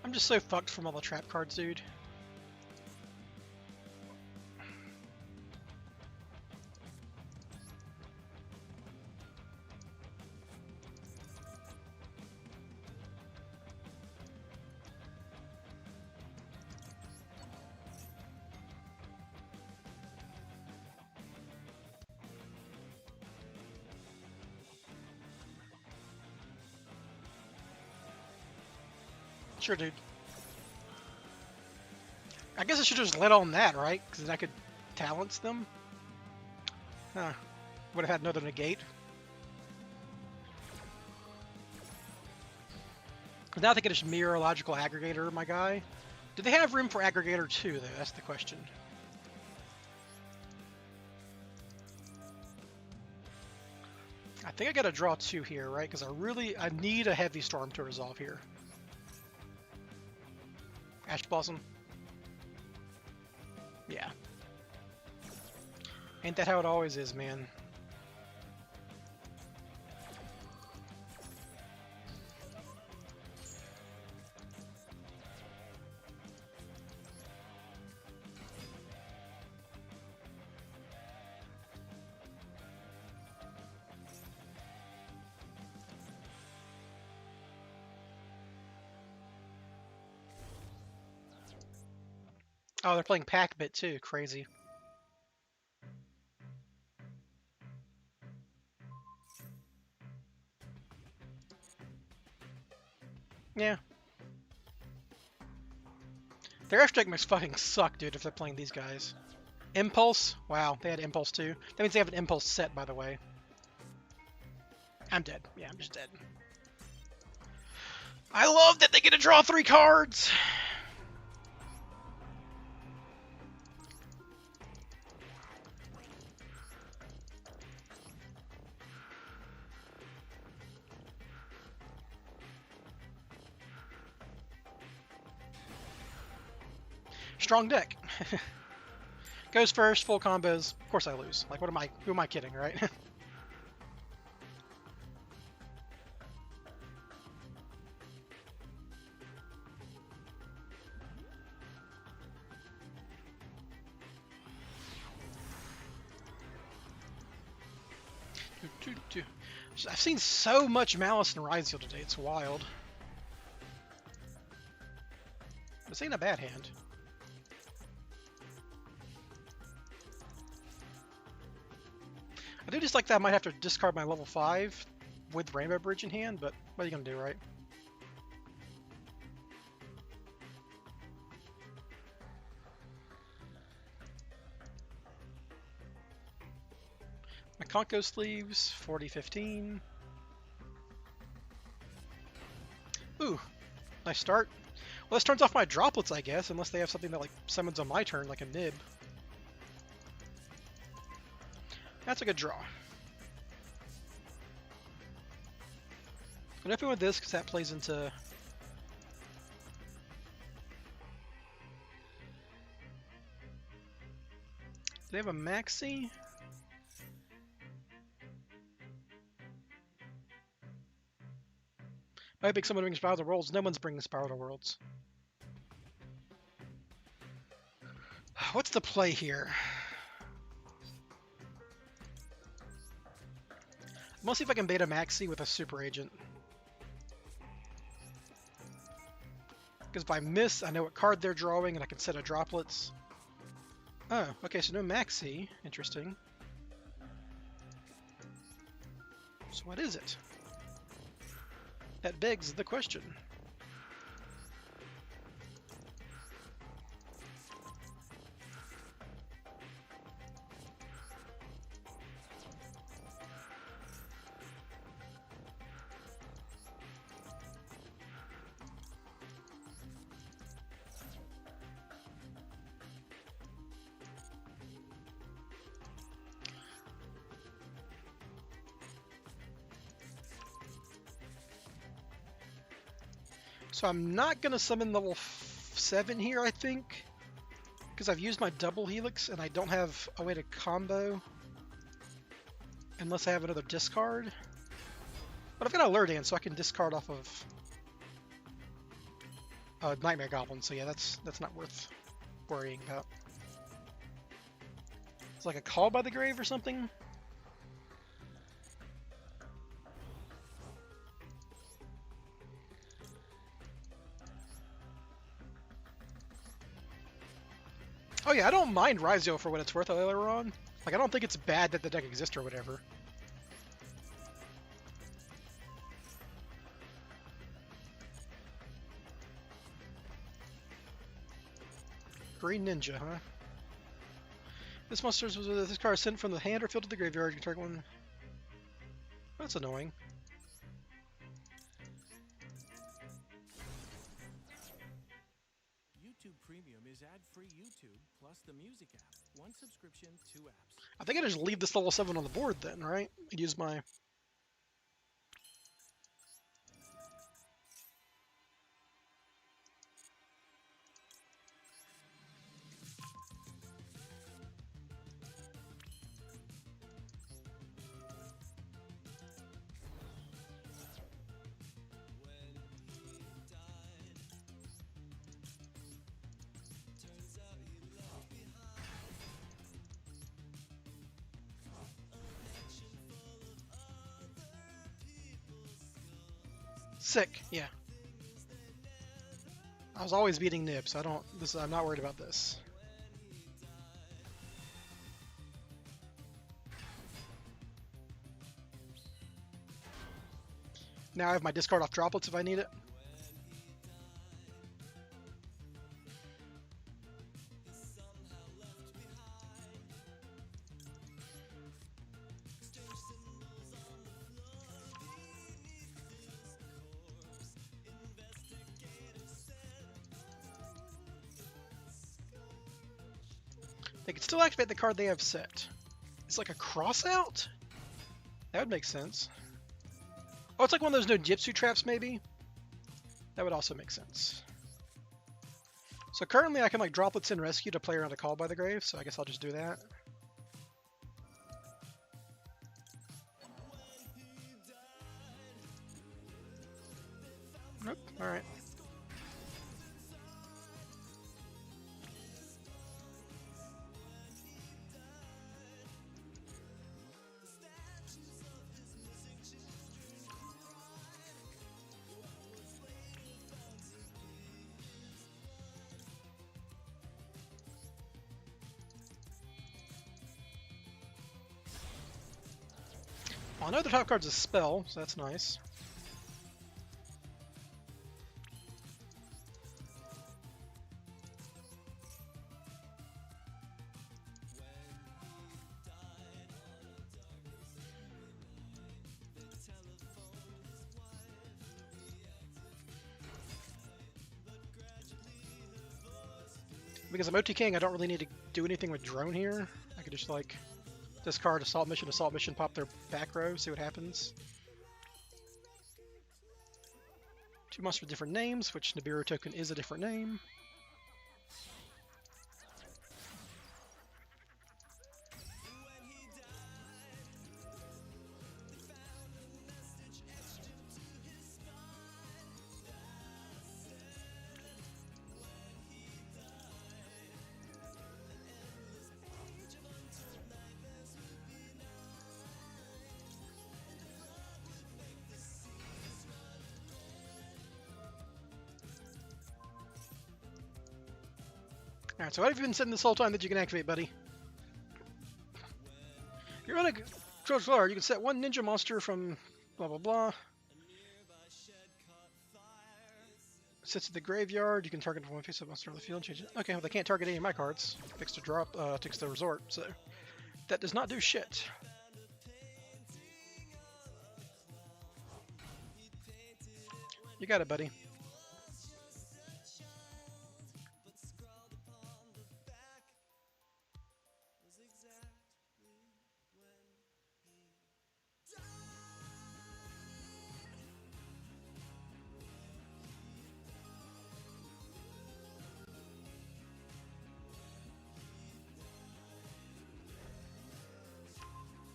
I'm just so fucked from all the trap cards, dude. Sure, dude. I guess I should just let on that, right? Because then I could talents them. Huh. Would have had another negate. Now they can just mirror logical aggregator, my guy. Do they have room for aggregator 2, though? That's the question. I think I gotta draw 2 here, right? Because I need a heavy storm to resolve here. Ash Blossom. Yeah. Ain't that how it always is, man? Oh, they're playing Pac-Bit too. Crazy. Yeah. Their F-Strike must fucking suck, dude, if they're playing these guys. Impulse? Wow, they had Impulse too. That means they have an Impulse set, by the way. I'm dead. Yeah, I'm just dead. I love that they get to draw 3 cards! Strong deck. Goes first, full combos. Of course I lose. Like, who am I kidding, right? I've seen so much Malice in Ryzeal today, it's wild. This ain't a bad hand. I do just like that I might have to discard my level 5 with Rainbow Bridge in hand, but what are you gonna do, right? My Conco sleeves, 40-15. Ooh, nice start. Well, this turns off my droplets, I guess, unless they have something that like summons on my turn, like a nib. That's a good draw. I'm open with this because that plays into... Do they have a maxi? Might be someone bringing Spyral to Worlds. No one's bringing Spyral to Worlds. What's the play here? I'm gonna see if I can beta maxi with a super agent. Because if I miss, I know what card they're drawing and I can set a droplets. Oh, okay, so no maxi. Interesting. So what is it? That begs the question. So I'm not going to summon level 7 here, I think, because I've used my double helix and I don't have a way to combo unless I have another discard. But I've got Allure Dance, so I can discard off of Nightmare Goblin, so yeah, that's not worth worrying about. It's like a Call by the Grave or something? Oh yeah, I don't mind Ryzeal for what it's worth earlier on. Like, I don't think it's bad that the deck exists or whatever. Green Ninja, huh? This monster was this card is sent from the hand or field to the graveyard. You can target one. That's annoying. YouTube Premium is ad-free YouTube plus the music app. One subscription, 2 apps. I think I just leave this level 7 on the board then, right? And use my... Sick, yeah. I was always beating Nib, so I'm not worried about this. Now I have my discard off droplets if I need it. They can still activate the card they have set. It's like a cross out? That would make sense. Oh, it's like one of those no Jitsu traps, maybe? That would also make sense. So currently I can like droplets in rescue to play around a call by the grave, so I guess I'll just do that. Nope, alright. Well, I know the top card's a spell, so that's nice. Because I'm OT King, I don't really need to do anything with drone here. I could just like discard assault mission, pop their back row, see what happens. Two monsters with different names, which Nibiru token is a different name. Alright, so what have you been saying this whole time that you can activate, buddy? You're on a control floor. You can set one ninja monster from blah blah blah. Sits at the graveyard. You can target one face-up monster on the field. Change it. Okay, well they can't target any of my cards. Fix the drop, fix the resort. So that does not do shit. You got it, buddy.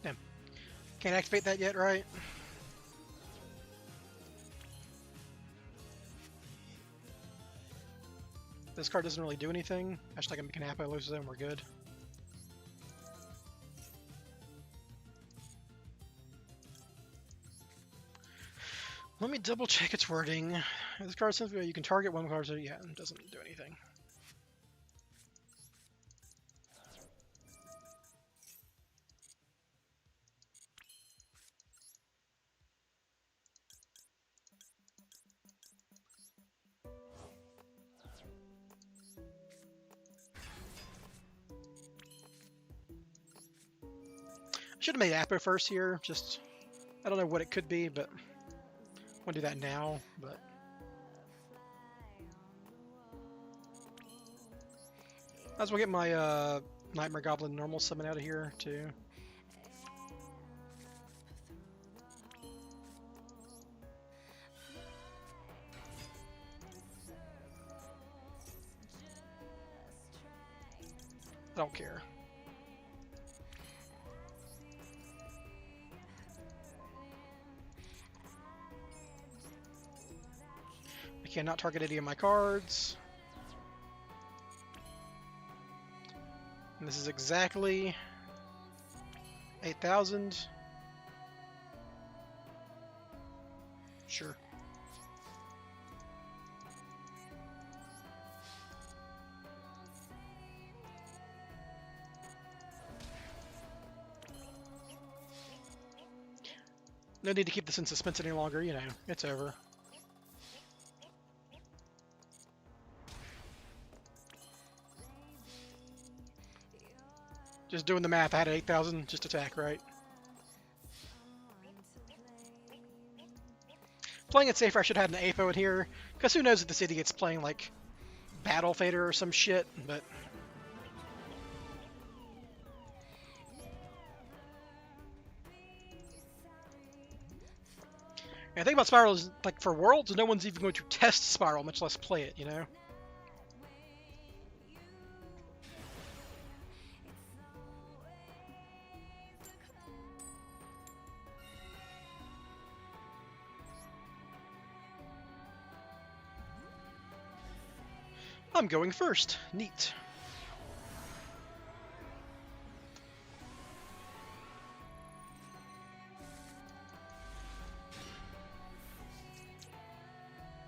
Damn. Can't activate that yet, right? This card doesn't really do anything. Hashtag I'm making happy loses them, we're good. Let me double check its wording. This card says you can target one card, so yeah, it doesn't do anything. Should have made Apo first here. Just, I don't know what it could be, but I want to do that now. But might as well get my Nightmare Goblin normal summon out of here too. I don't care. I cannot target any of my cards. And this is exactly 8,000. Sure. No need to keep this in suspense any longer, you know, it's over. Just doing the math, I had 8,000, just attack, right? Playing it safer, I should have had an APO in here, because who knows if this idiot's playing, like, Battle Fader or some shit, but... And the thing about Spyral is, like, for Worlds, no one's even going to test Spyral, much less play it, you know? I'm going first. Neat.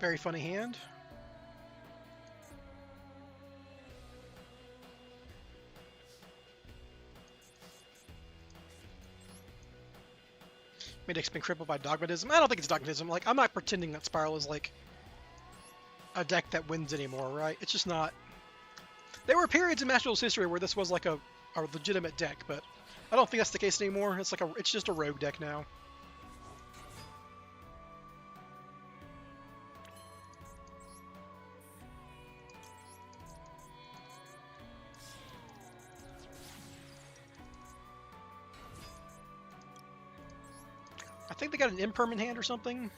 Very funny hand. Midic's been crippled by dogmatism. I don't think it's dogmatism. Like, I'm not pretending that Spyral is, like, a deck that wins anymore, right? It's just not. There were periods in Master Duel's history where this was, like, a legitimate deck, but I don't think that's the case anymore. It's like it's just a rogue deck now. I think they got an impermanent hand or something.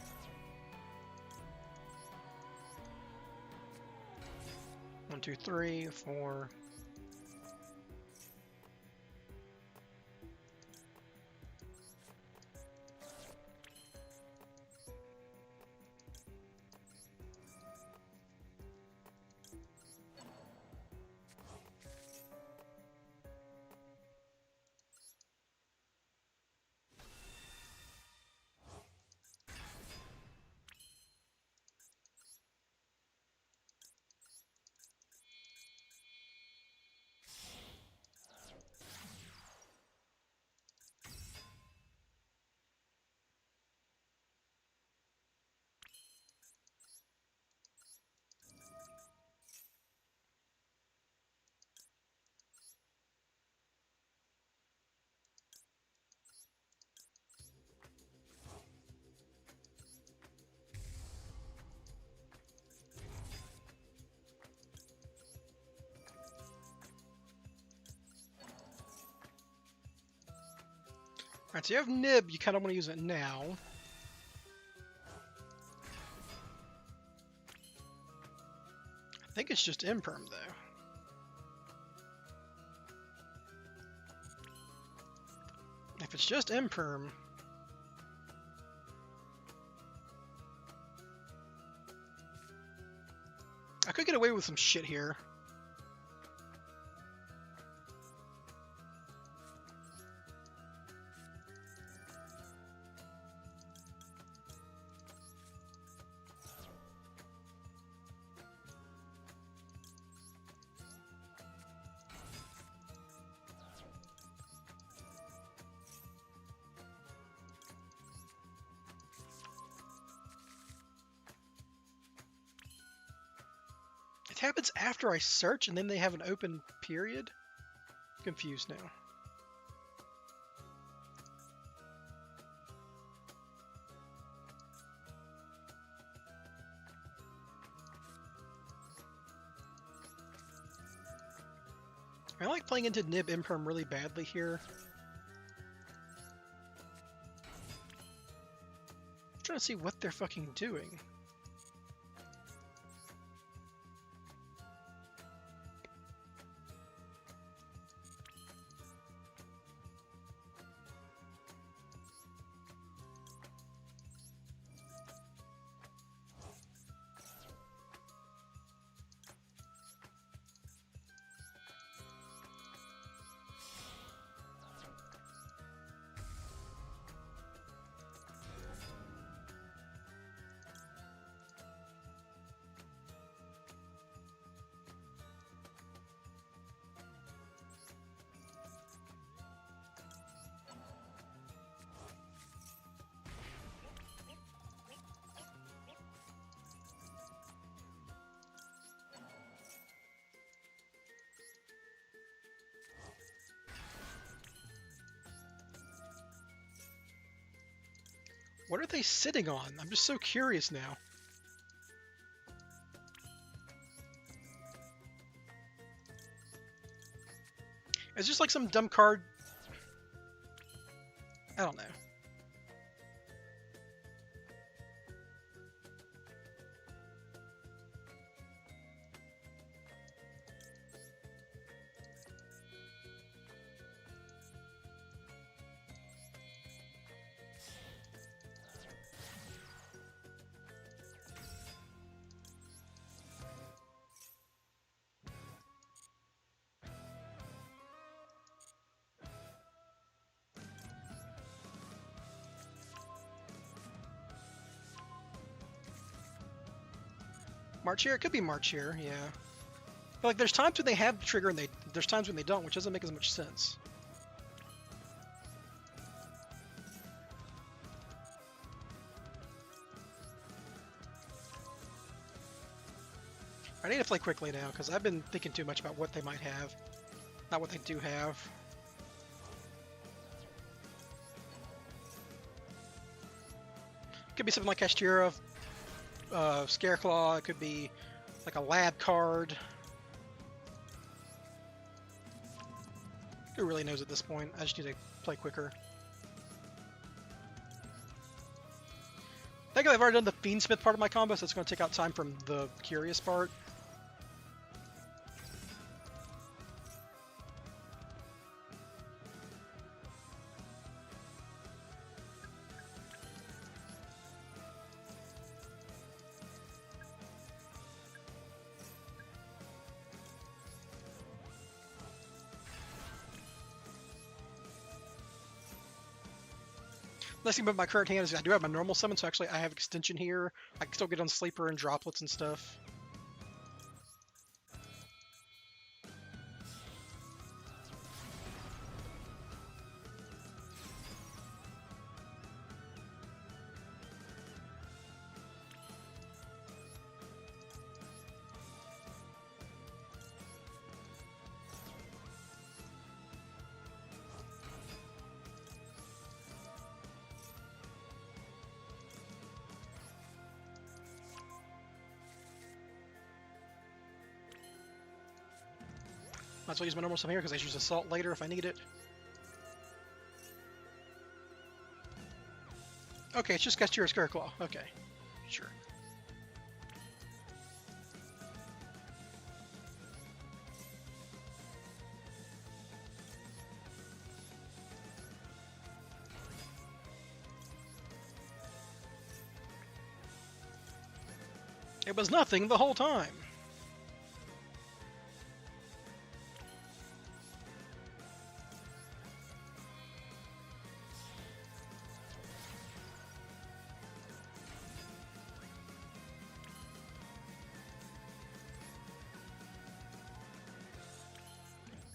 One, two, three, four. Alright, so you have Nib, you kind of want to use it now. I think it's just Imperm, though. If it's just Imperm... I could get away with some shit here. It happens after I search, and then they have an open period? I'm confused now. I like playing into Nib Imperm really badly here. I'm trying to see what they're fucking doing. What are they sitting on? I'm just so curious now. It's just like some dumb card. I don't know. March here? It could be March here, yeah. But like, there's times when they have the trigger and there's times when they don't, which doesn't make as much sense. I need to play quickly now, because I've been thinking too much about what they might have, not what they do have. Could be something like Astera, Scareclaw, it could be like a lab card. Who really knows at this point? I just need to play quicker. I think I've already done the Fiendsmith part of my combo, so it's going to take out time from the Curious part. Nice thing about my current hand is I do have my normal summon, so actually I have extension here. I can still get on Sleeper and droplets and stuff. Might as well use my normal summon here because I use Assault later if I need it. Okay, it's just Astera Scareclaw. Okay, sure. It was nothing the whole time.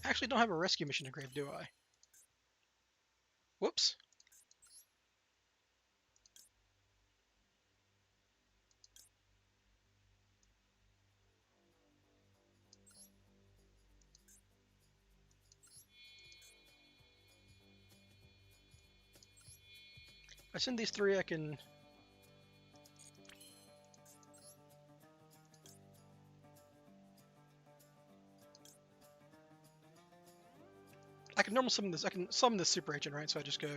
Actually don't have a rescue mission to grave, do I? Whoops. If I send these three, I can... can normal summon this. I can summon this super agent, right? So I just go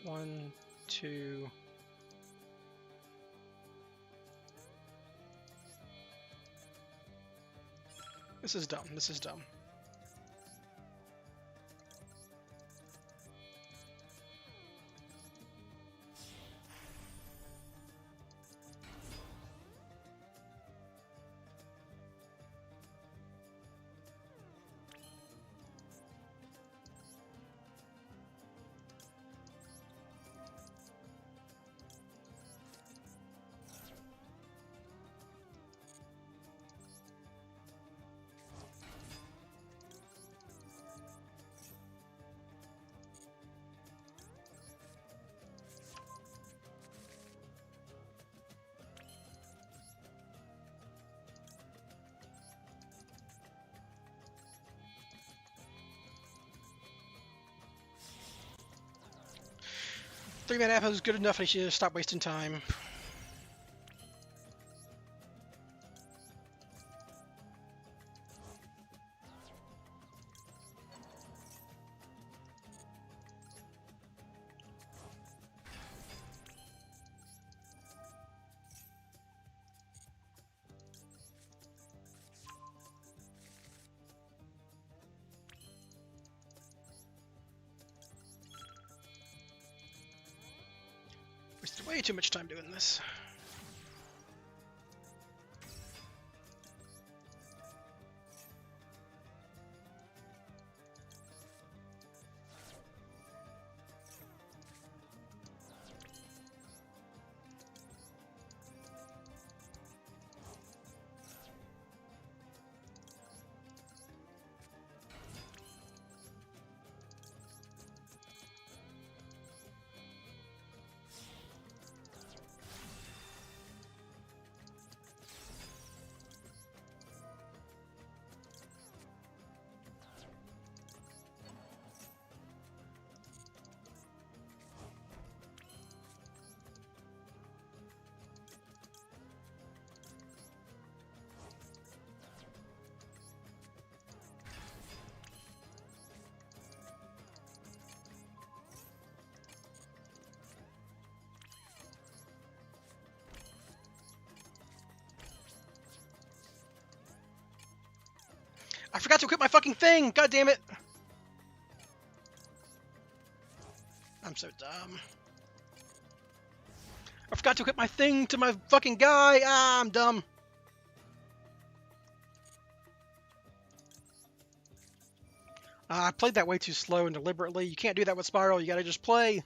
1, 2. This is dumb. This is dumb. Three-man app is good enough. I should stop wasting time. Wasted way too much time doing this. I forgot to equip my fucking thing! God damn it! I'm so dumb. I forgot to equip my thing to my fucking guy! Ah, I'm dumb. I played that way too slow and deliberately. You can't do that with Spyral, you gotta just play.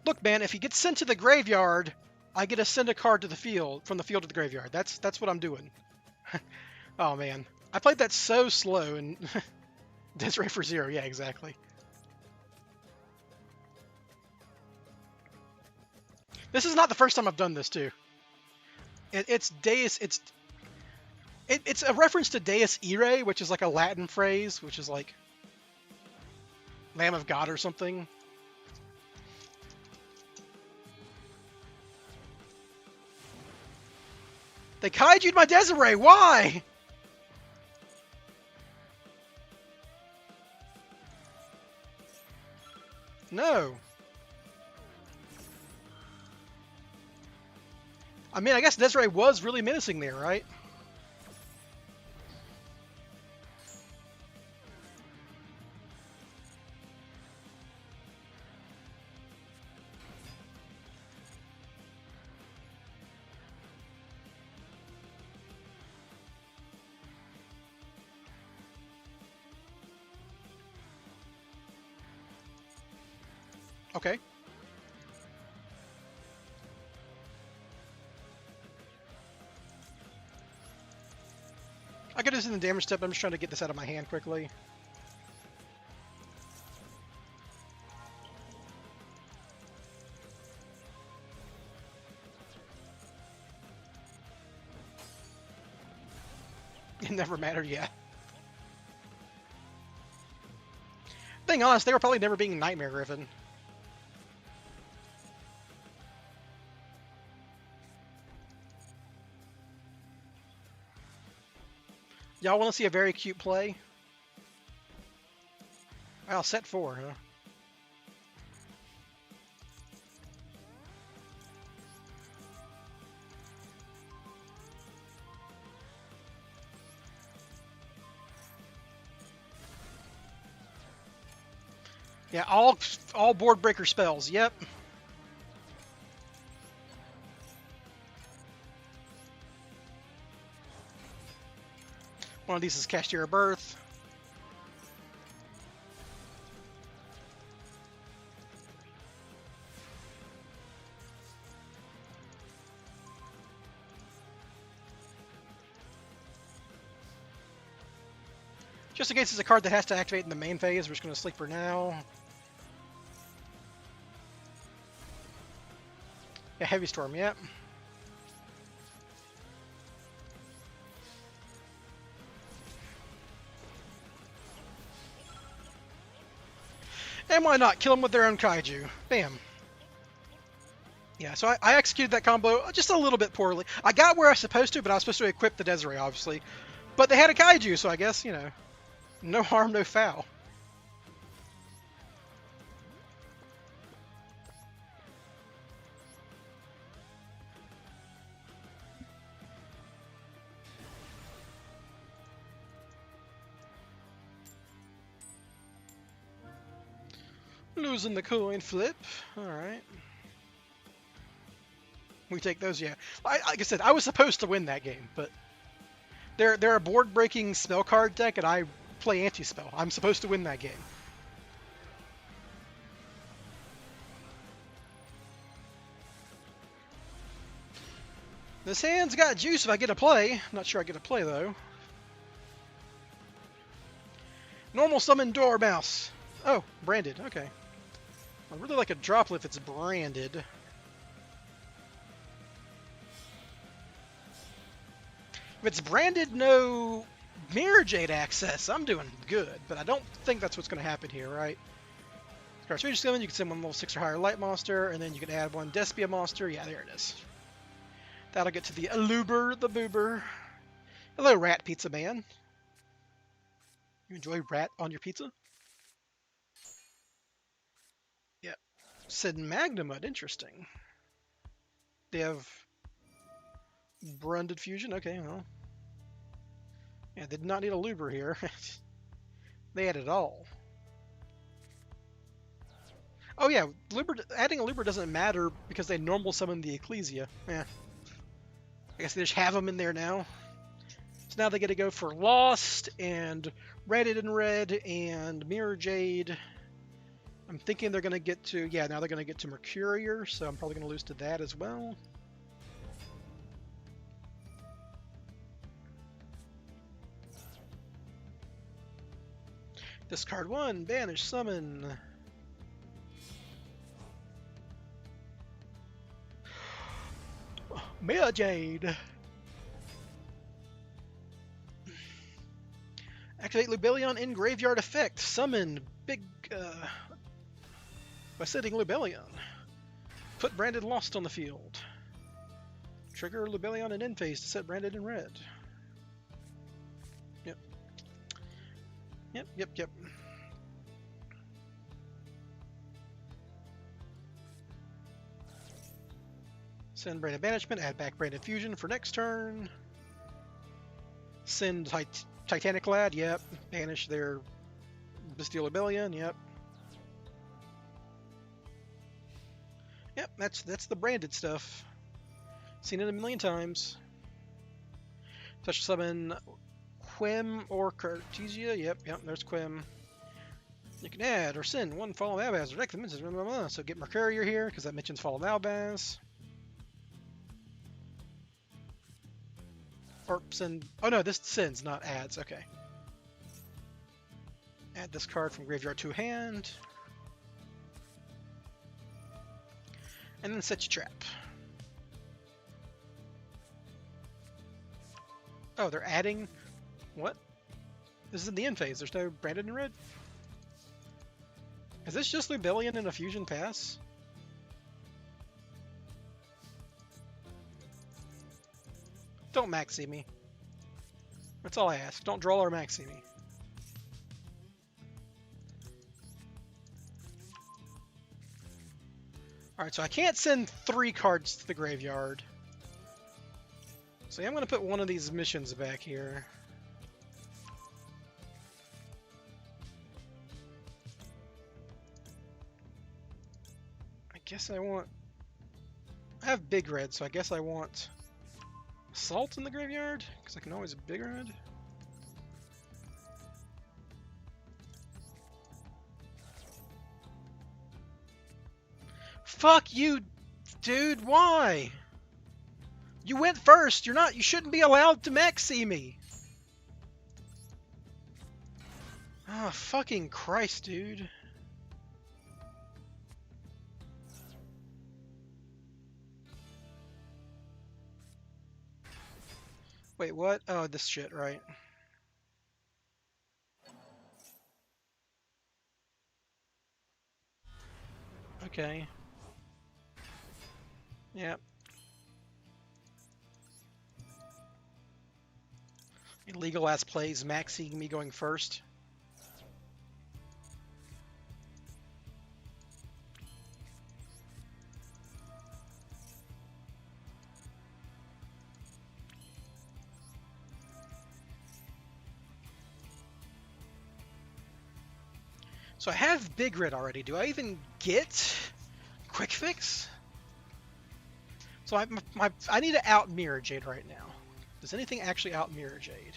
Look, man, if he gets sent to the graveyard, I get to send a card to the field, from the field to the graveyard. That's what I'm doing. Oh, man. I played that so slow, and Desiree for 0. Yeah, exactly. This is not the first time I've done this, too. It's Deus... It's a reference to Deus Irae, which is like a Latin phrase, which is like Lamb of God or something. They kaiju'd my Desiree! Why? No. I mean, I guess Desiree was really menacing there, right? Okay. I got this in the damage step. I'm just trying to get this out of my hand quickly. It never mattered, yeah. Being honest, they were probably never being Nightmare Griffin. Y'all want to see a very cute play? Wow, set 4, huh? Yeah, all board breaker spells. Yep. One of these is Cashier Birth. Just in case it's a card that has to activate in the main phase, we're just going to sleep her now. Yeah, Heavy Storm, yep. And why not? Kill them with their own kaiju. Bam. Yeah, so I executed that combo just a little bit poorly. I got where I was supposed to, but I was supposed to equip the Desiree, obviously. But they had a kaiju, so I guess, you know, no harm, no foul. Losing the coin flip. Alright. We take those, yeah. Like I said, I was supposed to win that game, but they're a board-breaking spell card deck, and I play anti-spell. I'm supposed to win that game. This hand's got juice if I get a play. I'm not sure I get a play, though. Normal summon Dormouse. Oh, branded. Okay. I really like a droplet if it's branded. If it's branded, no Mirror Jade access, I'm doing good, but I don't think that's what's going to happen here, right? Cartridge summon, you can send one level 6 or higher light monster, and then you can add one Despia monster. Yeah, there it is. That'll get to the Allure, the Boober. Hello, Rat Pizza Man. You enjoy rat on your pizza? Yeah. Said Magnamud, interesting. They have Brunded Fusion, okay, well. Yeah, they did not need a Luber here. They had it all. Oh yeah, adding a Luber doesn't matter because they normal summon the Ecclesia. Yeah. I guess they just have them in there now. So now they get to go for Lost and Reddit and Red and Mirror Jade. I'm thinking they're going to get to, yeah, now they're going to get to Mercurier, so I'm probably going to lose to that as well. Discard 1, banish, summon. Mirror Jade. Activate Lubellion in graveyard effect. Summon big by setting Lubellion. Put Branded Lost on the field. Trigger Lubellion in end phase to set Branded in red. Yep. Yep. Send Branded Banishment, add back Branded Fusion for next turn. Send Titanic Lad, yep. Banish their Bestial Rebellion, yep. Yep, that's the branded stuff. Seen it a million times. Special summon Quim or Cartesia, yep, there's Quim. You can add or send one Fall of Albaz, direct the mentions, blah, blah, blah. So get Mercurier here, because that mentions Fall of Albaz. Or send, oh no, this sends, not adds, okay. Add this card from graveyard to hand. And then set your trap. Oh, they're adding? What? This is in the end phase. There's no branded in red? Is this just Lubellion and a fusion pass? Don't maxi me. That's all I ask. Don't draw or maxi me. Alright, so I can't send 3 cards to the graveyard. So I'm going to put one of these missions back here. I guess I want... I have big red, so I guess I want Assault in the graveyard, because I can always big red. Fuck you, dude, why? You went first. You shouldn't be allowed to maxi me. Ah, fucking Christ, dude. Wait, what? Oh, this shit, right. Okay. Yep. Illegal ass plays, maxing me going first. So I have big red already. Do I even get quick fix? So I need to out Mirror Jade right now. Does anything actually out Mirror Jade?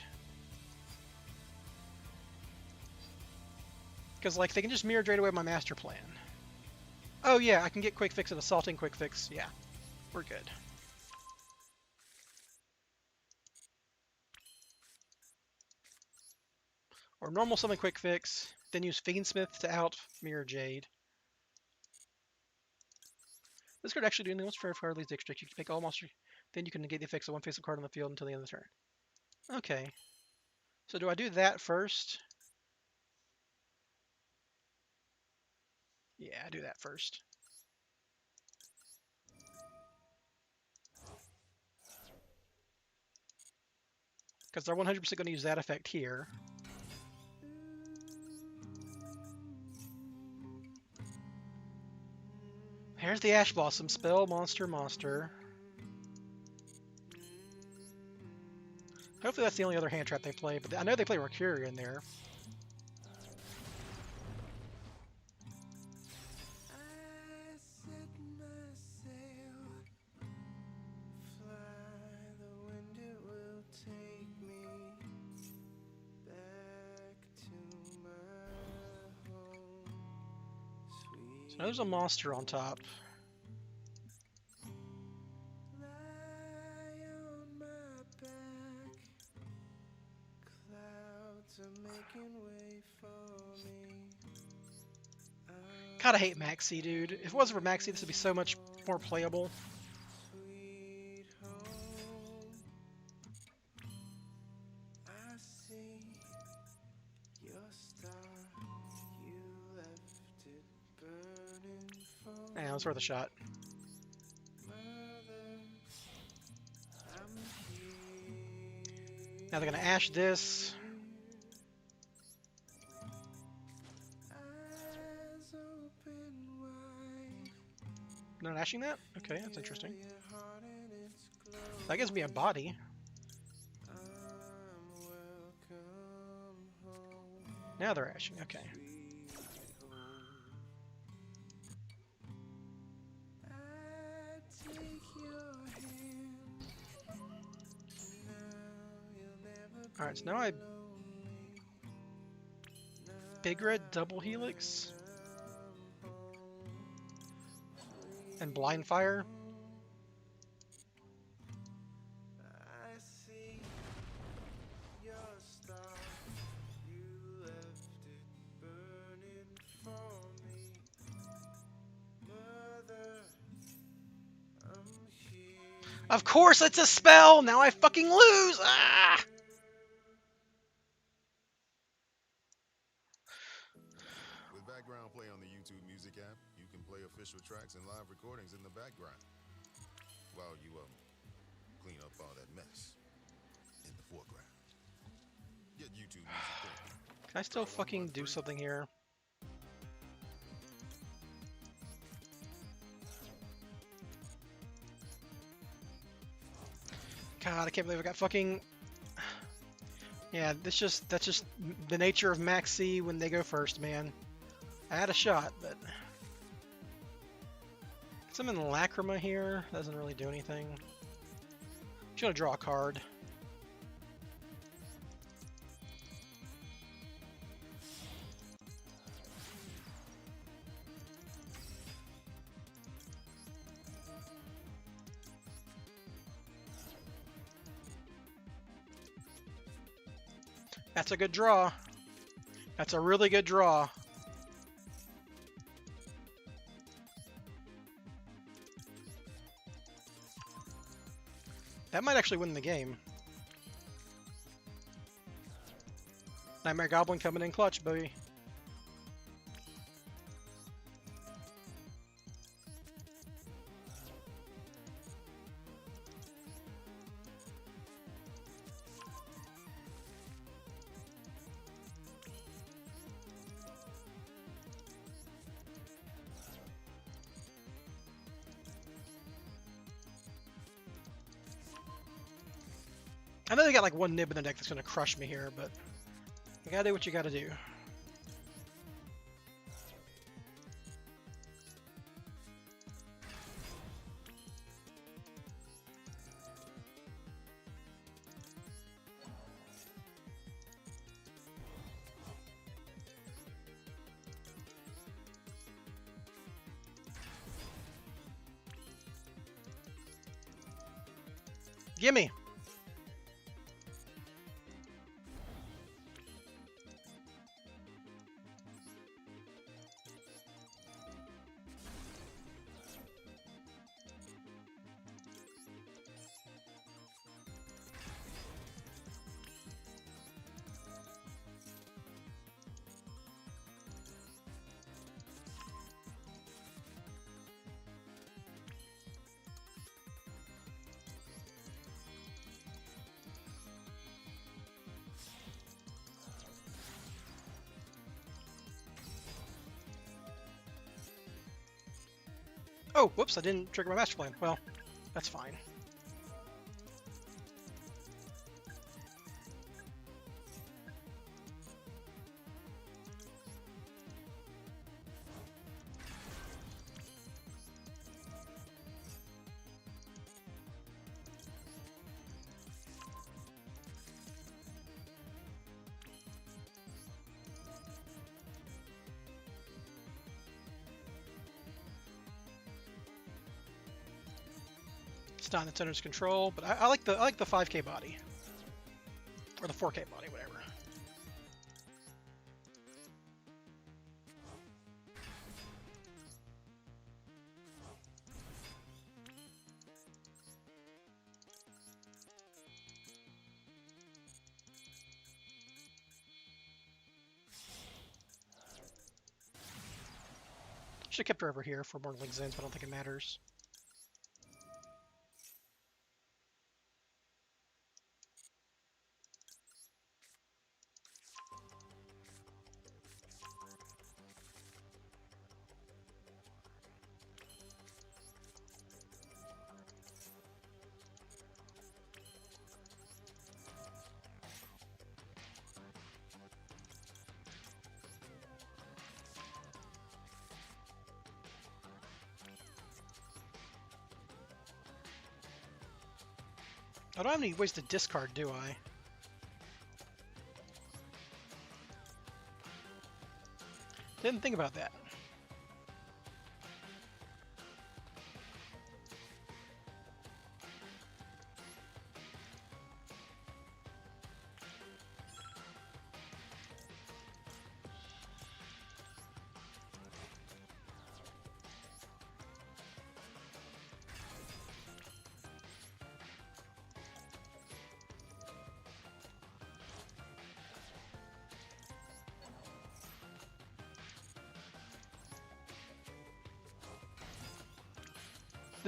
Because like they can just Mirror Jade away my master plan. Oh yeah, I can get quick fix and assaulting quick fix. Yeah, we're good. Or normal summon quick fix, then use Fiendsmith to out Mirror Jade. This card actually doing the most fair card leads extra. You can make all monsters, then you can negate the effects of one face-up card on the field until the end of the turn. Okay. So do I do that first? Yeah, I do that first. Because they're 100% going to use that effect here. Here's the Ash Blossom spell, monster. Hopefully that's the only other hand trap they play, but I know they play Mercury in there. So there's a monster on top. God, I hate Maxi, dude. If it wasn't for Maxi, this would be so much more playable. Yeah, it's worth a shot. Now they're gonna Ash this. Not ashing that? Okay, that's interesting. That gives me a body. Now they're ashing, okay. Alright, so now I Big Red double Helix and Blind Fire. Of course it's a spell! Now I fucking lose! Ah! play official tracks and live recordings in the background while you clean up all that mess in the foreground. Get YouTube music therapy. Can I still fucking do something here? God, I can't believe I got fucking... Yeah, that's just the nature of Max C when they go first, man. I had a shot, but... Some in Lacrima here doesn't really do anything. I'm just gonna draw a card. That's a good draw. That's a really good draw. That might actually win the game. Nightmare Goblin coming in clutch, baby. I know they got like one nib in the deck that's gonna crush me here, but you gotta do what you gotta do. Gimme! Oh, whoops, I didn't trigger my master plan. Well, that's fine. It's not in its owner's control, but I like the 5K body. Or the 4K body, whatever. Should have kept her over here for more links in, but I don't think it matters. I don't have any ways to discard, do I? Didn't think about that.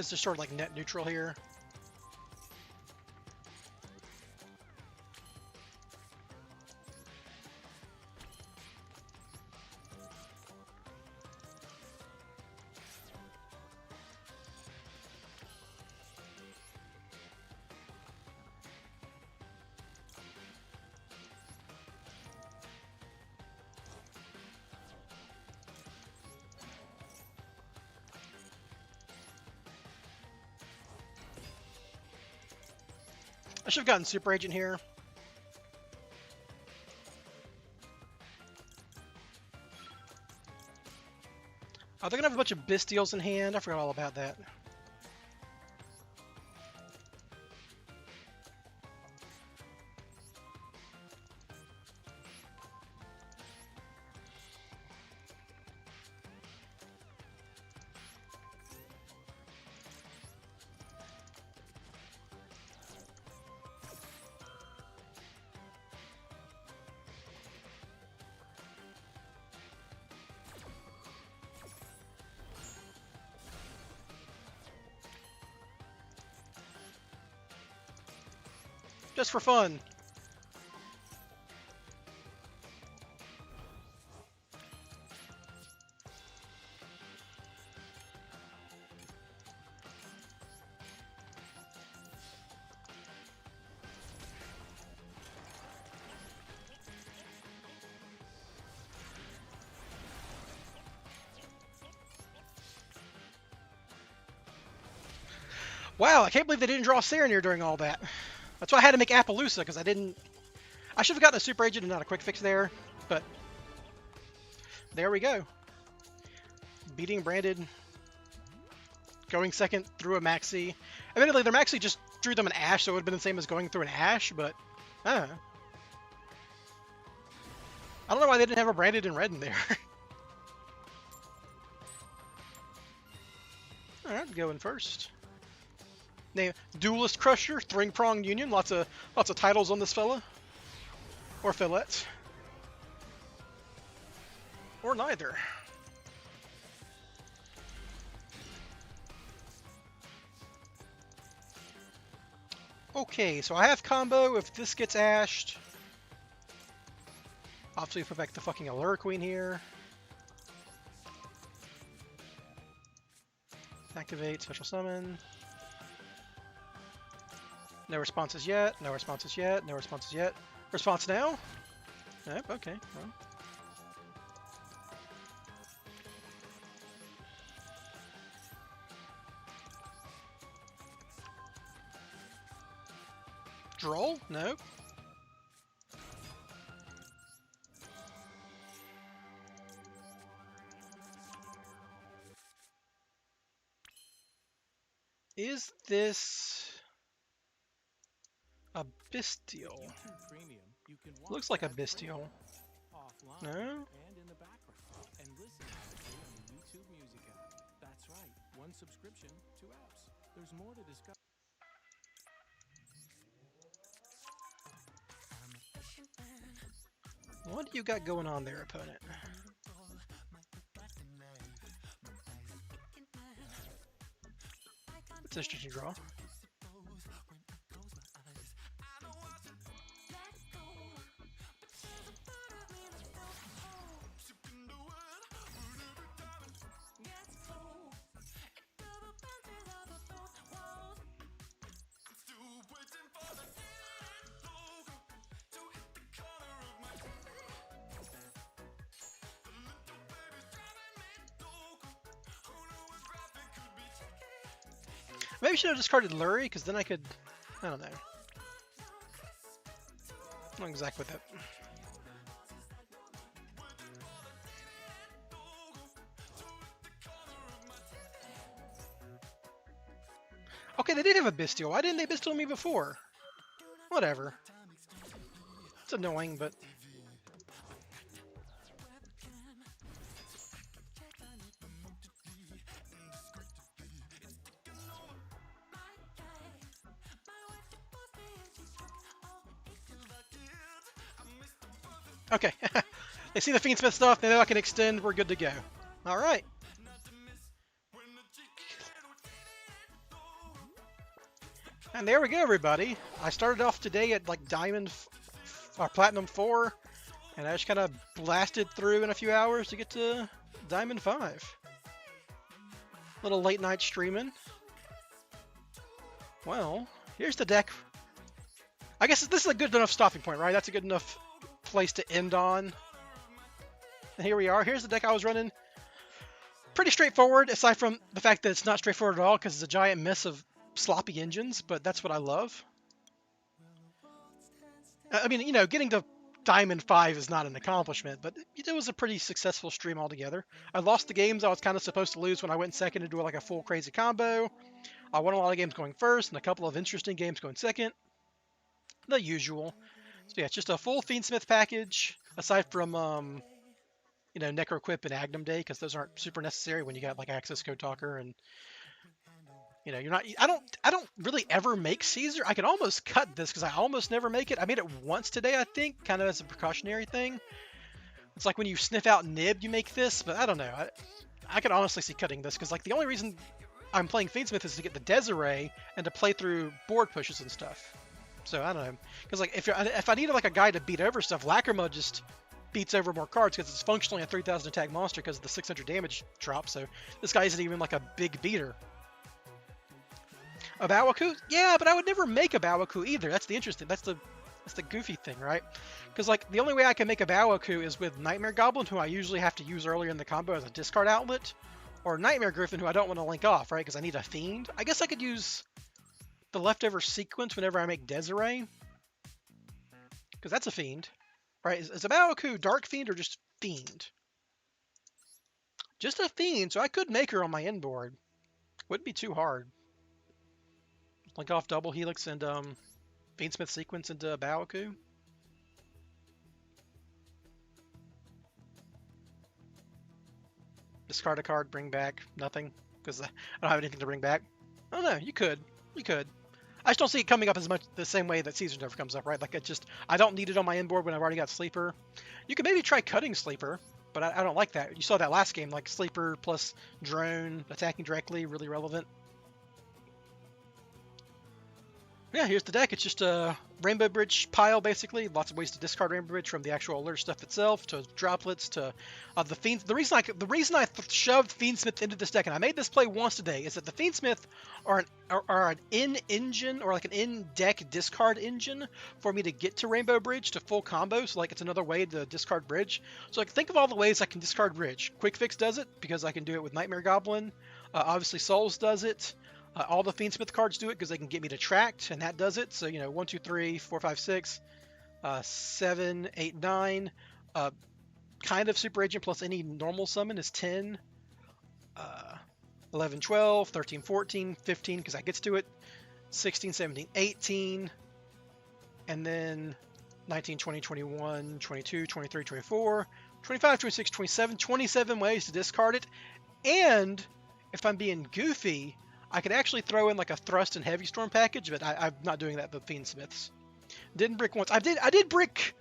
is just sort of like net neutral here. I should have gotten Super Agent here. Oh, they're gonna have a bunch of Bestials in hand. I forgot all about that. Just for fun. Wow, I can't believe they didn't draw Serenir during all that. That's why I had to make Appaloosa, because I didn't... I should have gotten a Super Agent and not a Quick Fix there, but... there we go. Beating Branded. Going second through a Maxi. Admittedly, their Maxi just drew them an Ash, so it would have been the same as going through an Ash, but... I don't know. I don't know why they didn't have a Branded in red in there. Alright, going first. Name Duelist Crusher, Three Prong Union, lots of titles on this fella. Or fillets. Or neither. Okay, so I have combo if this gets ashed. Obviously put back the fucking Allure Queen here. Activate, special summon. No responses yet, no responses yet, no responses yet. Response now? Yep, okay. Well. Droll? Nope. Is this a Bestial? Looks like a Bestial. No? And in the background. And listen on the YouTube Music app. That's right. One subscription, 2 apps. There's more to discover. What do you got going on there, opponent? It's an interesting draw. Maybe I should have discarded Lurie, because then I could... I don't know. Not exactly what that... Okay, they did have a Bestial. Why didn't they Bestial me before? Whatever. It's annoying, but... Okay, they see the Fiendsmith stuff, they know I can extend, we're good to go. Alright. And there we go, everybody. I started off today at like Platinum 4, and I just kind of blasted through in a few hours to get to Diamond 5. Little late night streaming. Well, here's the deck. I guess this is a good enough stopping point, right? That's a good enough place to end on. And here we are. Here's the deck I was running. Pretty straightforward, aside from the fact that it's not straightforward at all because it's a giant mess of sloppy engines, but that's what I love. I mean, you know, getting to Diamond 5 is not an accomplishment, but it was a pretty successful stream altogether. I lost the games I was kind of supposed to lose when I went second to do like a full crazy combo. I won a lot of games going first and a couple of interesting games going second. The usual. So yeah, it's just a full Fiendsmith package, aside from, you know, Necroquip and Agnum Day, because those aren't super necessary when you got like Access Code Talker and, you know, you're not. I don't really ever make Caesar. I could almost cut this because I almost never make it. I made it once today, I think, kind of as a precautionary thing. It's like when you sniff out Nib, you make this, but I don't know. I could honestly see cutting this because like the only reason I'm playing Fiendsmith is to get the Desiree and to play through board pushes and stuff. So I don't know, because like if I needed like a guy to beat over stuff, Lacrima just beats over more cards because it's functionally a 3,000 attack monster because of the 600 damage drop. So this guy isn't even like a big beater. A Bawaku? Yeah, but I would never make a Bawaku either. That's the interesting. That's the goofy thing, right? Because like the only way I can make a Bawaku is with Nightmare Goblin, who I usually have to use earlier in the combo as a discard outlet, or Nightmare Griffin, who I don't want to link off, right? Because I need a Fiend. I guess I could use the leftover sequence whenever I make Desiree, because that's a Fiend, right? Is a Bawaku Dark Fiend or just Fiend? Just a Fiend, so I could make her on my end board. Wouldn't be too hard. Link off Double Helix and Fiendsmith sequence into Bawaku. Discard a card, bring back nothing, because I don't have anything to bring back. Oh no, you could. You could. I just don't see it coming up as much the same way that Caesar never comes up, right? Like I don't need it on my end board when I've already got Sleeper. You could maybe try cutting Sleeper, but I don't like that. You saw that last game, like Sleeper plus Drone, attacking directly, really relevant. Yeah, here's the deck. It's just a Rainbow Bridge pile, basically. Lots of ways to discard Rainbow Bridge, from the actual Allure stuff itself to droplets to the Fiends. The reason I shoved Fiendsmith into this deck, and I made this play once today, is that the Fiendsmith are an in-engine or like an in-deck discard engine for me to get to Rainbow Bridge to full combo. So like it's another way to discard Bridge. So like think of all the ways I can discard Bridge. Quick Fix does it because I can do it with Nightmare Goblin. Obviously Souls does it. All the Fiendsmith cards do it because they can get me to Tract, and that does it. So, you know, 1, 2, 3, 4, 5, 6, 7, 8, 9. Kind of Super Agent plus any normal summon is 10. 11, 12, 13, 14, 15, because that gets to it. 16, 17, 18. And then 19, 20, 21, 22, 23, 24, 25, 26, 27. 27 ways to discard it. And if I'm being goofy, I could actually throw in like a Thrust and Heavy Storm package, but I'm not doing that with Fiendsmiths. Didn't brick once. I did brick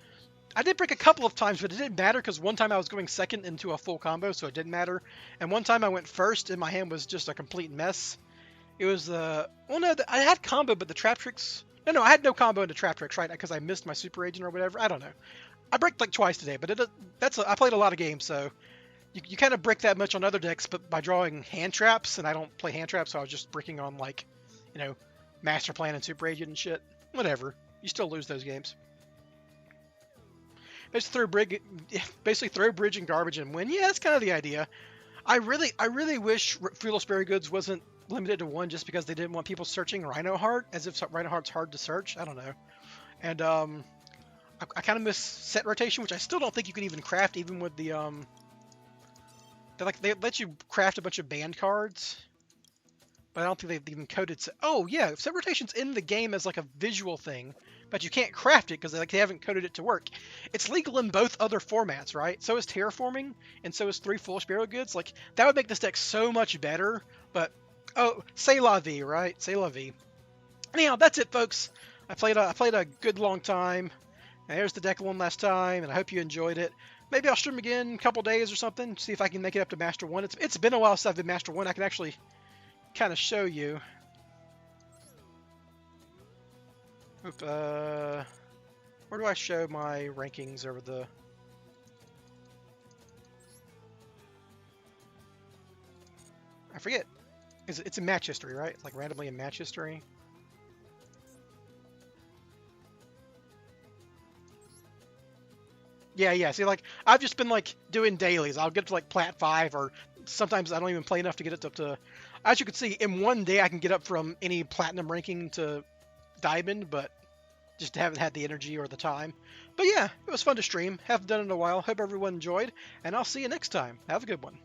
a couple of times, but it didn't matter because one time I was going second into a full combo, so it didn't matter. And one time I went first, and my hand was just a complete mess. It was well, no, I had combo, but the Trap Tricks. No, I had no combo into Trap Tricks, right? Because I missed my Super Agent or whatever. I don't know. I bricked like twice today, but I played a lot of games, so. You kind of brick that much on other decks, but by drawing hand traps, and I don't play hand traps, so I was just bricking on, like, you know, Master Plan and Super Agent and shit. Whatever. You still lose those games. Basically throw Bridge and Garbage and win. Yeah, that's kind of the idea. I really wish Fearless Berry Goods wasn't limited to one just because they didn't want people searching Rhino Heart, as if Rhino Heart's hard to search. I don't know. And, I kind of miss set rotation, which I still don't think you can even craft even with the, They let you craft a bunch of band cards, but I don't think they've even coded. Oh yeah, set rotation's in the game as like a visual thing, but you can't craft it because they haven't coded it to work. It's legal in both other formats, right? So is terraforming, and so is 3 full Spyral Goods. Like that would make this deck so much better. But oh, c'est la vie, right? C'est la vie. Anyhow, that's it, folks. I played a good long time. And there's the deck one last time, and I hope you enjoyed it. Maybe I'll stream again in a couple days or something, see if I can make it up to Master 1. It's been a while since I've been Master 1. I can actually kind of show you. Oop, where do I show my rankings over the... I forget. It's in match history, right? Like randomly in match history. Yeah. See, like, I've just been, like, doing dailies. I'll get to, like, Plat 5, or sometimes I don't even play enough to get it up to... As you can see, in one day I can get up from any Platinum ranking to Diamond, but just haven't had the energy or the time. But yeah, it was fun to stream. Haven't done it in a while. Hope everyone enjoyed, and I'll see you next time. Have a good one.